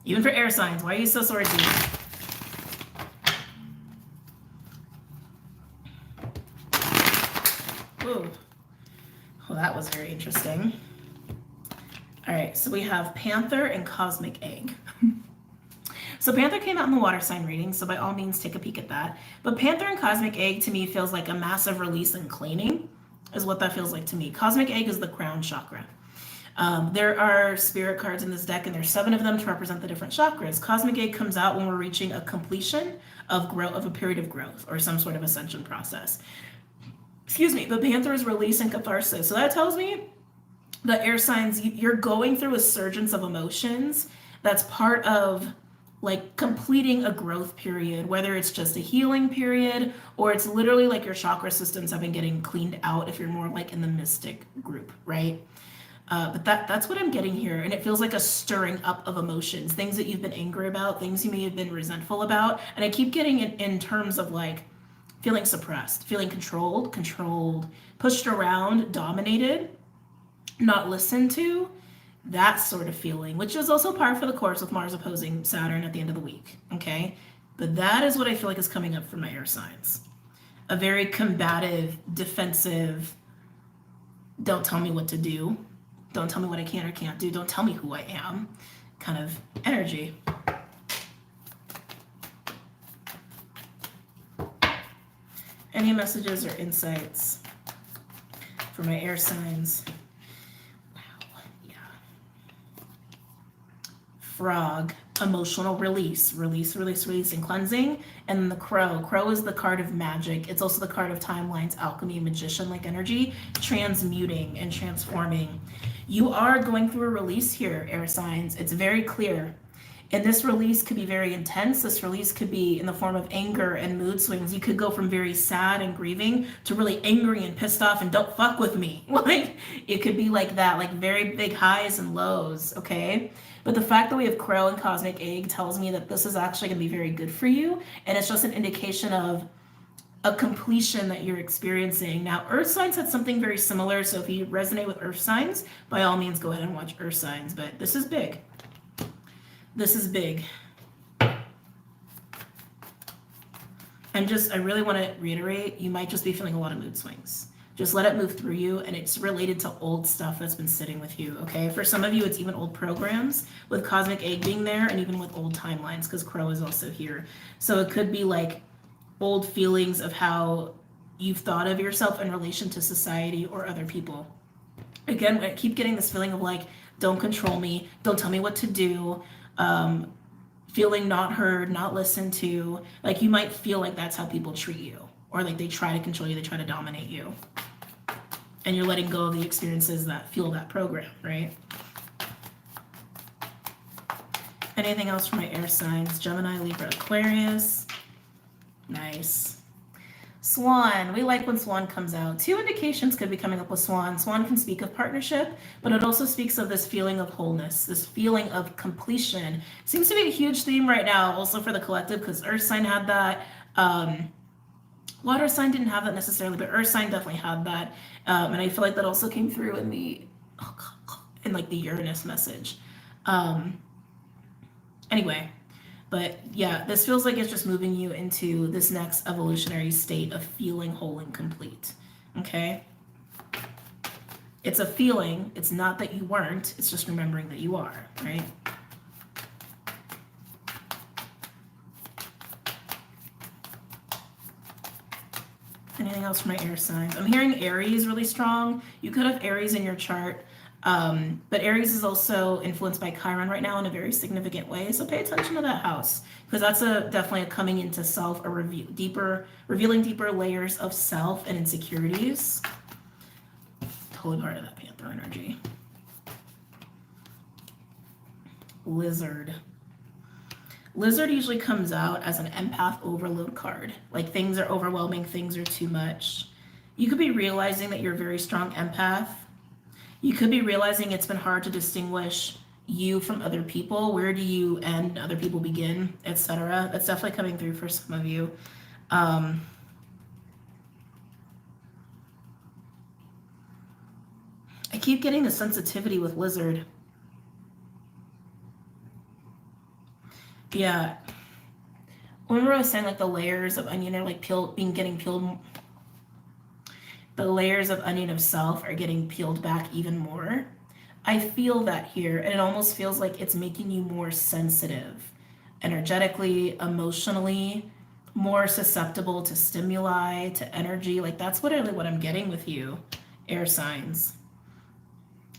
[SPEAKER 1] Even for air signs, why are you so swordsy? Ooh. Well, that was very interesting. All right, so we have Panther and Cosmic Egg. So Panther came out in the water sign reading, so by all means take a peek at that. But Panther and Cosmic Egg to me feels like a massive release and cleaning, is what that feels like to me. Cosmic Egg is the crown chakra. There are spirit cards in this deck, and there's 7 of them to represent the different chakras. Cosmic Egg comes out when we're reaching a completion of growth, of a period of growth, or some sort of ascension process. Excuse me, but Panther is release and catharsis. So that tells me the air signs, you're going through a surgence of emotions that's part of like completing a growth period, whether it's just a healing period or it's literally like your chakra systems have been getting cleaned out if you're more like in the mystic group, right? But that's what I'm getting here. And it feels like a stirring up of emotions, things that you've been angry about, things you may have been resentful about. And I keep getting it in terms of like feeling suppressed, feeling controlled, pushed around, dominated, not listened to, that sort of feeling, which is also par for the course with Mars opposing Saturn at the end of the week, okay? But that is what I feel like is coming up for my air signs. A very combative, defensive, don't tell me what to do, don't tell me what I can or can't do, don't tell me who I am kind of energy. Any messages or insights for my air signs? Frog, emotional release, and cleansing. And then the crow. Crow is the card of magic. It's also the card of timelines, alchemy, magician-like energy, transmuting and transforming. You are going through a release here, air signs. It's very clear. And this release could be very intense. This release could be in the form of anger and mood swings. You could go from very sad and grieving to really angry and pissed off and don't fuck with me. Like, it could be like that, like very big highs and lows, okay? But the fact that we have Crow and Cosmic Egg tells me that this is actually going to be very good for you. And it's just an indication of a completion that you're experiencing. Now, Earth signs had something very similar. So if you resonate with Earth signs, by all means, go ahead and watch Earth signs. But this is big. This is big. I really want to reiterate, you might just be feeling a lot of mood swings. Just let it move through you, and it's related to old stuff that's been sitting with you, okay? For some of you, it's even old programs, with Cosmic Egg being there, and even with old timelines, because Crow is also here. So it could be like old feelings of how you've thought of yourself in relation to society or other people. Again, I keep getting this feeling of like, don't control me, don't tell me what to do, feeling not heard, not listened to. Like, you might feel like that's how people treat you, or like they try to control you, they try to dominate you. And you're letting go of the experiences that fuel that program, right? Anything else for my air signs? Gemini, Libra, Aquarius. Nice. Swan. We like when Swan comes out. 2 indications could be coming up with Swan. Swan can speak of partnership, but it also speaks of this feeling of wholeness, this feeling of completion. Seems to be a huge theme right now also for the collective, because Earth sign had that. Water sign didn't have that necessarily, but Earth sign definitely had that. And I feel like that also came through in the Uranus message. Anyway, but yeah, this feels like it's just moving you into this next evolutionary state of feeling whole and complete. Okay? It's a feeling. It's not that you weren't. It's just remembering that you are, right? Anything else for my air signs? I'm hearing Aries really strong. You could have Aries in your chart, but Aries is also influenced by Chiron right now in a very significant way. So pay attention to that house, because that's definitely a coming into self, revealing deeper layers of self and insecurities. Totally part of that Panther energy. Lizard. Lizard usually comes out as an empath overload card. Like, things are overwhelming, things are too much. You could be realizing that you're a very strong empath. You could be realizing it's been hard to distinguish you from other people. Where do you end, other people begin, etc. That's definitely coming through for some of you. I keep getting the sensitivity with Lizard. Yeah. Remember I was saying like the layers of onion are like getting peeled. The layers of onion of self are getting peeled back even more. I feel that here, and it almost feels like it's making you more sensitive, energetically, emotionally, more susceptible to stimuli, to energy. Like that's what I'm getting with you, air signs.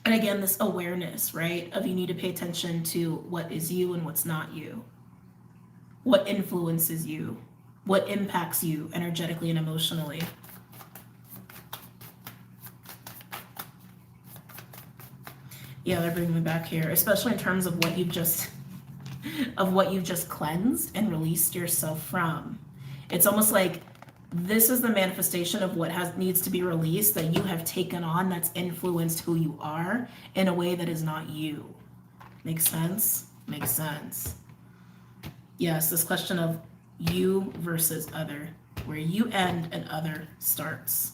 [SPEAKER 1] And again, this awareness, right, of you need to pay attention to what is you and what's not you, what influences you, what impacts you energetically and emotionally. Yeah, they're bringing me back here, especially in terms of what you've just cleansed and released yourself from. It's almost like this is the manifestation of what needs to be released that you have taken on, that's influenced who you are in a way that is not you. Makes sense? Makes sense. Yes, this question of you versus other, where you end and other starts.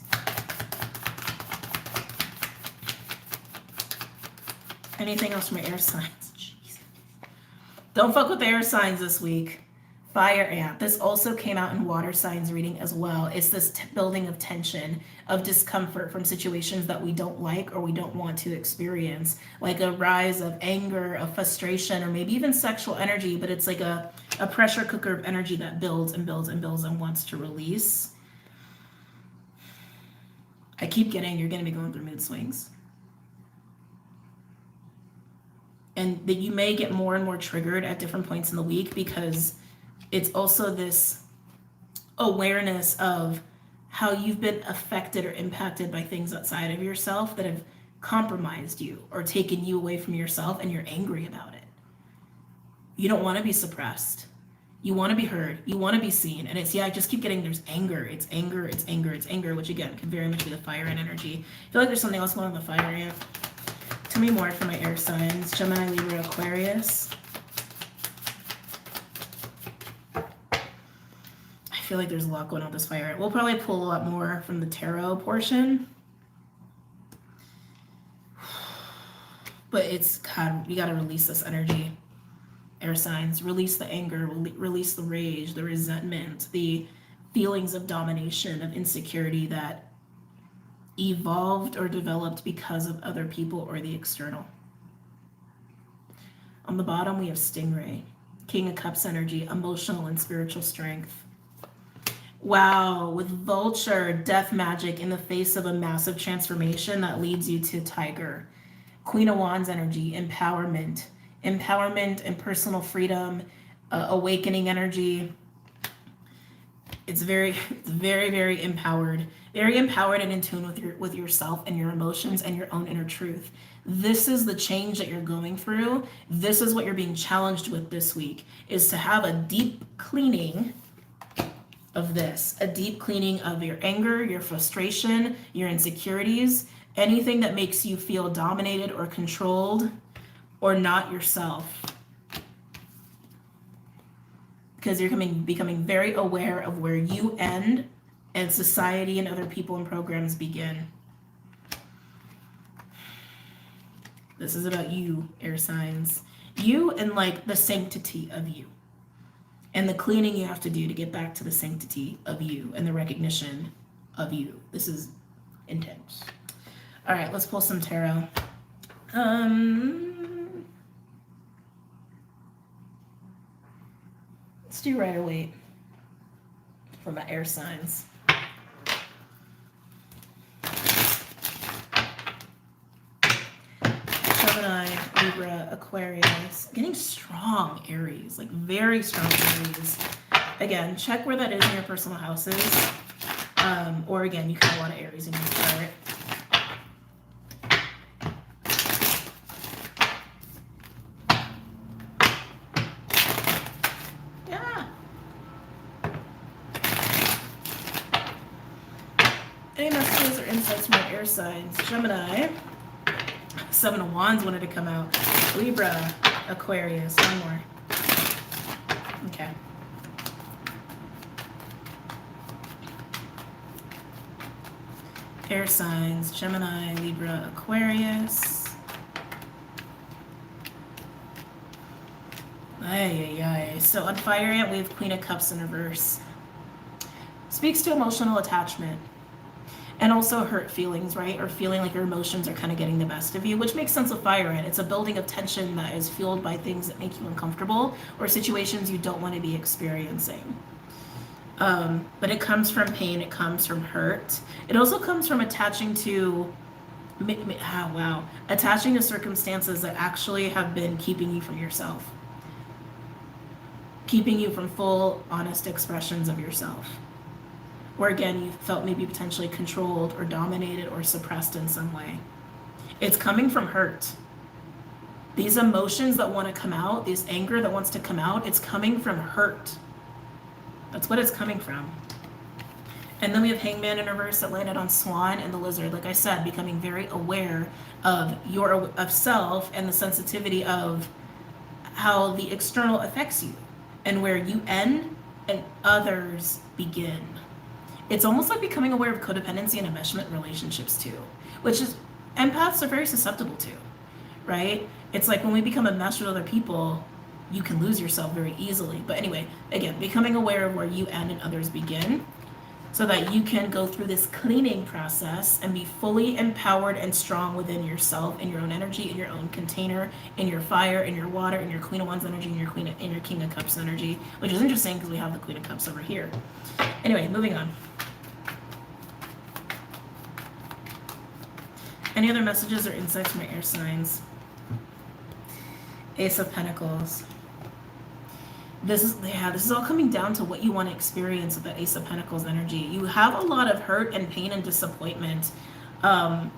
[SPEAKER 1] Anything else from your air signs? Jeez. Don't fuck with the air signs this week. Fire ant. This also came out in water signs reading as well. It's this building of tension, of discomfort from situations that we don't like or we don't want to experience, like a rise of anger, of frustration, or maybe even sexual energy, but it's like a pressure cooker of energy that builds and builds and builds and wants to release. I keep getting you're going to be going through mood swings. And that you may get more and more triggered at different points in the week, because it's also this awareness of how you've been affected or impacted by things outside of yourself that have compromised you or taken you away from yourself, and you're angry about it. You don't want to be suppressed. You want to be heard. You want to be seen. And it's, I just keep getting there's anger. It's anger, it's anger, it's anger, which again can very much be the fire ant energy. I feel like there's something else going on with the fire ant. Tell me more for my air signs. Gemini, Libra, Aquarius. I feel like there's a lot going on with this fire. We'll probably pull a lot more from the tarot portion. But it's, God, you got to release this energy. Air signs, release the anger, release the rage, the resentment, the feelings of domination, of insecurity that evolved or developed because of other people or the external. On the bottom, we have Stingray, King of Cups energy, emotional and spiritual strength. Wow, with Vulture, death magic in the face of a massive transformation that leads you to Tiger. Queen of Wands energy, empowerment and personal freedom, awakening energy. It's very, very empowered. Very empowered and in tune with yourself and your emotions and your own inner truth. This is the change that you're going through. This is what you're being challenged with this week, is to have a deep cleaning of this, a deep cleaning of your anger, your frustration, your insecurities, anything that makes you feel dominated or controlled or not yourself. Because you're becoming very aware of where you end and society and other people and programs begin. This is about you, air signs. You and like the sanctity of you. And the cleaning you have to do to get back to the sanctity of you and the recognition of you. This is intense. All right, let's pull some tarot. Let's do Rider Waite for my air signs. Gemini, Libra, Aquarius. Getting strong Aries, like very strong Aries. Again, check where that is in your personal houses. Or again, you can have a lot of Aries in your chart. Any messages or insights from my air signs? Gemini, Seven of Wands wanted to come out. Libra, Aquarius, one more. Okay. Air signs, Gemini, Libra, Aquarius. So on Fire Ant, we have Queen of Cups in reverse. Speaks to emotional attachment. And also hurt feelings, right? Or feeling like your emotions are kind of getting the best of you, which makes sense with fire. And it's a building of tension that is fueled by things that make you uncomfortable or situations you don't want to be experiencing. But it comes from pain, it comes from hurt. It also comes from attaching to, attaching to circumstances that actually have been keeping you from yourself, keeping you from full, honest expressions of yourself. Or again, you felt maybe potentially controlled or dominated or suppressed in some way. It's coming from hurt. These emotions that want to come out, this anger that wants to come out, it's coming from hurt. That's what it's coming from. And then we have Hangman in reverse that landed on Swan and the Lizard. Like I said, becoming very aware of self and the sensitivity of how the external affects you and where you end and others begin. It's almost like becoming aware of codependency and enmeshment relationships too, which is empaths are very susceptible to, right? It's like when we become enmeshed with other people, you can lose yourself very easily. But anyway, again, becoming aware of where you end and others begin so that you can go through this cleaning process and be fully empowered and strong within yourself, in your own energy, in your own container, in your fire, in your water, in your Queen of Wands energy, in your King of Cups energy, which is interesting because we have the Queen of Cups over here. Anyway, moving on. Any other messages or insights from my air signs? Ace of Pentacles. This is all coming down to what you want to experience with the Ace of Pentacles energy. You have a lot of hurt and pain and disappointment. You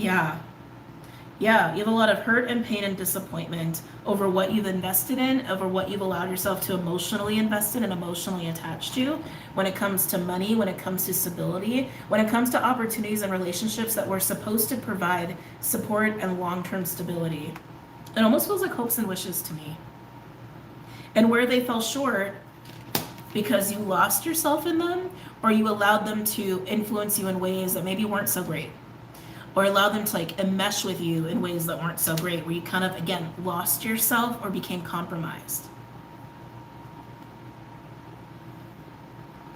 [SPEAKER 1] have a lot of hurt and pain and disappointment over what you've invested in, over what you've allowed yourself to emotionally invest in and emotionally attach to when it comes to money, when it comes to stability, when it comes to opportunities and relationships that were supposed to provide support and long-term stability. It almost feels like hopes and wishes to me. And where they fell short because you lost yourself in them or you allowed them to influence you in ways that maybe weren't so great. Or allow them to like enmesh with you in ways that weren't so great, where you kind of, again, lost yourself or became compromised.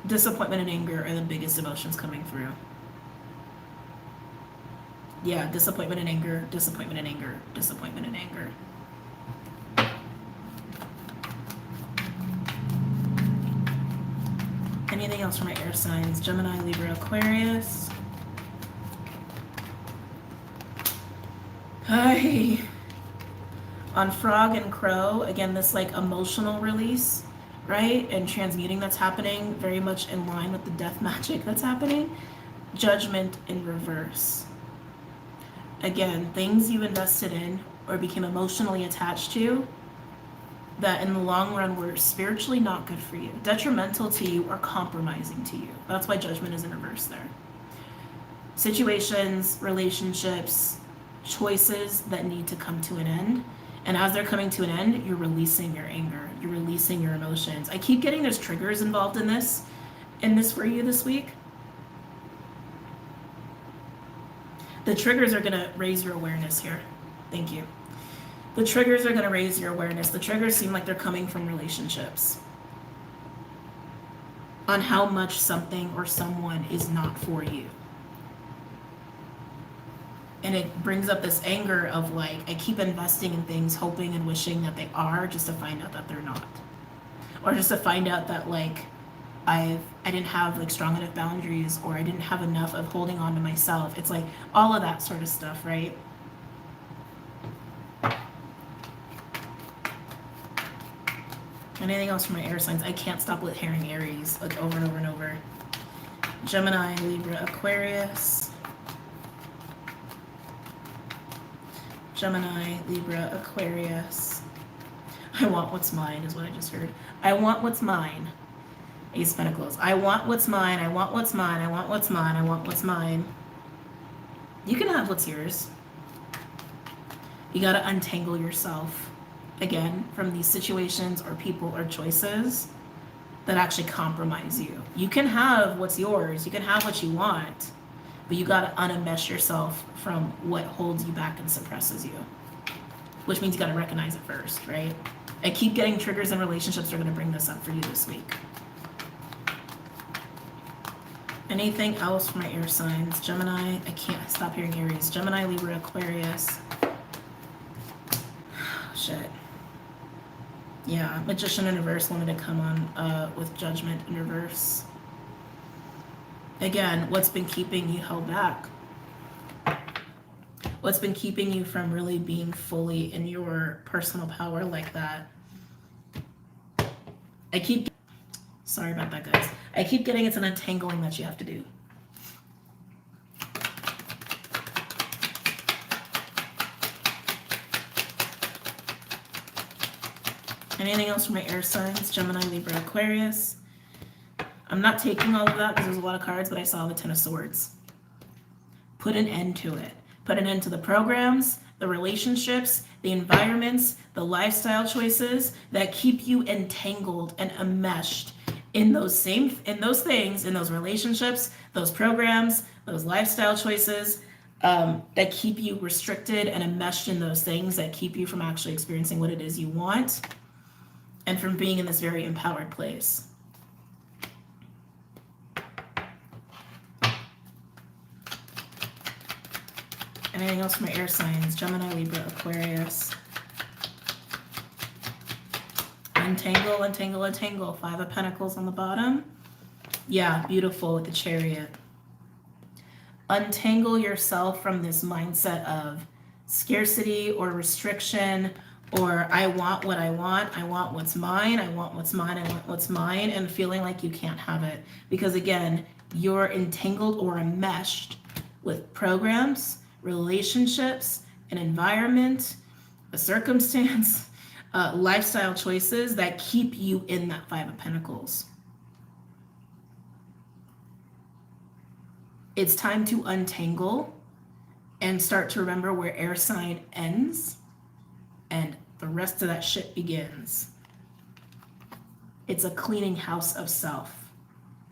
[SPEAKER 1] Disappointment and anger are the biggest emotions coming through. Yeah, disappointment and anger, disappointment and anger, disappointment and anger. Anything else for my air signs? Gemini, Libra, Aquarius. Hi. On Frog and Crow, again, this like emotional release, right? And transmuting that's happening, very much in line with the death magic that's happening. Judgment in reverse. Again, things you invested in or became emotionally attached to that in the long run were spiritually not good for you, detrimental to you, or compromising to you. That's why judgment is in reverse there. Situations, relationships, choices that need to come to an end. And as they're coming to an end, you're releasing your anger, you're releasing your emotions. I keep getting there's triggers involved in this for you this week. The triggers are going to raise your awareness here. Thank you. The triggers are going to raise your awareness. The triggers seem like they're coming from relationships. On how much something or someone is not for you. And it brings up this anger of like, I keep investing in things, hoping and wishing that they are, just to find out that they're not. Or just to find out that like, I didn't have like strong enough boundaries, or I didn't have enough of holding on to myself. It's like all of that sort of stuff, right? Anything else from my air signs? I can't stop hearing Aries like over and over and over. Gemini, Libra, Aquarius. Gemini, Libra, Aquarius. I want what's mine is what I just heard. I want what's mine. Ace of Pentacles. I want what's mine. I want what's mine. I want what's mine. I want what's mine. You can have what's yours. You got to untangle yourself, again, from these situations or people or choices that actually compromise you. You can have what's yours. You can have what you want. But you got to unenmesh yourself from what holds you back and suppresses you. Which means you got to recognize it first, right? I keep getting triggers in relationships that are going to bring this up for you this week. Anything else for my air signs? Gemini, I can't stop hearing Aries. Gemini, Libra, Aquarius. Shit. Yeah, Magician in reverse wanted to come on with Judgment in reverse. Again, what's been keeping you held back? What's been keeping you from really being fully in your personal power like that? Sorry about that, guys. I keep getting it's an untangling that you have to do. Anything else for my air signs? Gemini, Libra, Aquarius. I'm not taking all of that because there's a lot of cards, but I saw the Ten of Swords. Put an end to it. Put an end to the programs, the relationships, the environments, the lifestyle choices that keep you entangled and enmeshed in those things, in those relationships, those programs, those lifestyle choices that keep you restricted and enmeshed in those things that keep you from actually experiencing what it is you want and from being in this very empowered place. Anything else for my air signs? Gemini, Libra, Aquarius. Untangle, untangle, untangle. Five of Pentacles on the bottom. Yeah, beautiful with the Chariot. Untangle yourself from this mindset of scarcity or restriction, or I want what I want what's mine, I want what's mine, I want what's mine, and feeling like you can't have it. Because again, you're entangled or enmeshed with programs, relationships, an environment, a circumstance, lifestyle choices that keep you in that Five of Pentacles. It's time to untangle and start to remember where air sign ends and the rest of that shit begins. It's a cleaning house of self.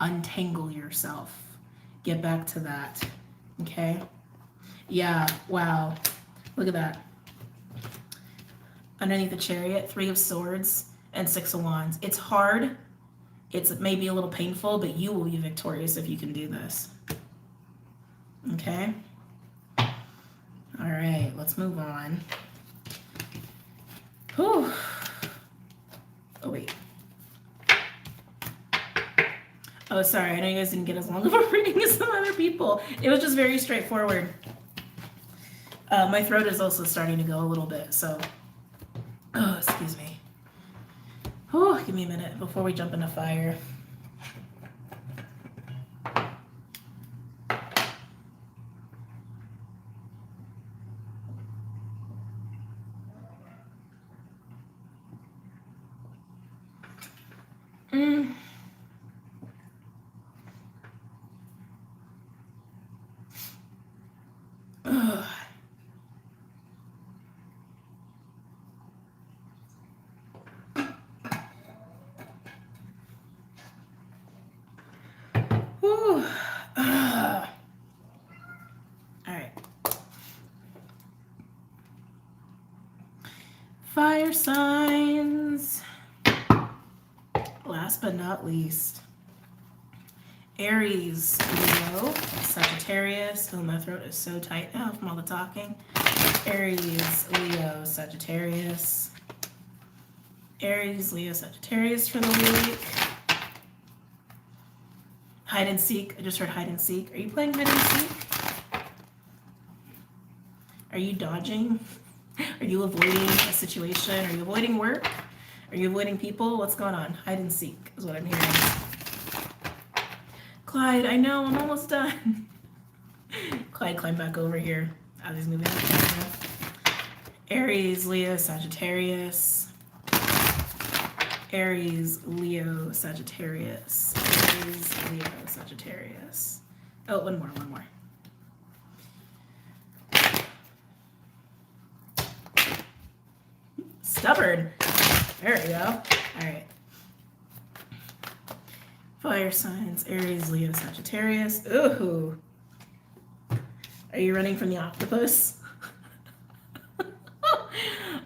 [SPEAKER 1] Untangle yourself. Get back to that. Okay? Yeah, wow. Look at that. Underneath the Chariot, Three of Swords and Six of Wands. It's hard. It's maybe a little painful, but you will be victorious if you can do this. Okay? All right, let's move on. Whew. Oh, wait. Oh, sorry. I know you guys didn't get as long of a reading as some other people. It was just very straightforward. My throat is also starting to go a little bit, so... Oh, excuse me. Oh, give me a minute before we jump into fire. Fire signs. Last but not least, Aries, Leo, Sagittarius. Oh, my throat is so tight now from all the talking. Aries, Leo, Sagittarius. Aries, Leo, Sagittarius for the week. Hide and seek. I just heard hide and seek. Are you playing hide and seek? Are you dodging? Are you avoiding a situation? Are you avoiding work? Are you avoiding people? What's going on? Hide and seek is what I'm hearing. Clyde, I know, I'm almost done. Clyde climbed back over here as he's moving the camera. Aries, Leo, Sagittarius. Aries, Leo, Sagittarius. Aries, Leo, Sagittarius. Oh, one more. Stubborn. There we go. All right. Fire signs, Aries, Leo, Sagittarius. Ooh. Are you running from the octopus?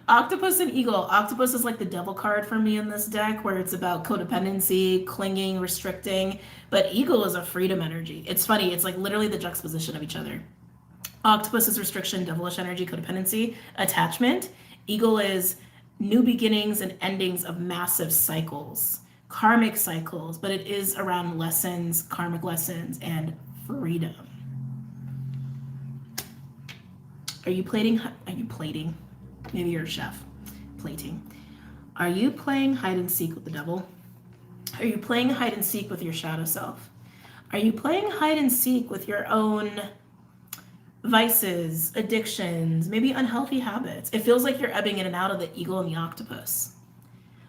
[SPEAKER 1] Octopus and Eagle. Octopus is like the devil card for me in this deck, where it's about codependency, clinging, restricting. But Eagle is a freedom energy. It's funny. It's like literally the juxtaposition of each other. Octopus is restriction, devilish energy, codependency, attachment. Eagle is new beginnings and endings of massive cycles, karmic cycles, but it is around lessons, karmic lessons, and freedom. Are you plating? Maybe you're a chef. Plating. Are you playing hide and seek with the devil? Are you playing hide and seek with your shadow self? Are you playing hide and seek with your own vices, addictions, maybe unhealthy habits? It feels like you're ebbing in and out of the Eagle and the Octopus.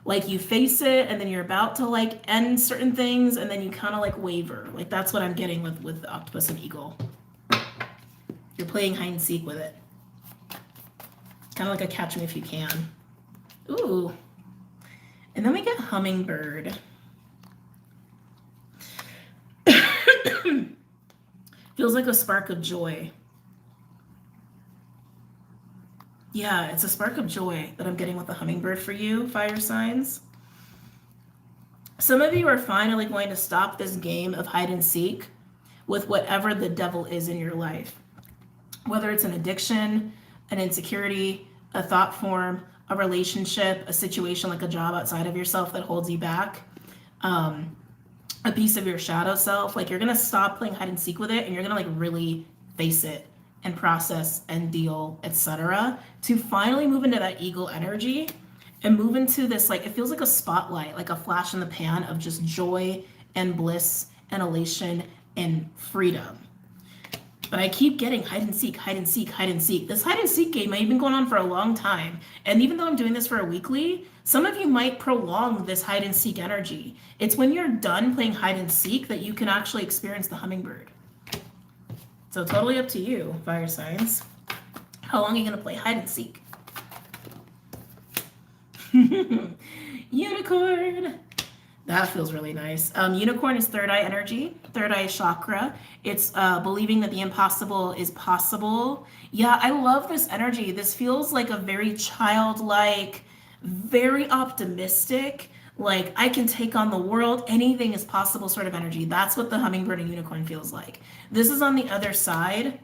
[SPEAKER 1] Like you face it and then you're about to like end certain things and then you kind of like waver. Like that's what I'm getting with the Octopus and Eagle. You're playing hide and seek with it. Kind of like a catch me if you can. Ooh. And then we get Hummingbird. Feels like a spark of joy. Yeah, it's a spark of joy that I'm getting with the Hummingbird for you, fire signs. Some of you are finally going to stop this game of hide and seek with whatever the devil is in your life. Whether it's an addiction, an insecurity, a thought form, a relationship, a situation like a job outside of yourself that holds you back, a piece of your shadow self. Like you're going to stop playing hide and seek with it and you're going to like really face it and process and deal, etc., to finally move into that Eagle energy and move into this, like, it feels like a spotlight, like a flash in the pan of just joy and bliss and elation and freedom. But I keep getting hide and seek, hide and seek, hide and seek. This hide and seek game might have been going on for a long time. And even though I'm doing this for a weekly, some of you might prolong this hide and seek energy. It's when you're done playing hide and seek that you can actually experience the Hummingbird. So totally up to you, fire signs. How long are you going to play hide and seek? Unicorn. That feels really nice. Unicorn is third eye energy, third eye chakra. It's believing that the impossible is possible. Yeah, I love this energy. This feels like a very childlike, very optimistic, like I can take on the world, anything is possible sort of energy. That's what the Hummingbird and Unicorn feels like. This is on the other side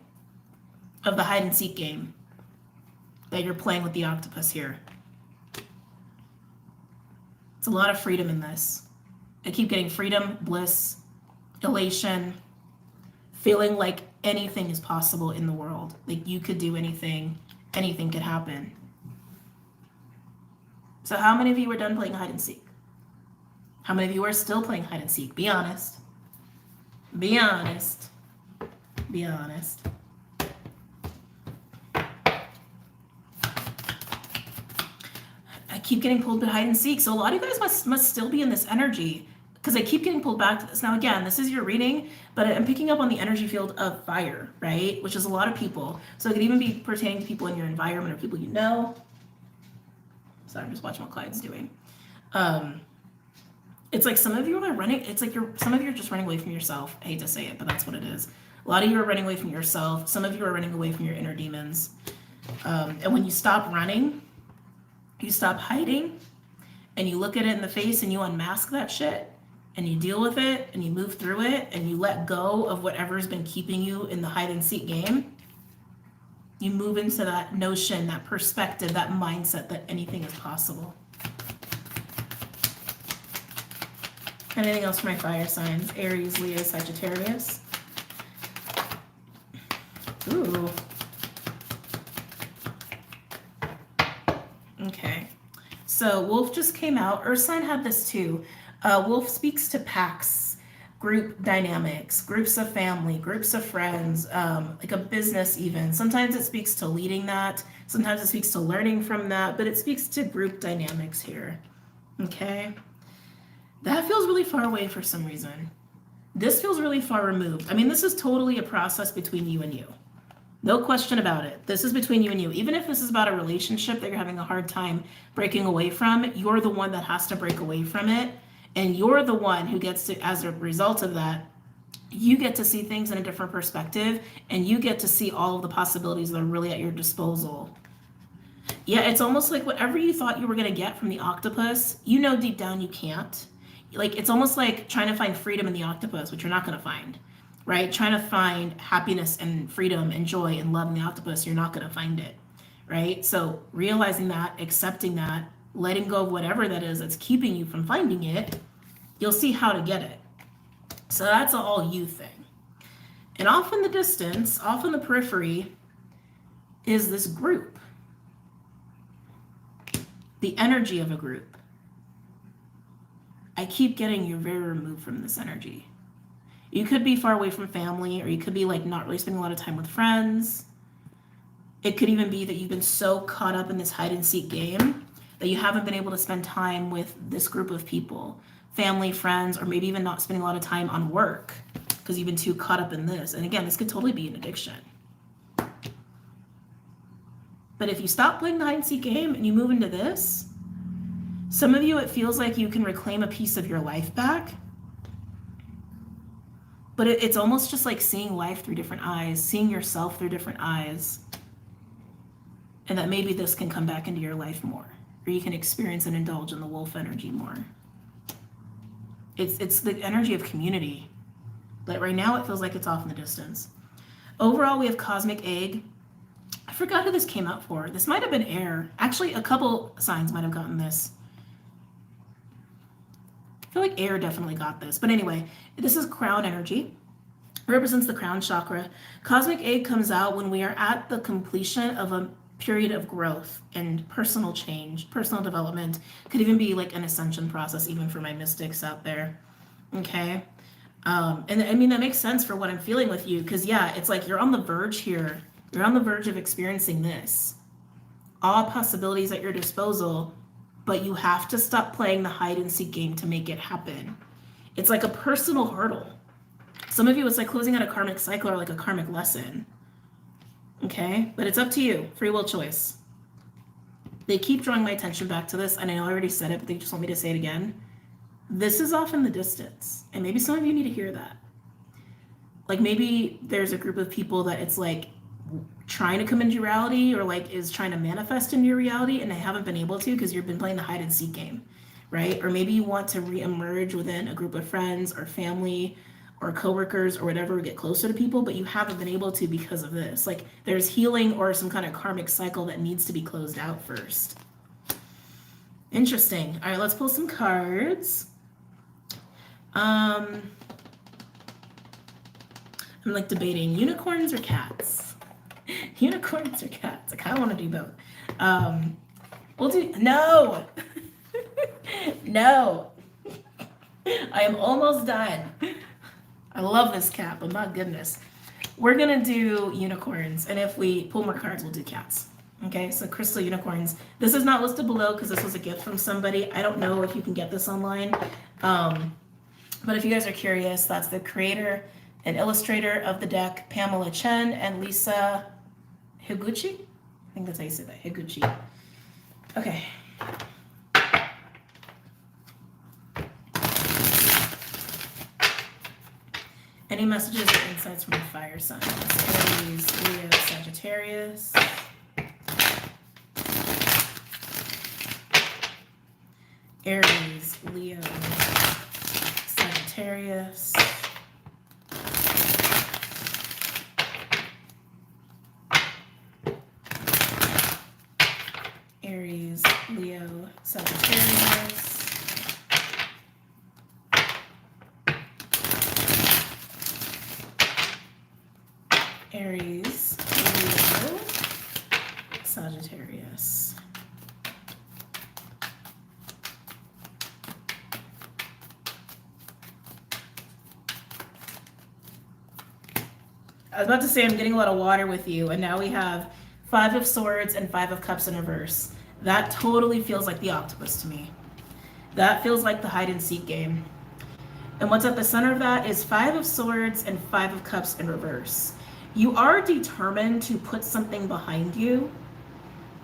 [SPEAKER 1] of the hide and seek game that you're playing with the Octopus here. It's a lot of freedom in this. I keep getting freedom, bliss, elation, feeling like anything is possible in the world. Like you could do anything, anything could happen. So how many of you are done playing hide and seek? How many of you are still playing hide and seek? Be honest. Be honest. Be honest. I keep getting pulled to hide and seek. So a lot of you guys must still be in this energy because I keep getting pulled back to this. Now, again, this is your reading, but I'm picking up on the energy field of fire, right? Which is a lot of people. So it could even be pertaining to people in your environment or people you know. Sorry, I'm just watching what Clyde's doing. It's like some of you are running. It's like some of you are just running away from yourself. I hate to say it, but that's what it is. A lot of you are running away from yourself. Some of you are running away from your inner demons. And when you stop running, you stop hiding, and you look at it in the face and you unmask that shit and you deal with it and you move through it and you let go of whatever's been keeping you in the hide and seek game. You move into that notion, that perspective, that mindset that anything is possible. Anything else for my fire signs? Aries, Leo, Sagittarius. Ooh. Okay. So Wolf just came out. Earth sign had this too. Wolf speaks to packs, group dynamics, groups of family, groups of friends, like a business even. Sometimes it speaks to leading that. Sometimes it speaks to learning from that, but it speaks to group dynamics here. Okay. That feels really far away for some reason. This feels really far removed. I mean, this is totally a process between you and you. No question about it. This is between you and you. Even if this is about a relationship that you're having a hard time breaking away from, you're the one that has to break away from it. And you're the one who gets to, as a result of that, you get to see things in a different perspective and you get to see all of the possibilities that are really at your disposal. Yeah, it's almost like whatever you thought you were going to get from the octopus, you know deep down you can't. Like, it's almost like trying to find freedom in the octopus, which you're not going to find, right? Trying to find happiness and freedom and joy and love in the octopus, you're not going to find it, right? So, realizing that, accepting that, letting go of whatever that is that's keeping you from finding it, you'll see how to get it. So, that's an all you thing. And off in the distance, off in the periphery, is this group. The energy of a group. I keep getting you're very removed from this energy. You could be far away from family, or you could be like not really spending a lot of time with friends. It could even be that you've been so caught up in this hide and seek game that you haven't been able to spend time with this group of people, family, friends, or maybe even not spending a lot of time on work because you've been too caught up in this. And again, this could totally be an addiction. But if you stop playing the hide and seek game and you move into this, some of you, it feels like you can reclaim a piece of your life back. But it's almost just like seeing life through different eyes, seeing yourself through different eyes. And that maybe this can come back into your life more, or you can experience and indulge in the wolf energy more. It's the energy of community. But right now it feels like it's off in the distance. Overall, we have cosmic egg. I forgot who this came out for. This might have been air. Actually, a couple signs might have gotten this. I feel like air definitely got this. But anyway, this is crown energy. It represents the crown chakra. Cosmic egg comes out when we are at the completion of a period of growth and personal change, personal development. Could even be like an ascension process, even for my mystics out there. Okay. And I mean, that makes sense for what I'm feeling with you. Because yeah, it's like you're on the verge here. You're on the verge of experiencing this. All possibilities at your disposal, but you have to stop playing the hide and seek game to make it happen. It's like a personal hurdle. Some of you, it's like closing out a karmic cycle or like a karmic lesson. Okay? But it's up to you. Free will choice. They keep drawing my attention back to this, and I know I already said it, but they just want me to say it again. This is off in the distance, and maybe some of you need to hear that. Like maybe there's a group of people that it's like trying to come into reality, or like is trying to manifest into your reality, and they haven't been able to because you've been playing the hide and seek game, right? Or maybe you want to re-emerge within a group of friends or family or coworkers or whatever, get closer to people, but you haven't been able to because of this. Like there's healing or some kind of karmic cycle that needs to be closed out first. Interesting. All right, let's pull some cards. I'm like debating unicorns or cats. Unicorns or cats. I kind of want to do both. We'll do, no. No. I am almost done. I love this cat, but my goodness. We're going to do unicorns, and if we pull more cards, we'll do cats. Okay, so crystal unicorns. This is not listed below because this was a gift from somebody. I don't know if you can get this online. But if you guys are curious, that's the creator and illustrator of the deck, Pamela Chen and Lisa Higuchi. I think that's how you say that, Higuchi. Okay. Any messages or insights from the fire signs? Aries, Leo, Sagittarius. Aries, Leo, Sagittarius. Aries, Leo, Sagittarius. Aries, Leo, Sagittarius. I was about to say I'm getting a lot of water with you, and now we have 5 of Swords and 5 of Cups in reverse. That totally feels like the octopus to me. That feels like the hide and seek game. And what's at the center of that is 5 of Swords and 5 of Cups in reverse. You are determined to put something behind you,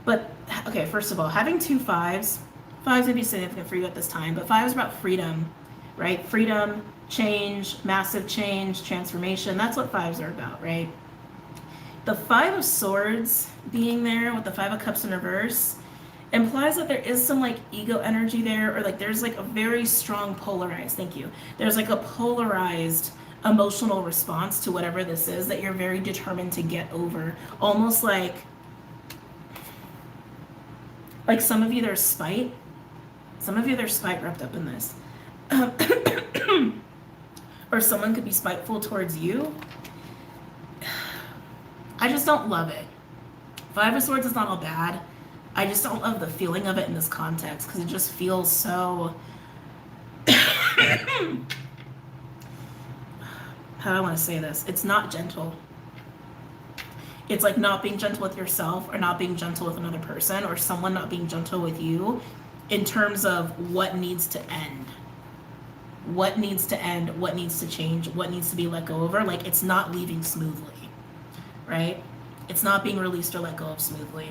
[SPEAKER 1] but okay, first of all, having 2 5s may be significant for you at this time, but 5 is about freedom, right? Freedom, change, massive change, transformation. That's what 5s are about, right? The Five of Swords being there with the Five of Cups in reverse implies that there is some like ego energy there, or like there's like a very strong polarized, thank you. There's like a polarized emotional response to whatever this is that you're very determined to get over. Almost like some of you there's spite. Some of you there's spite wrapped up in this. Or someone could be spiteful towards you. I just don't love it. Five of Swords is not all bad. I just don't love the feeling of it in this context because it just feels so... How do I want to say this? It's not gentle. It's like not being gentle with yourself or not being gentle with another person or someone not being gentle with you in terms of what needs to end. What needs to end, what needs to change, what needs to be let go over. Like it's not leaving smoothly, right? It's not being released or let go of smoothly.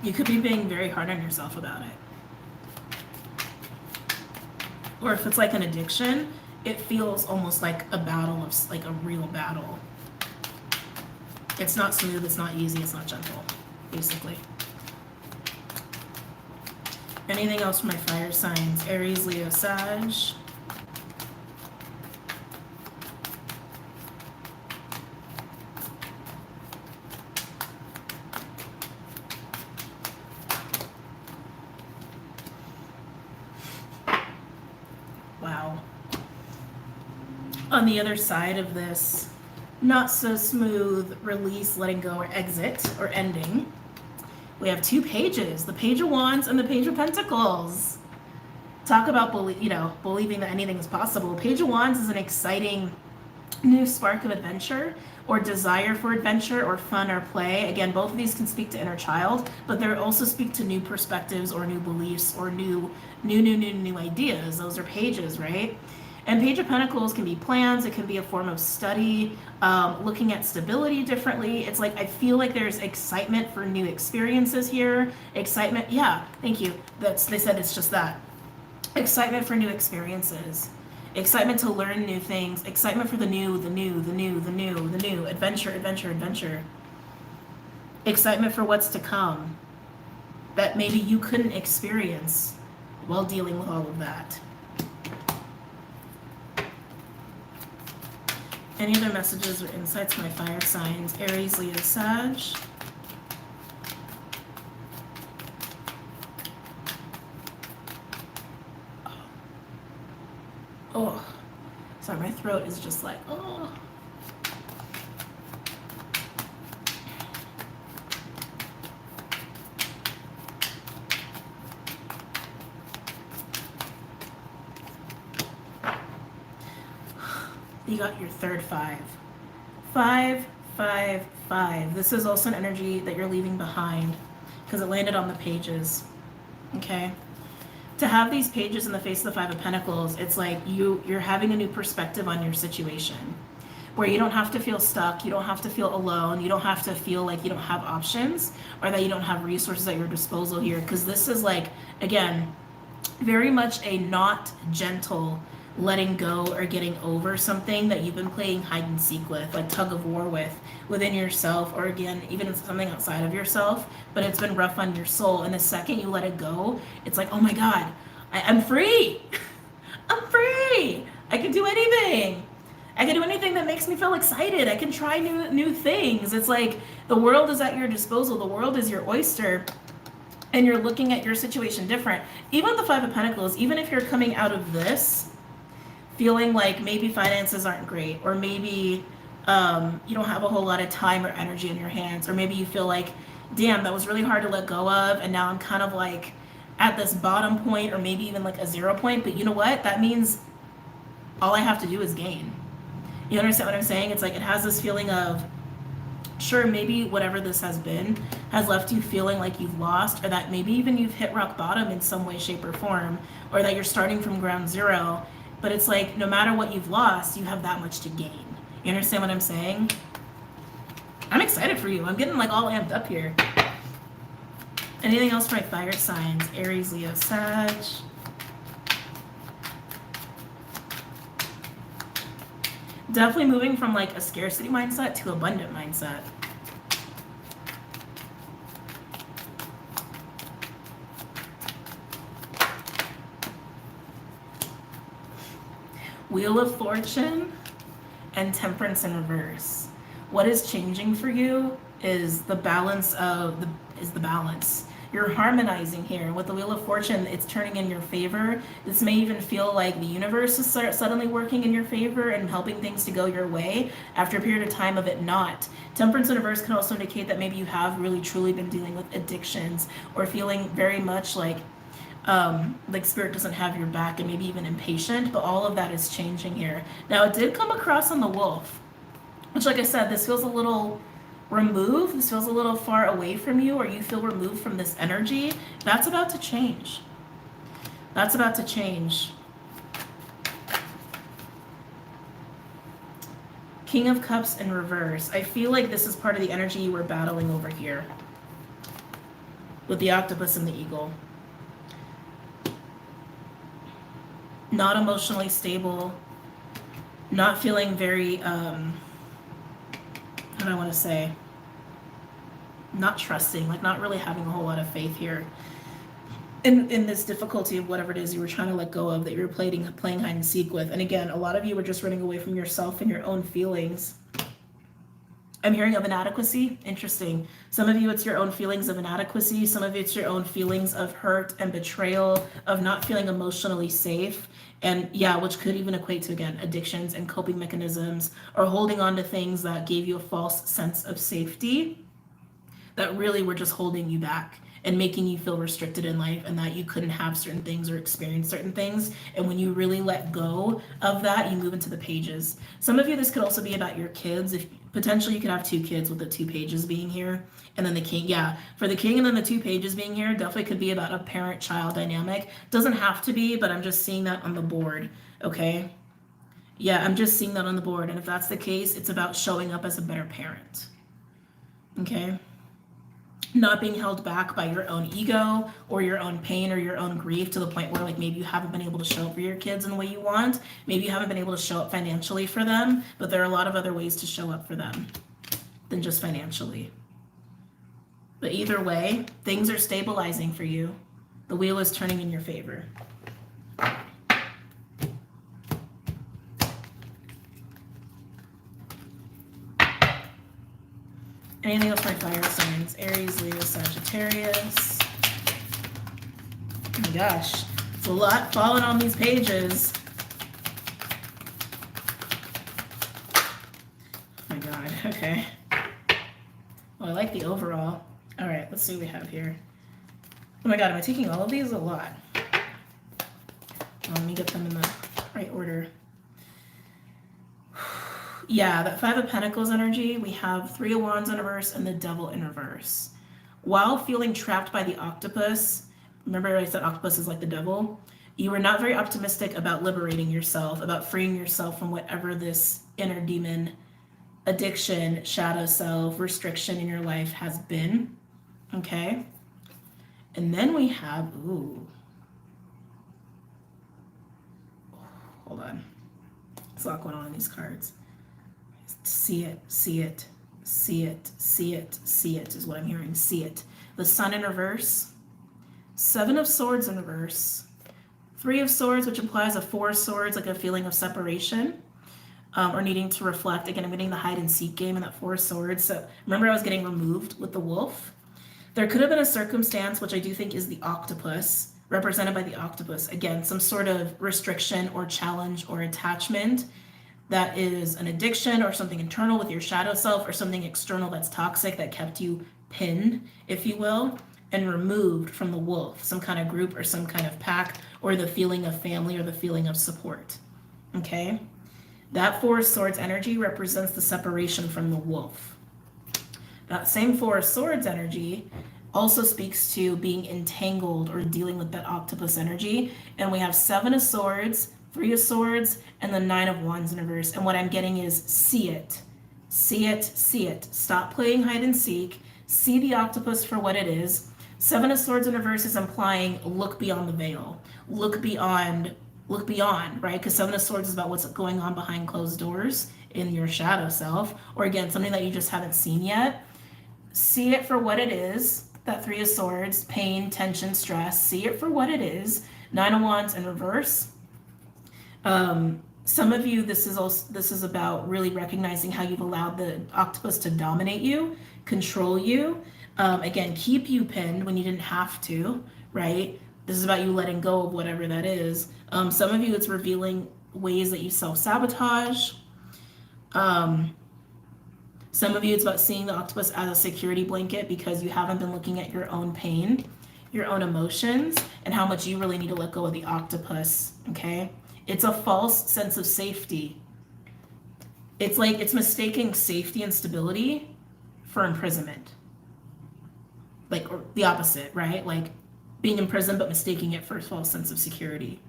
[SPEAKER 1] You could be being very hard on yourself about it. Or if it's like an addiction, it feels almost like a battle of like a real battle. It's not smooth, it's not easy, it's not gentle, basically. Anything else for my fire signs? Aries, Leo, Sag. Wow. On the other side of this, not so smooth release, letting go, or exit, or ending, we have two pages, the Page of Wands and the Page of Pentacles. Talk about believing that anything is possible. Page of Wands is an exciting new spark of adventure or desire for adventure or fun or play. Again, both of these can speak to inner child, but they also speak to new perspectives or new beliefs or new ideas. Those are pages, right? And Page of Pentacles can be plans. It can be a form of study, looking at stability differently. It's like, I feel like there's excitement for new experiences here. Excitement, yeah, thank you. They said it's just that. Excitement for new experiences. Excitement to learn new things. Excitement for the new. Adventure. Excitement for what's to come that maybe you couldn't experience while dealing with all of that. Any other messages or insights for my fire signs? Aries, Leo, Sag. Oh, sorry, my throat is just like, oh. You got your third five. 5, 5, 5. This is also an energy that you're leaving behind because it landed on the pages. Okay? To have these pages in the face of the Five of Pentacles, it's like you're having a new perspective on your situation where you don't have to feel stuck, you don't have to feel alone, you don't have to feel like you don't have options or that you don't have resources at your disposal here, because this is like, again, very much a not gentle letting go or getting over something that you've been playing hide and seek with, like tug of war with within yourself, or again, even if something outside of yourself, but it's been rough on your soul. And the second you let it go, it's like, oh my God, I'm free. I'm free. I can do anything. I can do anything that makes me feel excited. I can try new things. It's like the world is at your disposal. The world is your oyster. And you're looking at your situation different. Even the Five of Pentacles, even if you're coming out of this feeling like maybe finances aren't great, or maybe you don't have a whole lot of time or energy in your hands, or maybe you feel like, damn, that was really hard to let go of, and now I'm kind of like at this bottom point, or maybe even like a 0 point, but you know what? That means all I have to do is gain. You understand what I'm saying? It's like it has this feeling of, sure, maybe whatever this has been has left you feeling like you've lost, or that maybe even you've hit rock bottom in some way, shape, or form, or that you're starting from ground zero. But it's like, no matter what you've lost, you have that much to gain. You understand what I'm saying? I'm excited for you. I'm getting like all amped up here. Anything else for my fire signs? Aries, Leo, Sag. Definitely moving from like a scarcity mindset to abundant mindset. Wheel of Fortune and Temperance in reverse. What is changing for you is the balance of the balance. You're harmonizing here. With the Wheel of Fortune, it's turning in your favor. This may even feel like the universe is suddenly working in your favor and helping things to go your way after a period of time of it not. Temperance in reverse can also indicate that maybe you have really truly been dealing with addictions or feeling very much like spirit doesn't have your back and maybe even impatient, but all of that is changing here. Now, it did come across on the wolf, which, like I said, this feels a little removed. This feels a little far away from you, or you feel removed from this energy. That's about to change. That's about to change. King of Cups in reverse. I feel like this is part of the energy you were battling over here with the octopus and the eagle. Not emotionally stable, not feeling very, how do I want to say, not trusting, like not really having a whole lot of faith here in this difficulty of whatever it is you were trying to let go of, that you were playing hide and seek with. And again, a lot of you were just running away from yourself and your own feelings. I'm hearing of inadequacy. Interesting. Some of you, it's your own feelings of inadequacy. Some of it's your own feelings of hurt and betrayal, of not feeling emotionally safe. And yeah, which could even equate to, again, addictions and coping mechanisms, or holding on to things that gave you a false sense of safety that really were just holding you back and making you feel restricted in life, and that you couldn't have certain things or experience certain things. And when you really let go of that, you move into the pages. Some of you, this could also be about your kids. If potentially you could have 2 kids with the 2 pages being here, and then the king. Yeah, for the king and then the 2 pages being here, definitely could be about a parent-child dynamic. Doesn't have to be, but I'm just seeing that on the board, okay? Yeah, I'm just seeing that on the board. And if that's the case, it's about showing up as a better parent, okay? Not being held back by your own ego or your own pain or your own grief to the point where like maybe you haven't been able to show up for your kids in the way you want. Maybe you haven't been able to show up financially for them, but there are a lot of other ways to show up for them than just financially. But either way, things are stabilizing for you. The wheel is turning in your favor. Anything else for my fire signs? Aries, Leo, Sagittarius. Oh my gosh, it's a lot falling on these pages. Oh my god, okay. Well, I like the overall. All right, let's see what we have here. Oh my god, am I taking all of these? A lot. Let me get them in the right order. Yeah, that 5 of Pentacles energy, we have 3 of Wands in reverse and the Devil in reverse. While feeling trapped by the octopus, remember I said octopus is like the devil, you were not very optimistic about liberating yourself, about freeing yourself from whatever this inner demon, addiction, shadow self, restriction in your life has been, okay? And then we have, ooh. Hold on. There's a lot going on in these cards. See it, see it, see it, see it, see it is what I'm hearing. See it. The Sun in reverse, 7 of Swords in reverse, 3 of Swords, which implies a 4 of Swords, like a feeling of separation, or needing to reflect. Again, I'm getting the hide and seek game in that 4 of Swords. So remember I was getting removed with the wolf. There could have been a circumstance, which I do think is the octopus, represented by the octopus. Again, some sort of restriction or challenge or attachment that is an addiction or something internal with your shadow self, or something external that's toxic that kept you pinned, if you will, and removed from the wolf, some kind of group or some kind of pack, or the feeling of family or the feeling of support, okay? That 4 of Swords energy represents the separation from the wolf. That same 4 of Swords energy also speaks to being entangled or dealing with that octopus energy. And we have 7 of Swords, 3 of Swords, and the 9 of Wands in reverse. And what I'm getting is see it. See it, see it. Stop playing hide and seek. See the octopus for what it is. 7 of Swords in reverse is implying look beyond the veil. Look beyond Look beyond, right? Because Seven of Swords is about what's going on behind closed doors in your shadow self, or again, something that you just haven't seen yet. See it for what it is. That Three of Swords, pain, tension, stress. See it for what it is. Nine of Wands in reverse. Some of you, this is about really recognizing how you've allowed the octopus to dominate you, control you, again, keep you pinned when you didn't have to, right? This is about you letting go of whatever that is. Some of you, it's revealing ways that you self-sabotage. Some of you, it's about seeing the octopus as a security blanket because you haven't been looking at your own pain, your own emotions, and how much you really need to let go of the octopus, okay? It's a false sense of safety. It's like it's mistaking safety and stability for imprisonment. Like, or the opposite, right? Like being in prison but mistaking it for a false sense of security.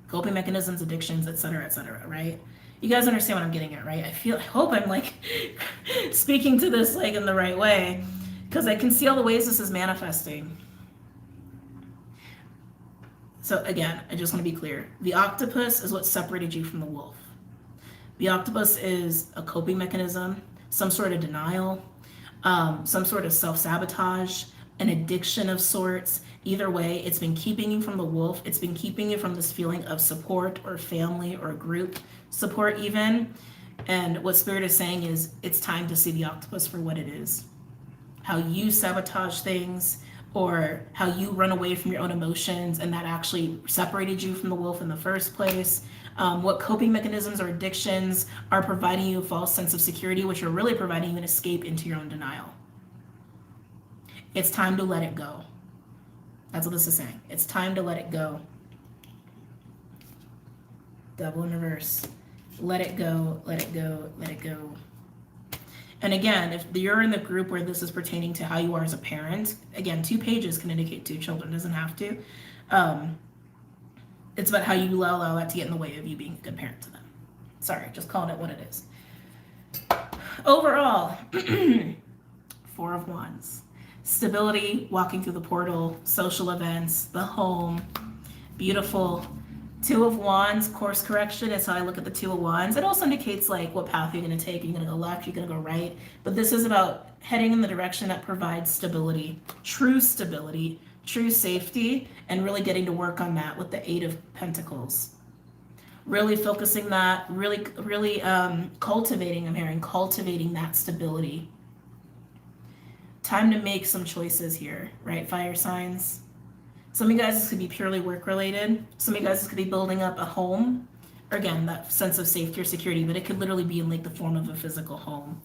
[SPEAKER 1] Coping mechanisms, addictions, etc., right? You guys understand what I'm getting at, right? I hope I'm like speaking to this like in the right way, because I can see all the ways this is manifesting. So again, I just want to be clear. The octopus is what separated you from the wolf. The octopus is a coping mechanism, some sort of denial, some sort of self-sabotage, an addiction of sorts. Either way, it's been keeping you from the wolf. It's been keeping you from this feeling of support or family or group support even. And what Spirit is saying is it's time to see the octopus for what it is. How you sabotage things, or how you run away from your own emotions, and that actually separated you from the wolf in the first place. What coping mechanisms or addictions are providing you a false sense of security, which are really providing you an escape into your own denial. It's time to let it go. That's what this is saying. It's time to let it go. Devil in reverse. Let it go, let it go, let it go. And again, if you're in the group where this is pertaining to how you are as a parent, again, 2 pages can indicate 2 children, doesn't have to. It's about how you allow that to get in the way of you being a good parent to them. Sorry, just calling it what it is. Overall, 4 of Wands. Stability, walking through the portal, social events, the home, beautiful. 2 of Wands, course correction is how I look at the 2 of Wands. It also indicates like what path you're going to take. You're going to go left, you're going to go right. But this is about heading in the direction that provides stability, true safety, and really getting to work on that with the 8 of Pentacles. Really focusing that, really cultivating that stability. Time to make some choices here, right, fire signs? Some of you guys, this could be purely work related. Some of you guys, this could be building up a home. Or again, that sense of safety or security, but it could literally be in like the form of a physical home.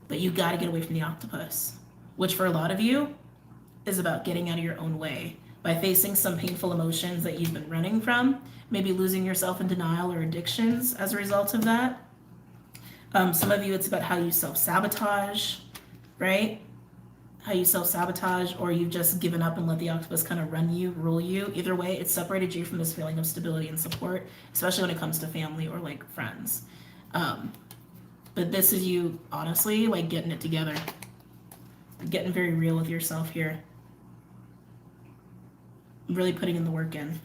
[SPEAKER 1] But you got to get away from the octopus, which for a lot of you is about getting out of your own way by facing some painful emotions that you've been running from, maybe losing yourself in denial or addictions as a result of that. Some of you, it's about how you self-sabotage, right? How you self-sabotage, or you've just given up and let the octopus kind of rule you. Either way, it's separated you from this feeling of stability and support, especially when it comes to family or like friends. But this is you, honestly, like getting it together. Getting very real with yourself here. Really putting in the work in.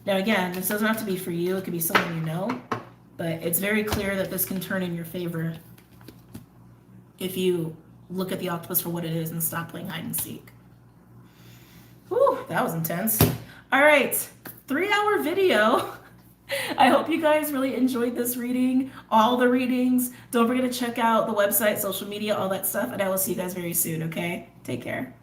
[SPEAKER 1] Now again, this doesn't have to be for you. It could be someone you know. But it's very clear that this can turn in your favor if you look at the octopus for what it is and stop playing hide and seek. Whew, that was intense. All right, 3-hour video. I hope you guys really enjoyed this reading, all the readings. Don't forget to check out the website, social media, all that stuff, and I will see you guys very soon, okay? Take care.